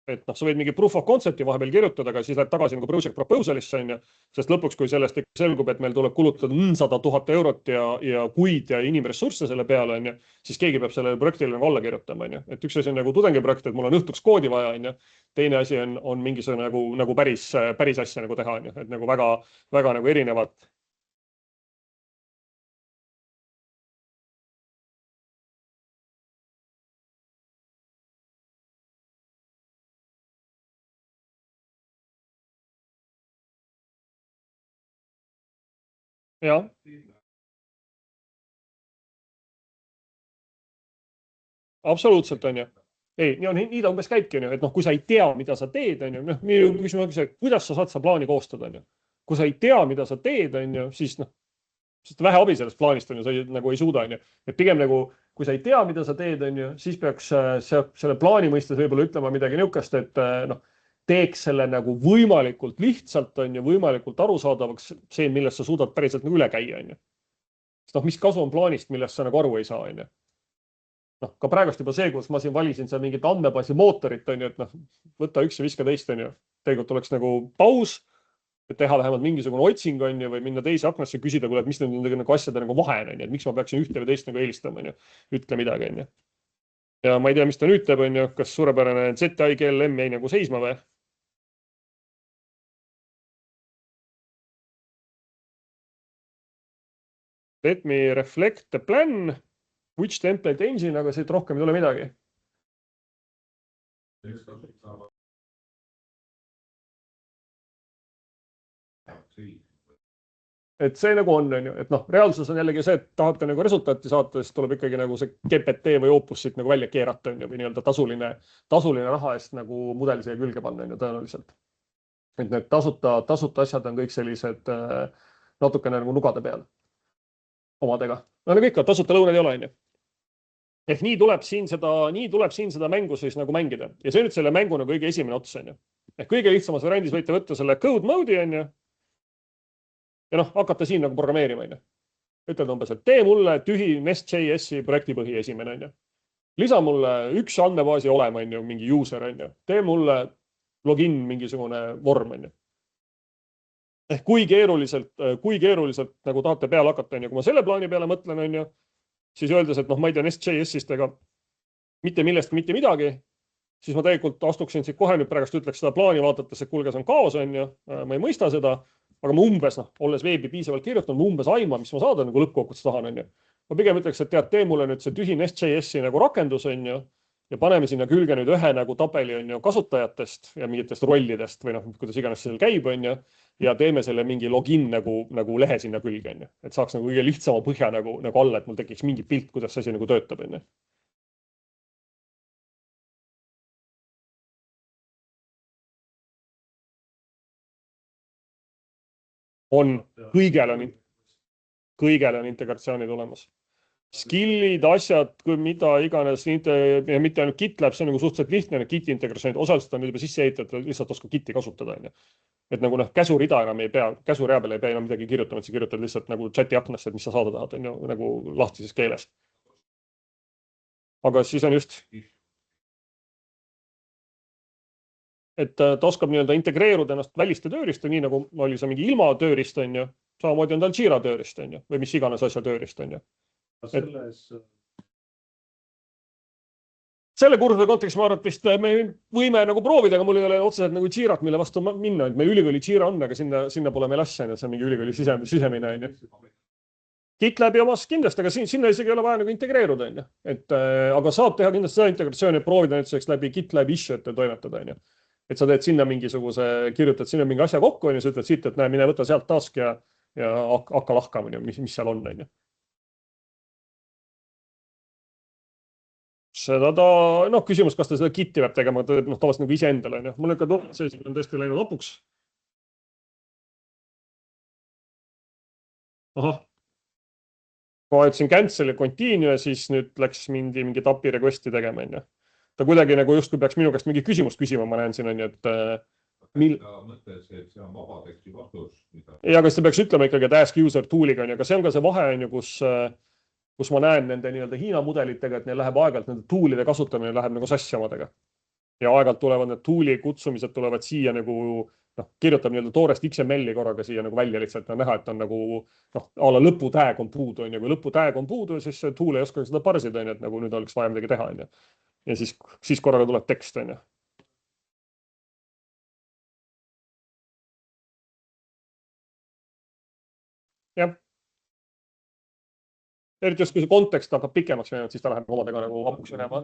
Speaker 1: et noh, sa võid mingi proof of concept'i vahepeal kirjutada, aga siis läheb tagasi nagu project proposal'isse, on ju, sest lõpuks, kui sellest selgub, et meil tuleb kulutada 100 000 eurot ja kuid ja inimressursse selle peale, on ju, siis keegi peab sellele projektile nagu alla kirjutama, on ju. Et üks asi on nagu tudengiprojekt, et mul on õhtuks koodi vaja, on ju. Teine asi on mingisugune nagu päris asja nagu teha, on ju, et nagu väga nagu erinevad. Ja. Absoluutselt on ju. Ei, nii ta umbes käibki, et noh, kui sa ei tea, mida sa teed, on ju, noh, kuidas sa saad seda plaani koostada, on ju. Kui sa ei tea, mida sa teed, on ju, siis noh, sest vähe abi sellest plaanist on ju, sa nagu ei suuda, on ju. Et pigem nagu, kui sa ei tea, mida sa teed, on ju, siis peaks selle plaani mõistes võib-olla ütlema midagi niukast, et noh, teeks selle nagu võimalikult lihtsalt, on ju, võimalikult arusaadavaks see, millest sa suudad päriselt nagu üle käia, on ju. Sest noh, mis kasu on plaanist, millest sa nagu aru ei saa, on ju. Noh, ka praegust juba see, kus ma siin valisin seal mingit andmebaasi mootorit, on ju, et noh, võtta üks ja viska teist, on ju. Tegelikult oleks nagu paus, et teha vähemalt mingisugune otsing, on ju, või minna teise aknasse küsida, kuule, et mis nende nagu asjade nagu vahe on, et miks ma peaksin ühte või teist nagu eelistama, on ju. Ütle midagi, on ju. Ja ma ei tea, mis ta nüüd teeb, on ju, kas suurepärane ZIGLM jäi nagu seisma või? Let me reflect the plan, which template engine, aga siit rohkem ei tule midagi. Et see nagu on ju, et noh, reaalsus on jällegi see, et tahate nagu resultaati saata, siis tuleb ikkagi nagu see GPT või Opus siit nagu välja keerata, on ju, või nii-öelda tasuline raha eest nagu mudeli siia külge panna, on ju, tõenäoliselt. Et need tasuta asjad on kõik sellised natukene nagu nugade peal omadega. No kõik, tasuta lõunad ei ole, on ju. Ehk nii tuleb siin seda mängu siis nagu mängida. Ja see nüüd selle mängu nagu kõige esimene ots, on ju. Ehk kõige lihtsamas variandis võite võtta selle code mode'i, on ju. Ja noh, hakata siin nagu programmeerima, on ju. Ütled umbes, et tee mulle tühi Nest.js-i projektipõhi esimene, on ju. Lisa mulle üks andmebaasi olema, on ju, mingi user, on ju. Tee mulle login mingisugune vorm, on ju. ehk kui keeruliselt nagu tahate peale hakata, on ju, kui ma selle plaani peale mõtlen, on ju, siis öeldes, et noh, ma ei tea SJS-ist ega mitte millestki mitte midagi, siis ma tegelikult astuksin siit kohe nüüd praegust ütleks seda plaani vaadates, et kuulge, see on kaos, on ju, ma ei mõista seda, aga ma umbes, noh, olles veebi piisavalt kirjutanud, ma umbes aiman, mis ma saada nagu lõppkokkuvõttes tahan, on ju. Ma pigem ütleks, et tead, tee mulle nüüd see tühine SJS-i nagu rakendus, on ju, ja paneme sinna külge nüüd ühe nagu tabeli, on ju, kasutajatest ja mingitest rollidest või noh, kuidas iganes seal käib, on ju, ja teeme selle mingi login nagu lehe sinna külge, on ju, et saaks nagu kõige lihtsama põhja nagu alla, et mul tekiks mingi pilt, kuidas see asi nagu töötab, on ju. On, kõigele on integratsioonid olemas. Skillid, asjad, mida iganes, mitte ainult GitLab, see on nagu suhteliselt lihtne, Giti integratsioonid, osaliselt on juba sisse ehitatud, lihtsalt oskab Giti kasutada, on ju. Et nagu noh, käsurida enam ei pea, käsurea peale ei pea enam midagi kirjutama, et sa kirjutad lihtsalt nagu chati aknasse, et mis sa saada tahad, on ju, nagu lahtises keeles. Aga siis on just, et ta oskab nii-öelda integreeruda ennast väliste tööriista, nii nagu oli see mingi ilma tööriist, on ju, samamoodi on tal Jira tööriist, on ju, või mis iganes asja tööriist, on ju. Selle kursuse kontekstis ma arvan, et vist me võime nagu proovida, aga mul ei ole otseselt nagu Jirat, mille vastu minna, et meil ülikooli Jira on, aga sinna pole meil asja, see on mingi ülikooli sisemine, on ju. GitLabi omas kindlasti, aga sinna isegi ei ole vaja nagu integreeruda, on ju. Aga saab teha kindlasti seda integratsiooni, et proovida näiteks läbi GitLabi issue'te toimetada, on ju. Et sa teed sinna mingisuguse, kirjutad sinna mingi asja kokku, on ju, sa ütled siit, et näe, mine võta sealt task ja hakka lahkama, mis seal on, on ju. Seda noh, küsimus, kas ta seda Gitti peab tegema, ta teeb tavaliselt nagu iseendale, on ju. Mul ikka see on tõesti läinud lõpuks. Ahah. Ma ütlesin cancel ja continue, siis nüüd läks mingi API request'i tegema, on ju. Ta kuidagi nagu justkui peaks minu käest mingi küsimust küsima, ma näen siin, on ju, et
Speaker 2: mõttes, et see on vabateksti vastus.
Speaker 1: Ja kas ta peaks ütlema ikkagi, et ask user tool'iga, on ju, aga see on ka see vahe, on ju, kus ma näen nende nii-öelda Hiina mudelitega, et neil läheb aeg-ajalt nende tool'ide kasutamine läheb nagu sassi omadega. Ja aeg-ajalt tulevad need tool'i kutsumised tulevad siia nagu, noh, kirjutab nii-öelda toorest XML-i korraga siia nagu välja lihtsalt näha, et on nagu, noh, ala lõputag on puudu, on ju, kui lõputag on puudu, siis tool ei oska seda parsida, on ju, et nagu nüüd oleks vaja midagi teha, on ju. Ja siis korraga tuleb tekst, on ju. Jah. Eriti just, kui see kontekst hakkab pikemaks minema, siis ta läheb omadega nagu hapuks minema.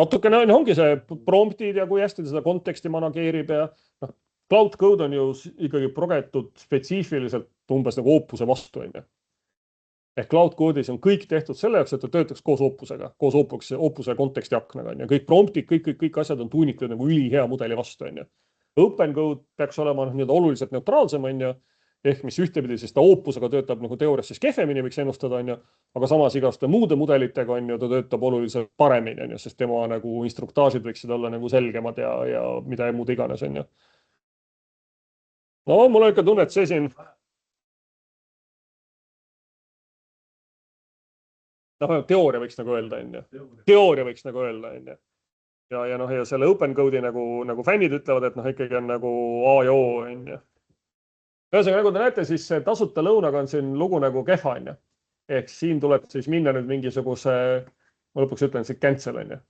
Speaker 1: Natukene ongi see promptid ja kui hästi ta seda konteksti manageerib ja noh, Cloud Code on ju ikkagi progetud spetsiifiliselt umbes nagu Opuse vastu, on ju. Ehk Cloud Code'is on kõik tehtud selle jaoks, et ta töötaks koos Opusega, koos Opuse konteksti aknaga, on ju. Kõik promptid, kõik asjad on tuunitud nagu ülihea mudeli vastu, on ju. Open Code peaks olema nii-öelda oluliselt neutraalsem, on ju. Ehk mis ühtepidi siis ta Opusega töötab nagu teoorias siis kehvemini võiks ennustada, on ju. Aga samas igaste muude mudelitega, on ju, ta töötab oluliselt paremini, on ju, sest tema nagu instruktaažid võiksid olla nagu selgemad ja mida muud iganes, on ju. No mul on ikka tunne, et see siin teooria võiks nagu öelda, on ju. Teooria võiks nagu öelda, on ju. Ja noh, ja selle Open Code'i nagu fännid ütlevad, et noh, ikkagi on nagu A ja O, on ju. Ühesõnaga, nagu te näete, siis tasuta lõunaga on siin lugu nagu kehva, on ju. Ehk siin tuleb siis minna nüüd mingisuguse, ma lõpuks ütlen, see cancel, on ju.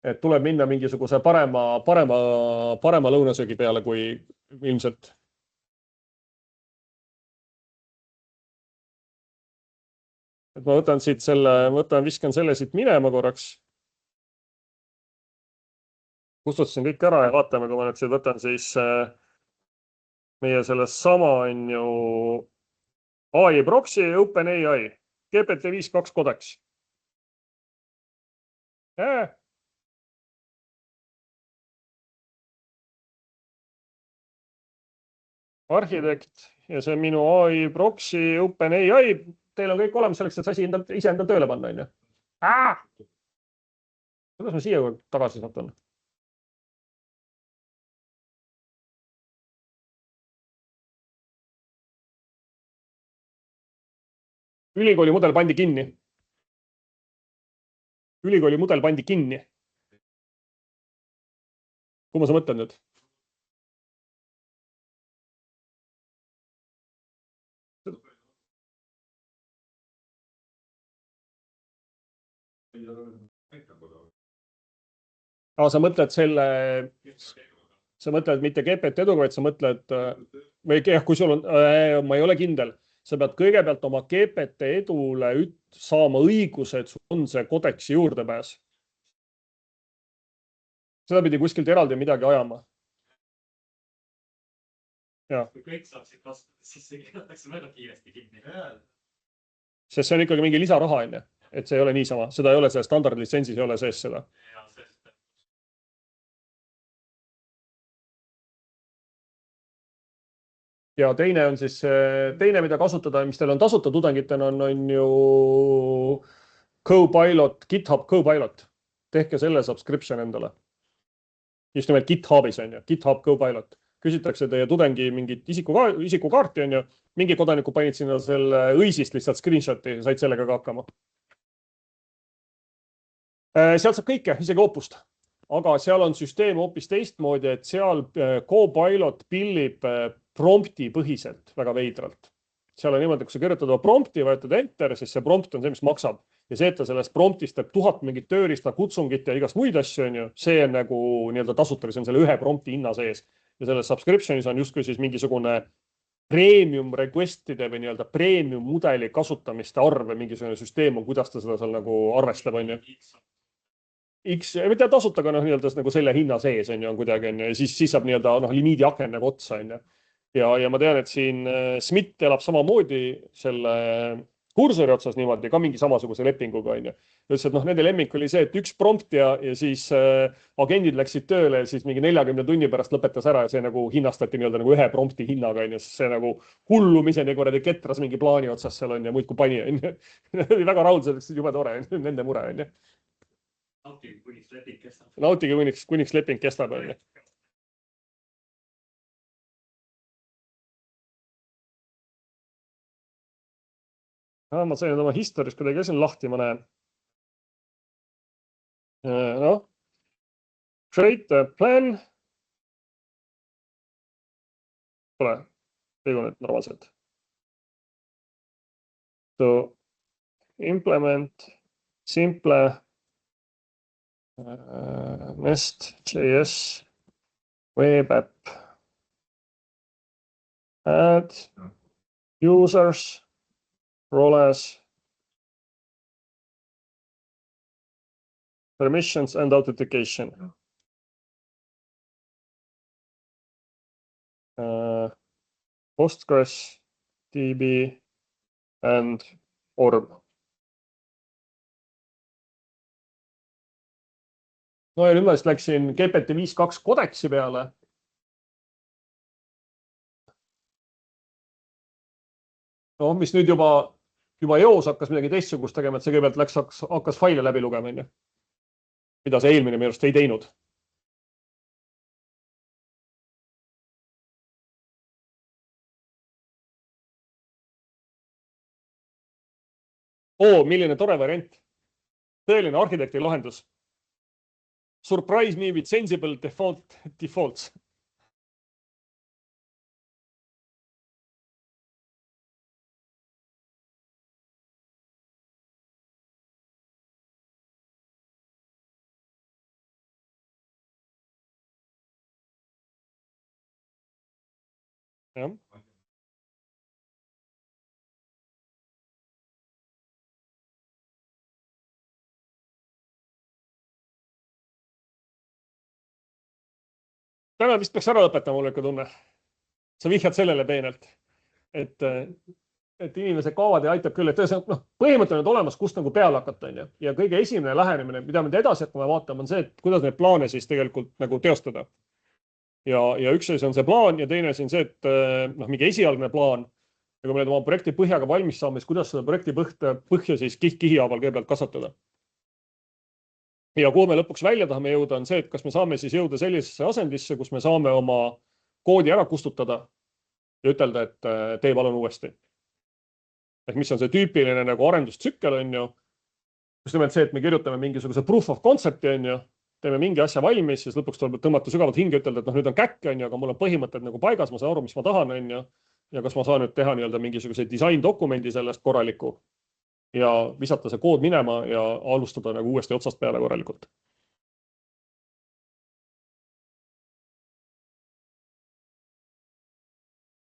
Speaker 1: Et tuleb minna mingisuguse parema lõunasöögi peale kui ilmselt. Et ma võtan siit viskan selle siit minema korraks. Kustutasin kõik ära ja vaatame, kui ma nüüd siit võtan siis meie sellest sama on ju AI proxy, OpenAI, GPT-5.2 kodeks. Arhitekt ja see minu AI proxy, OpenAI, teil on kõik olemas selleks, et see asi ise endal tööle panna, on ju. Kuidas ma siia tagasi satun? Ülikooli mudel pandi kinni. Ülikooli mudel pandi kinni. Kuhu ma sa mõtled nüüd? Sa mõtled selle, sa mõtled mitte GPT eduga, vaid sa mõtled, või kui sul on, ma ei ole kindel, sa pead kõigepealt oma GPT edule saama õiguse, et sul on see kodeksi juurdepääs. Seda pidi kuskilt eraldi midagi ajama.
Speaker 3: Kui kõik saaksid kasutada, siis see keelatakse väga kiiresti kinni.
Speaker 1: Sest see on ikkagi mingi lisaraha, et see ei ole niisama. Seda ei ole, see standardlitsentsis ei ole sees seda. Ja teine on siis, teine, mida kasutada, mis teil on tasuta tudengitena, on ju Copilot, GitHub Copilot. Tehke selle subscription endale. Just nimelt GitHubis on ju, GitHub Copilot. Küsitakse teie tudengi mingit isikukaarti on ju, mingi kodaniku panid sinna selle õisist lihtsalt screenshoti ja said sellega ka hakkama. Seal saab kõike, isegi opust. Aga seal on süsteem hoopis teistmoodi, et seal Copilot pillib prompti põhiselt väga veidralt. Seal on niimoodi, kui sa kirjutad prompti, vajutad enter, siis see prompt on see, mis maksab. Ja see, et ta sellest promptist teeb 1000 mingit tööriista, kutsungit ja igast muid asju on ju, see on nagu nii-öelda tasuta, see on selle ühe prompti hinna sees. Ja selles subscriptionis on justkui siis mingisugune premium requestide või nii-öelda premium mudeli kasutamiste arv või mingisugune süsteem on, kuidas ta seda seal nagu arvestab on ju. X, mitte tasuta, aga nii-öelda nagu selle hinna sees on ju, kuidagi on ju, ja siis saab nii-öelda limiidi aken nagu otsa on ju. Ja ma tean, et siin Smith elab samamoodi selle kursori otsas niimoodi, ka mingi samasuguse lepinguga on ju. Ütles, et nende lemmik oli see, et üks prompt ja siis agendid läksid tööle ja siis mingi 40 tunni pärast lõpetas ära ja see nagu hinnastati nii-öelda nagu ühe prompti hinnaga on ju. See nagu hullumiseni korradi ketras mingi plaani otsas seal on ja muid kui pani on ju. Väga raudselt, jube tore on ju, nende mure on ju.
Speaker 3: Nautige kuniks leping kestab.
Speaker 1: Nautige kuniks leping kestab on ju. Ma sain oma historis kuidagi siin lahti, ma näen. Noh, create a plan. Pole, liigu nüüd normaalselt. To implement simple Nest.js web app. Add users. Roles, permissions and authentication. Postgres, DB and Orb. No ja nüüd ma läksin GPT 5.2 kodeksi peale. No, mis nüüd juba eos hakkas midagi teistsugust tegema, et see kõigepealt hakkas faile läbi lugema, mida see eelmine minu arust ei teinud. Milline tore variant. Tõeline arhitekti lahendus. Surprise me with sensible defaults. Ja. Täna vist peaks ära lõpetama, mul ikka tunne. Sa vihjad sellele peenelt, et inimesed kaovad ja aitab küll, et põhimõtteliselt on olemas, kust nagu peale hakata. Ja kõige esimene lähenemine, mida me edasi hakkame vaatama, on see, et kuidas neid plaane siis tegelikult nagu teostada. Ja üks asi on see plaan ja teine asi on see, et mingi esialgne plaan, ja kui me oma projekti põhjaga valmis saame, siis kuidas seda projekti põhja siis kihihaaval kõigepealt kasvatada. Ja kuhu me lõpuks välja tahame jõuda, on see, et kas me saame siis jõuda sellisesse asendisse, kus me saame oma koodi ära kustutada ja ütelda, et tee palun uuesti. ehk mis on see tüüpiline nagu arendustsükkel, on ju. Just nimelt see, et me kirjutame mingisuguse proof of concept'i, on ju, teeme mingi asja valmis, siis lõpuks tuleb tõmmata sügavalt hinge, ütelda, et noh, nüüd on käkk, on ju, aga mul on põhimõtted nagu paigas, ma saan aru, mis ma tahan, on ju. Ja kas ma saan nüüd teha nii-öelda mingisuguse disain-dokumendi sellest korraliku ja visata see kood minema ja alustada nagu uuesti otsast peale korralikult.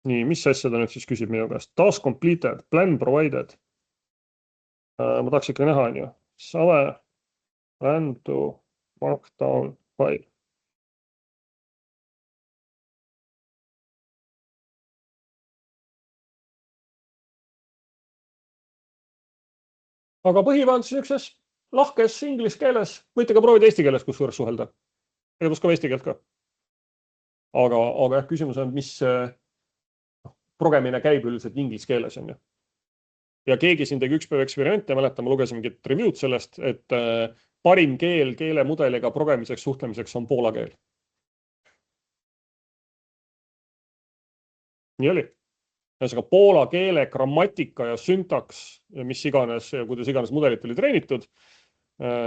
Speaker 1: Nii, mis asja ta nüüd siis küsib minu käest? Task completed, plan provided. Ma tahaks ikka näha, on ju. Save, plan to markdown file. Aga põhivahend niisuguses lahkes inglise keeles, võite ka proovida eesti keeles, kus suures suhelda. Ega oskame eesti keelt ka. Aga jah, küsimus on, mis progemine käib üldiselt inglise keeles, on ju. Ja keegi siin tegi üks päev eksperiment ja mäletan, ma lugesin mingit review'd sellest, et parim keel keelemudeliga progemiseks suhtlemiseks on poola keel. Nii oli. Ühesõnaga poola keele grammatika ja süntaks ja mis iganes, kuidas iganes mudelit oli treenitud,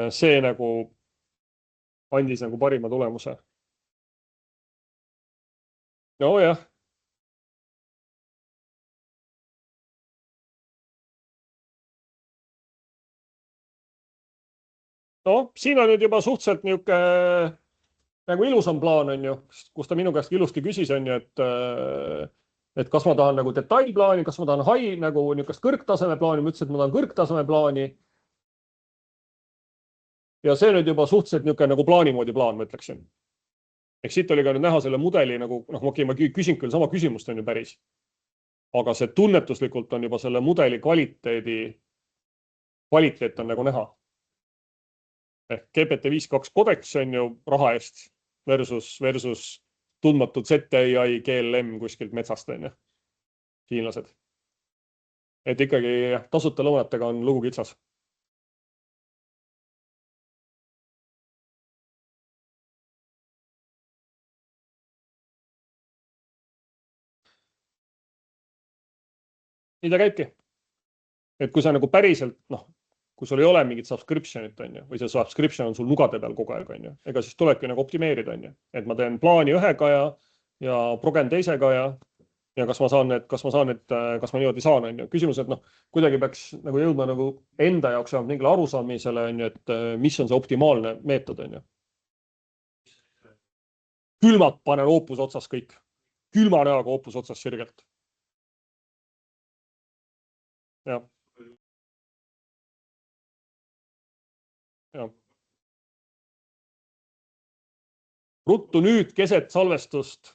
Speaker 1: see nagu andis nagu parima tulemuse. No jah. No, siin on nüüd juba suhteliselt niisugune nagu ilusam plaan, on ju, kus ta minu käest ilusti küsis, on ju, et kas ma tahan nagu detailplaani, kas ma tahan nagu niisugust kõrgtaseme plaani, ma ütlesin, et ma tahan kõrgtaseme plaani. Ja see nüüd juba suhteliselt niisugune nagu plaanimoodi plaan, ma ütleksin. Ehk siit oli ka nüüd näha selle mudeli nagu, okei, ma küsin küll sama küsimust, on ju päris. Aga see tunnetuslikult on juba selle mudeli kvaliteet on nagu näha. Ehk GPT-5.2 kodeks on ju raha eest versus tundmatud ZAI GLM kuskilt metsast, on ju. Hiinlased. Et ikkagi tasuta lõunatega on lugu kitsas. Nii ta käibki. Et kui sa nagu päriselt, kui sul ei ole mingit subscriptionit, on ju, või see subscription on sul nugade peal kogu aeg, on ju, ega siis tulebki nagu optimeerida, on ju, et ma teen plaani ühega ja progen teisega ja kas ma niimoodi saan, on ju. Küsimus, et kuidagi peaks nagu jõudma nagu enda jaoks mingile arusaamisele, on ju, et mis on see optimaalne meetod, on ju. Külmalt panen Opus otsas kõik. Külma näoga Opus otsas sirgelt. Jah. Ja. Ruttu nüüd keset salvestust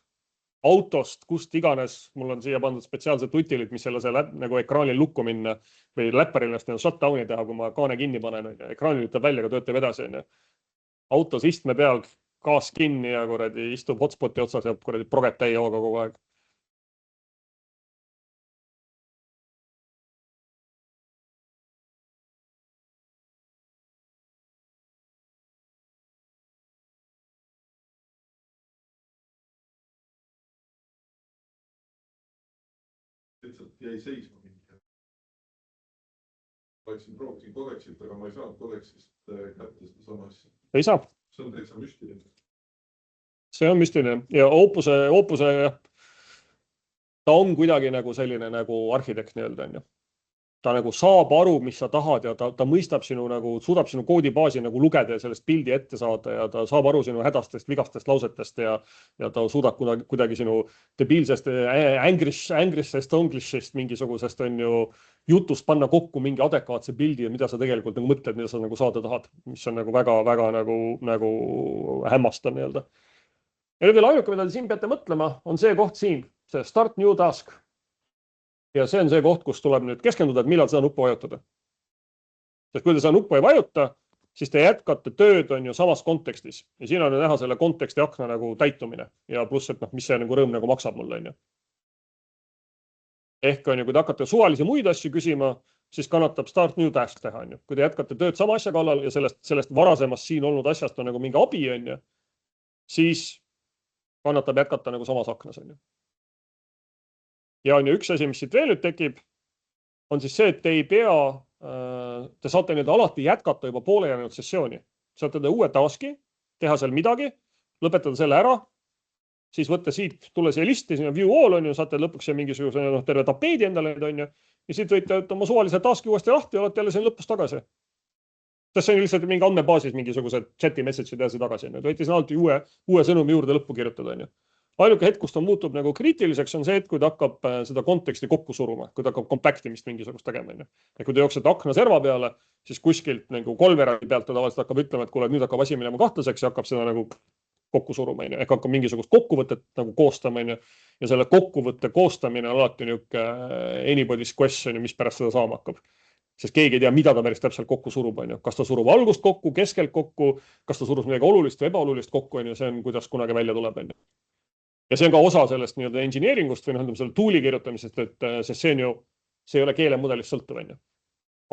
Speaker 1: autost, kust iganes, mul on siia pandud spetsiaalsed tutilid, mis selle nagu ekraanil lukku minna või läpparil shutdowni teha, kui ma kaane kinni panen. Ekraanil ütleb välja, aga töötab edasi. Autos istme peal, gaas kinni ja istub hotspoti otsas ja proget täie hooga kogu aeg.
Speaker 2: Lihtsalt jäi seisma mingi. Proovisin kodeksit, aga ma ei saanud kodeksist kätte seda sama asja.
Speaker 1: Ei saa.
Speaker 2: See on täitsa müstiline.
Speaker 1: See on müstiline. Ja Opuse ta on kuidagi nagu selline nagu arhitekt nii-öelda, on ju. Ta nagu saab aru, mis sa tahad ja ta mõistab sinu nagu, suudab sinu koodibaasi nagu lugeda ja sellest pildi ette saada ja ta saab aru sinu hädastest, vigastest lausetest ja ta suudab kuidagi sinu debiilsest angrissest, onglishist mingisugusest on ju jutust panna kokku mingi adekvaatse pildi ja mida sa tegelikult nagu mõtled, mida sa nagu saada tahad, mis on nagu väga nagu hämmastav nii-öelda. Ja nüüd veel ainuke, mida te siin peate mõtlema, on see koht siin, see start new task. Ja see on see koht, kus tuleb nüüd keskenduda, et millal seda nuppu vajutada. Sest kui te seda nuppu ei vajuta, siis te jätkate tööd on ju samas kontekstis. Ja siin on näha selle konteksti akna nagu täitumine. Ja pluss, et mis see nagu rõõm nagu maksab mulle. On ju. Ehk on ju, kui te hakkate suvalisi muid asju küsima, siis kannatab start new task teha. On ju. Kui te jätkate tööd sama asja kallal ja sellest varasemast siin olnud asjast on nagu mingi abi, on ju, siis kannatab jätkata nagu samas aknas. On ju. Ja on ju üks asi, mis siit veel nüüd tekib, on siis see, et te ei pea, te saate nüüd alati jätkata juba poole jäänud sessiooni. Saate teha uue taski, teha seal midagi, lõpetada selle ära, siis võtta siit, tulla siia listi, siin on view all on ju, saate lõpuks mingisuguse terve tapeedi endale on ju, ja siit võite oma suvalise taski uuesti lahti ja olete jälle siin lõpus tagasi. Sest see on lihtsalt mingi andmebaasis mingisugused chati message'id edasi tagasi. Võite siin alati uue sõnumi juurde lõppu kirjutada. Ainuke hetk, kus ta muutub nagu kriitiliseks, on see, et kui ta hakkab seda konteksti kokku suruma, kui ta hakkab kompaktimist mingisugust tegema. Ja kui te jooksete akna serva peale, siis kuskilt nagu kolveragi pealt ta tavaliselt hakkab ütlema, et kuule, nüüd hakkab asi minema kahtlaseks ja hakkab seda nagu kokku suruma. Ehk hakkab mingisugust kokkuvõtet nagu koostama. Ja selle kokkuvõtte koostamine on alati anybody's question, mis pärast seda saama hakkab. Sest keegi ei tea, mida ta päris täpselt kokku surub. Kas ta surub algust kokku, keskelt kokku, kas ta surub midagi olulist või ebaolulist kokku. See on, kuidas kunagi välja tuleb. Ja see on ka osa sellest engineeringust või selle tooli kirjutamisest, et see ei ole keelemudelist sõltuv.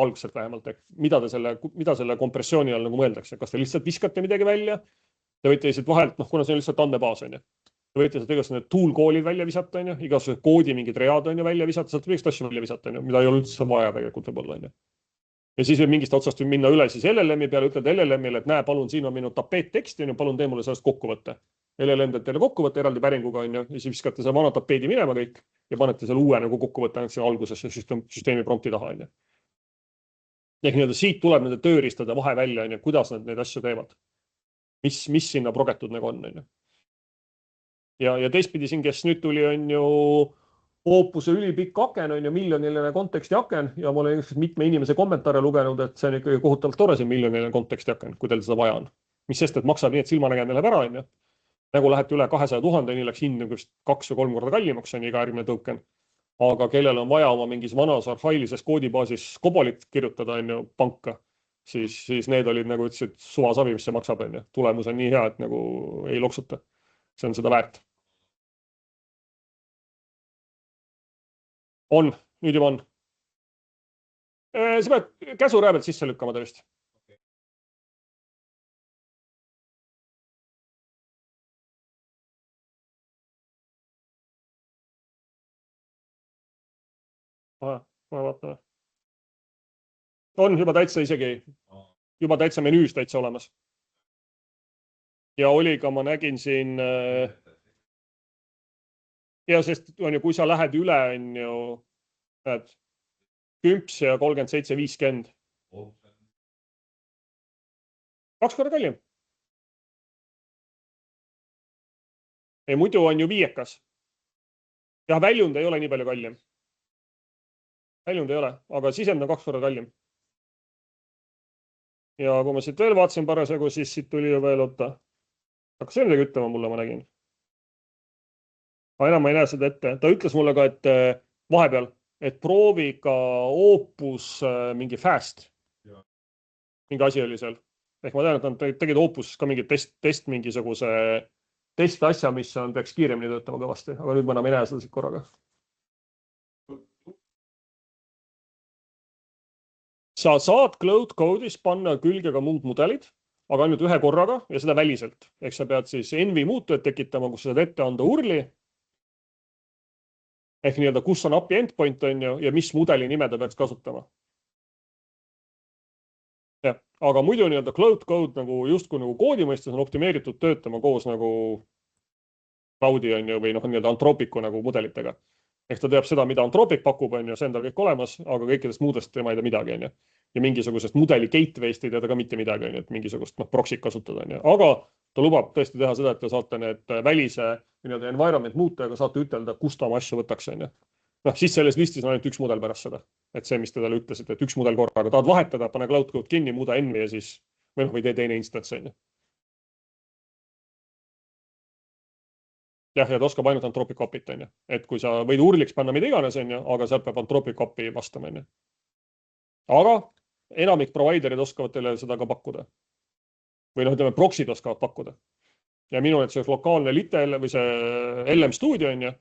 Speaker 1: Alguselt vähemalt, mida selle kompressiooni all nagu mõeldakse. Kas te lihtsalt viskate midagi välja? Te võite lihtsalt vahelt, kuna see on lihtsalt andmebaas. Te võite seda igasugused tool koolid välja visata, igasugused koodi mingid read välja visata, sealt võiks asju välja visata, mida ei ole üldse vaja tegelikult võib-olla. Ja siis mingist otsast võib minna üle siis LLM-i peale, ütled LLM-ile, et näe, palun, siin on minu tapeet teksti, palun tee mulle sellest kokkuvõtte. LLM teeb teile kokkuvõtte eraldi päringuga, ja siis viskate selle vana tapeedi minema kõik ja panete selle uue nagu kokkuvõtte ainult siin algusesse süsteemi prompti taha. Ehk siit tuleb nende tööriistada vahe välja, kuidas nad neid asju teevad. Mis sinna progetud nagu on. Ja teistpidi siin, kes nüüd tuli, on ju Opuse ülipikk aken, on ju miljoniline konteksti aken ja ma olen mitme inimese kommentaare lugenud, et see on ikkagi kohutavalt tore, see miljoniline konteksti aken, kui teil seda vaja on. Mis sest, et maksab nii, et silmanägemine läheb ära, on ju. Nagu lähete üle 200 000, nii läks hind 2 või 3 korda kallimaks, on iga järgmine token. Aga kellel on vaja oma mingis vanas arhailises koodibaasis kobolit kirjutada, on ju, panka, siis need olid, nagu ütlesid, suvasavi, mis see maksab, on ju. Tulemus on nii hea, et nagu ei loksuta. See on seda väärt. On, nüüd juba on. Sa pead käsurää pealt sisse lükkama ta vist. Ma vaatan. On juba täitsa menüüs täitsa olemas. Ja oli ka, ma nägin siin ja sest on ju, kui sa lähed üle, on ju 10 ja 37,50. 2 korda kallim. Ei, muidu on ju 5. Ja väljund ei ole nii palju kallim. Väljund ei ole, aga sisend on 2 korda kallim. Ja kui ma siit veel vaatasin parasjagu, siis siit tuli ju veel oota. Aga see midagi ütlema mulle, ma nägin. Enam ma ei näe seda ette. Ta ütles mulle ka, et vahepeal, et proovi ka Opus mingi fast. Mingi asi oli seal. Ehk ma tean, et nad tegid Opus ka mingi test mingisuguse test asja, mis peaks kiiremini töötama kõvasti. Aga nüüd ma enam ei näe seda siit korraga. Sa saad Cloud Code'is panna külge ka muud mudelid, aga ainult ühe korraga ja seda väliselt. Ehk sa pead siis envi muutujad tekitama, kus sa saad ette anda URL-i. Ehk nii-öelda, kus on API endpoint on ju ja mis mudeli nime ta peaks kasutama. Ja, aga muidu nii-öelda Cloud Code nagu justkui nagu koodi mõistes on optimeeritud töötama koos nagu Cloudi on ju või nii-öelda Anthropicu nagu mudelitega. Ehk ta teab seda, mida Anthropic pakub, on ju, see on tal kõik olemas, aga kõikidest muudest tema ei tea midagi, on ju. Ja mingisugusest mudeli gateway'st ei tea ta ka mitte midagi, on ju, et mingisugust proxy't kasutada, on ju. Aga ta lubab tõesti teha seda, et te saate need välise environment muuta ja saate ütelda, kust ta oma asju võtaks, on ju. Siis selles listis on ainult üks mudel pärast seda. Et see, mis te talle ütlesid, et üks mudel korraga tahad vahetada, pane Cloud Code kinni, muuda envi ja siis või tee teine instance, on ju. Ja ta oskab ainult Anthropic API-t, on ju. Et kui sa võid URL-iks panna mida iganes, on ju, aga sealt peab Anthropic API vastama, on ju. Aga enamik providerid oskavad teile seda ka pakkuda. Või ütleme, proxy'd oskavad pakkuda. Ja minu see lokaalne litel või see LM Studio, on ju,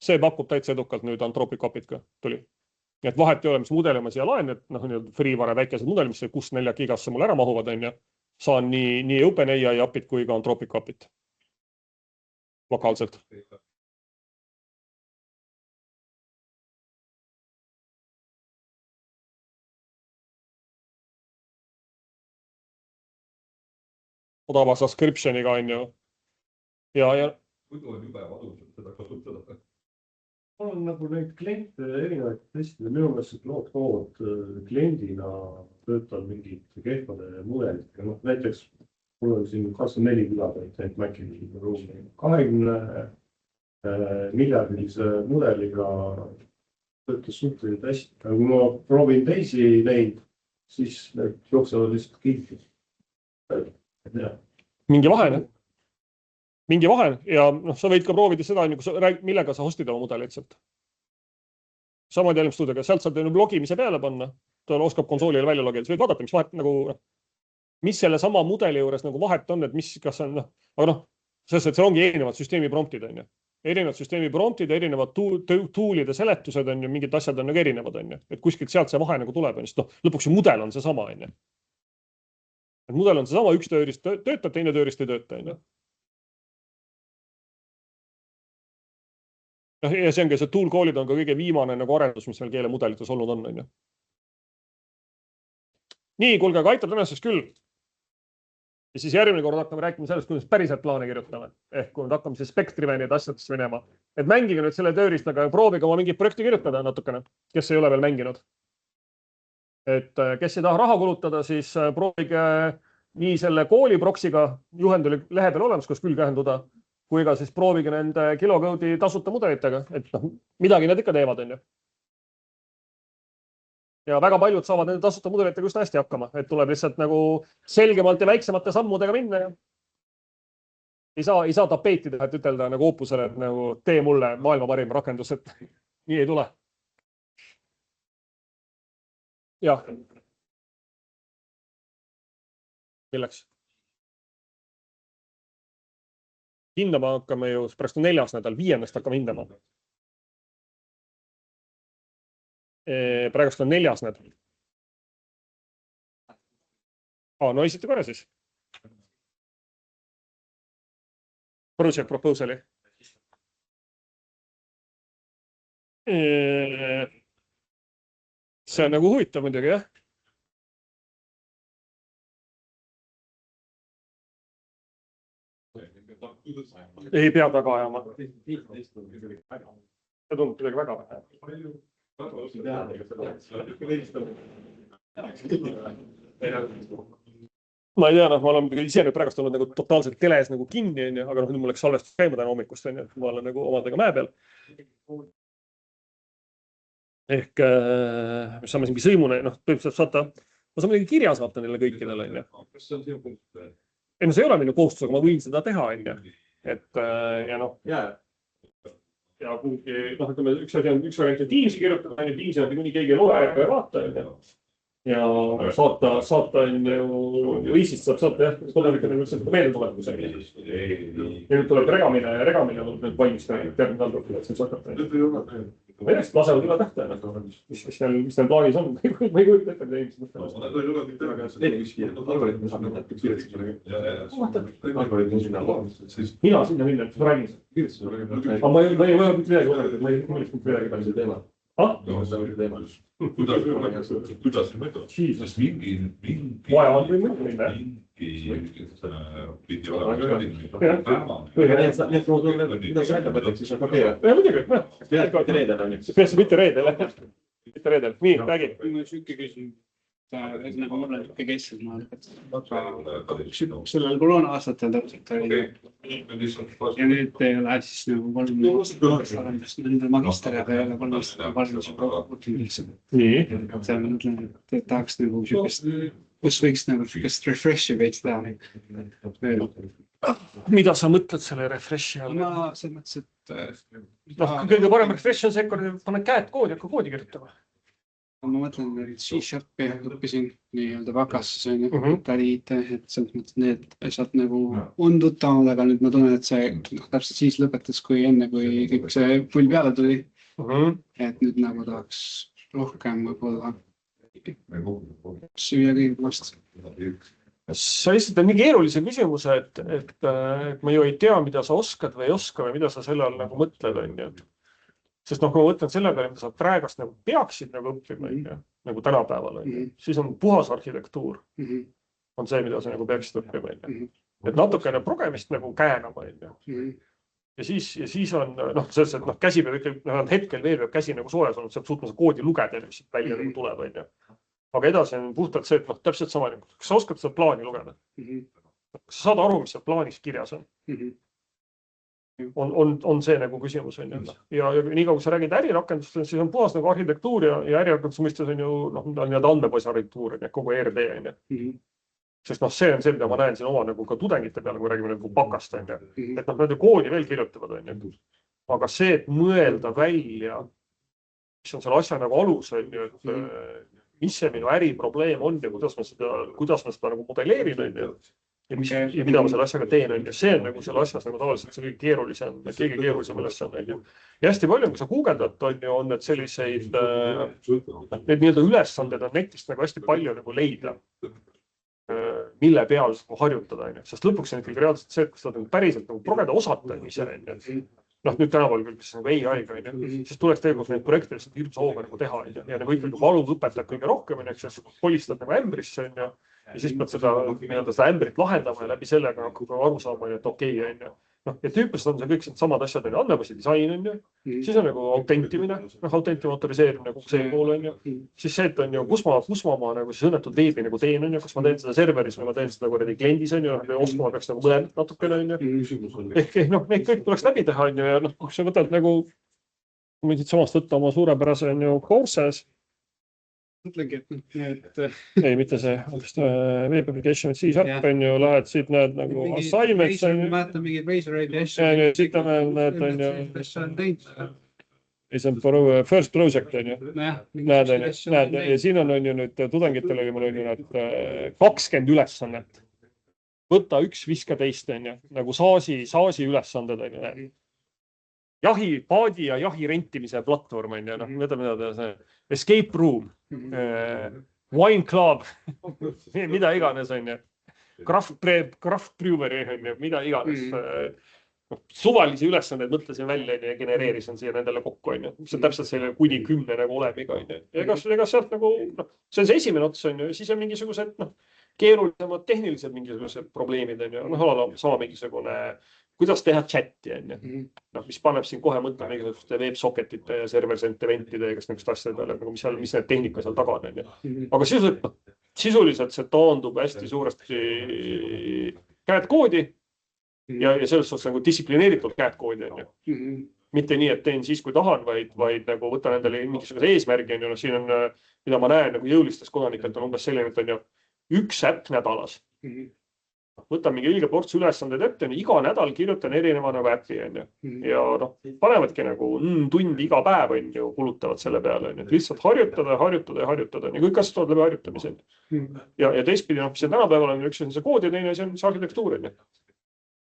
Speaker 1: see pakub täitsa edukalt nüüd Anthropic API-t ka tuli. Et vahet ei ole, mis mudeli ma siia laen, et freeware väikesed mudeli, mis 64 gigasse mul ära mahuvad, on ju. Saan nii OpenAI API-t kui ka Anthropic API-t. Lokaalselt. odava subscriptioniga, on ju. Ja
Speaker 2: muidu on jube valus seda kasutada.
Speaker 4: Mul on nagu neid kliente erinevaid testida. Minu meelest see Cloud Code kliendina töötab mingid kehvade mudelid. Näiteks mul on siin 24 gigabait Maci ruumi. 20 miljardilise mudeliga töötas suhteliselt hästi. Aga kui ma proovin teisi neid, siis need jooksevad lihtsalt kilti.
Speaker 1: mingi vahe ja sa võid ka proovida seda, millega sa hostid oma mudelit sealt. Sama Telm Studioga, sealt saad logimise peale panna, ta oskab konsoolile välja logida, sa võid vaadata, mis vahet mis selle sama mudeli juures vahet on, et kas on, aga selles, et seal ongi erinevad süsteemi promptid, on ju. Erinevad süsteemi promptid, erinevad toolide seletused on ju, mingid asjad on erinevad, on ju. Et kuskilt sealt see vahe tuleb, sest lõpuks ju mudel on see sama, on ju. Et mudel on see sama, üks tööriist töötab, teine tööriist ei tööta, on ju. Ja see ongi see tool call'id on ka kõige viimane arendus, mis seal keelemudelites olnud on, on ju. Nii, kuulge, aga aitab tänaseks küll. Ja siis järgmine kord hakkame rääkima sellest, kuidas päriselt plaane kirjutame. Ehk kui nüüd hakkame siis spektri või neid asjadest minema. Et mängige nüüd selle tööriistaga ja proovige oma mingit projekti kirjutada natukene, kes ei ole veel mänginud. Et kes ei taha raha kulutada, siis proovige nii selle kooli proksiga juhend oli lehe peal olemas, kus küll kähenduda, kui ka siis proovige nende kilocode'i tasuta mudelitega, et midagi nad ikka teevad, on ju. Ja väga paljud saavad nende tasuta mudelitega just hästi hakkama, et tuleb lihtsalt selgemalt ja väiksemate sammudega minna. Ja ei saa tapeeti teha, et ütelda Opusele, et tee mulle maailma parim rakendus, et nii ei tule. Jah. Milleks? Hindama hakkame ju, pärast on 4. nädal, 5. hakkame hindama. Praegust on 4. nädal. No esite korra siis. Project proposali. See on huvitav muidugi, jah. Ei pea taga ajama. See tundub kuidagi väga vähe. Ma ei tea, ma olen ise praegust olnud totaalselt teles kinni, aga nüüd mul läks salvestus käima täna hommikust, ma olen omadega mäe peal. Ehk me saame mingi sõimune, põhimõtteliselt saata, ma saan midagi kirja saata neile kõikidele.
Speaker 2: Kas see on sinu kohustus?
Speaker 1: Ei, see ei ole minu kohustus, aga ma võin seda teha. Ja kuhugi, ütleme, üks variant on Teamsi kirjutada, Teamsi on kuni keegi ei loe ja vaata. Ja saata või siis saab saata, jah, kodanikele meelde tulemus. Ja nüüd tuleb regamine ja regamine on nüüd valmis terve nädal, et see hakata. Ma ennast lasevad üle tähtajana, mis neil plaanis on. Ma ei kujuta ette, mida inimesed mõtlevad. Mina sinna minna, et ma räägin. Aga ma ei ole mitte midagi olemas, ma ei ole mitte midagi päris teema.
Speaker 2: Kuidas see mõtleb? Sest mingi
Speaker 1: vaja on või mõtleb minna.
Speaker 2: Pidi olema
Speaker 6: Mida sa enda mõtled, siis on pakeera?
Speaker 1: Ja muidugi,
Speaker 6: Mitte reedel on.
Speaker 1: Peaks mitte reedel. Mitte reedel. Nii, räägi.
Speaker 7: Ma sükke küsin, nagu mul on sükke keskel, sellel koroona aastatel täpselt oli. Ja nüüd ei ole siis 3 arendust nende magistriga ei ole 3 aastat varjus lihtsalt.
Speaker 1: Nii.
Speaker 7: See on, mõtlen, et tahaks sükest, kus võiks sükest refreshi veits teha.
Speaker 1: Mida sa mõtled selle refreshi all?
Speaker 7: Ma selles mõttes, et
Speaker 1: kõige parem refresh on see, kui paned käed koodi, hakka koodi kirjutama.
Speaker 7: Ma mõtlen, et C# õppisin nii-öelda vakasses, et selles mõttes need asjad on tuttavad, aga nüüd ma tunnen, et see täpselt siis lõpetas, kui enne, kui kõik see pull peale tuli. Et nüüd tahaks rohkem võib-olla süüa kõik vastu.
Speaker 1: Sa esitad nii keerulise küsimuse, et ma ju ei tea, mida sa oskad või ei oska või mida sa selle all mõtled. Sest kui ma mõtlen selle peale, mida sa praegast peaksid õppima tänapäeval, siis on puhas arhitektuur. On see, mida sa peaksid õppima. et natukene progemist nagu käenama, ja siis on, selles, et käsi peab ikka, hetkel veel peab käsi nagu soojas olnud, saab suutma see koodi lugeda, mis välja nagu tuleb, aga edasi on puhtalt see, et täpselt sama, kas sa oskad seda plaani lugeda? Kas sa saad aru, mis seal plaanis kirjas on? On see nagu küsimus, ja nii kui sa räägid ärirakendust, siis on puhas nagu arhitektuur ja ärirakenduse mõistes on ju andmebaasarhitektuur, kogu ERD, sest see on see, mida ma näen siin oma nagu ka tudengite peale, kui räägime nagu pakast, et nad ju koodi veel kirjutavad, aga see, et mõelda välja, mis on selle asja nagu alus, et mis see minu äriprobleem on ja kuidas ma seda nagu modelleerin, ja mida ma selle asjaga teen, see on nagu selle asjas nagu tavaliselt see kõige keerulisem ülesanne. Ja hästi palju, kui sa guugeldad, on need selliseid, need nii-öelda ülesanded on netist nagu hästi palju nagu leida, mille peal harjutada, sest lõpuks on ikkagi reaalselt see, et kui sa päriselt nagu progeda osata ise, nüüd tänapäeval küll, mis nagu AI-ga, siis tuleks tegelikult neid projekte lihtsalt hirmsa hooga nagu teha, ja nagu ikkagi valu õpetab kõige rohkem, siis kolistad nagu ämbrisse, ja siis pead seda ämbrit lahendama ja läbi sellega hakkab aru saama, et okei, ja tüüpiliselt on see kõik samad asjad, andmebaasi disain, siis on nagu autentimine, autentima autoriseerimine, nagu see pool, siis see, et kus ma nagu siis õnnetud veebi nagu teen, kas ma teen seda serveris või ma teen seda kliendis, oskama peaks nagu mõlemad natukene, ehk neid kõik tuleks läbi teha, ja kui sa võtad nagu, kui me siit samast võtta oma suurepärase courses,
Speaker 7: mõtlengi, et
Speaker 1: ei, mitte see, web application, C#, lähed siit, näed nagu assignments.
Speaker 7: Mäletan mingid Razor'id ja asju.
Speaker 1: Siit on näed, see on first project, näed, ja siin on ju nüüd tudengitel oli mul need 20 ülesannet. Võtta üks, viska teist, nagu saasi ülesanded, jahi, paadi ja jahi rentimise platvorm, mida escape room, wine club, mida iganes, craft brewery, mida iganes. Suvalisi ülesandeid mõtlesin välja ja genereerisin siia nendele kokku, see on täpselt selle kuni 10 nagu olemiga. Ega sealt nagu, see on see esimene ots, siis on mingisugused keerulisemad tehnilised mingisugused probleemid, sama mingisugune, kuidas teha chati, mis paneb siin kohe mõtlema mingisuguste websocketite ja server-sent eventide ja kas nendest asjade peale, mis need tehnika seal taga on. Aga sisuliselt see taandub hästi suuresti käed koodi ja selles suhtes nagu distsiplineeritud käed koodi. Mitte nii, et teen siis, kui tahan, vaid nagu võtan endale mingisuguse eesmärgi. Siin on, mida ma näen nagu jõulistest kodanikelt on umbes selline, et üks äpp nädalas. Võtan mingi õige ports ülesanded ette, iga nädal kirjutan erineva nagu äppi, ja panevadki nagu tundi iga päev, kulutavad selle peale, lihtsalt harjutada, ja kõik asjad tuleb läbi harjutamise. Ja teistpidi, mis on tänapäeval on üks on see kood ja teine see on see arhitektuur.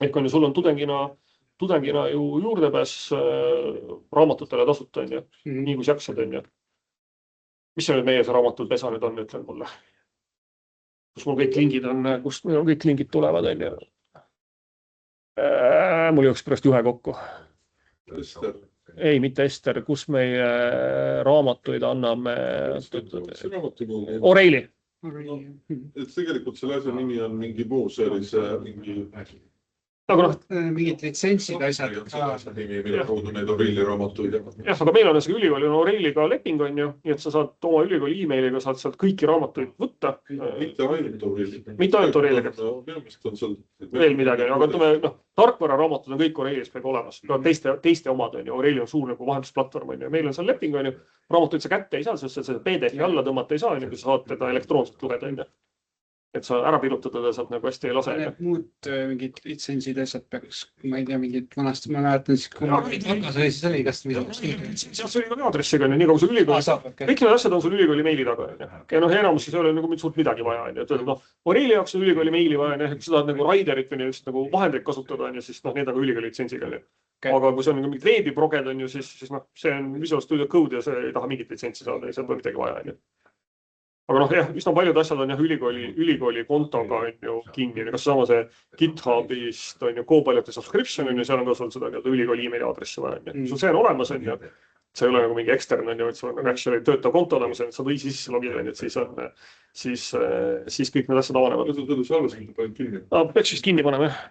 Speaker 1: Ehk sul on tudengina ju juurdepääs raamatutele tasuta, nii kui jaksad. Mis see nüüd meie see raamatud pesa nüüd on, ütlen mulle? Kus mul kõik lingid on, kust meil kõik lingid tulevad, mul jooks pärast juhe kokku. Ei, mitte Ester, kus meie raamatuid anname. O'Reilly.
Speaker 8: Et tegelikult selle asja nimi on mingi muu sellise mingi...
Speaker 7: mingid litsentsid asjad.
Speaker 8: Mille kaudu neid O'Reilly raamatuid.
Speaker 1: Jah, aga meil on see ülikooli O'Reilly'ga leping, nii et sa saad oma ülikooli emailiga saad sealt kõiki raamatuid võtta.
Speaker 8: Mitte ainult O'Reilly.
Speaker 1: Mitte ainult O'Reilly'ga.
Speaker 8: Peamist on seal...
Speaker 1: Veel midagi, aga ütleme, tarkvara raamatud on kõik O'Reilly's peab olemas. Teiste omad, O'Reilly on suur nagu vahendusplatvorm. Meil on seal leping, raamatuid sa kätte ei saa, sest seda PDF-i alla tõmmata ei saa, kui sa saad teda elektroonselt lugeda. Et sa ära pirutada sealt nagu hästi ei lase.
Speaker 7: Need muud mingid litsentsid asjad peaks, ma ei tea, mingid vanasti, ma mäletan siis, kui ma siis oli, kas midagi.
Speaker 1: Sealt sul oli aadressiga, nii kaugu sul ülikooli. Kõik need asjad on sul ülikooli meili taga. Ja enamus siis ei ole nagu suurt midagi vaja. O'Reilly jaoks on ülikooli meili vaja, kui sa tahad nagu Riderit või nagu vahendrit kasutada, siis need on ülikooli litsentsiga. Aga kui see on mingid veebiproged, siis see on Visual Studio Code ja see ei taha mingit litsentsi saada, seal pole midagi vaja. Aga üsna paljud asjad on ülikooli kontoga kinni, kas sama see GitHubist on Copiloti subscription, seal on ka sul seda ülikooli emaili aadressi vaja. Sul see on olemas, see ei ole nagu mingi ekstern, on ju, et sul on nagu actually töötav konto olemas, et saad ise sisse logida, on ju, et siis kõik need asjad avanevad.
Speaker 8: Kas on selle salvestada pannud kinni?
Speaker 1: Peaks vist kinni panema, jah.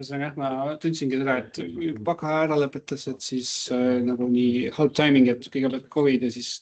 Speaker 7: Ühesõnaga, ma tundsingi seda, et baka ära lõpetas, et siis nagu nii halb timing, et kõigepealt COVID ja siis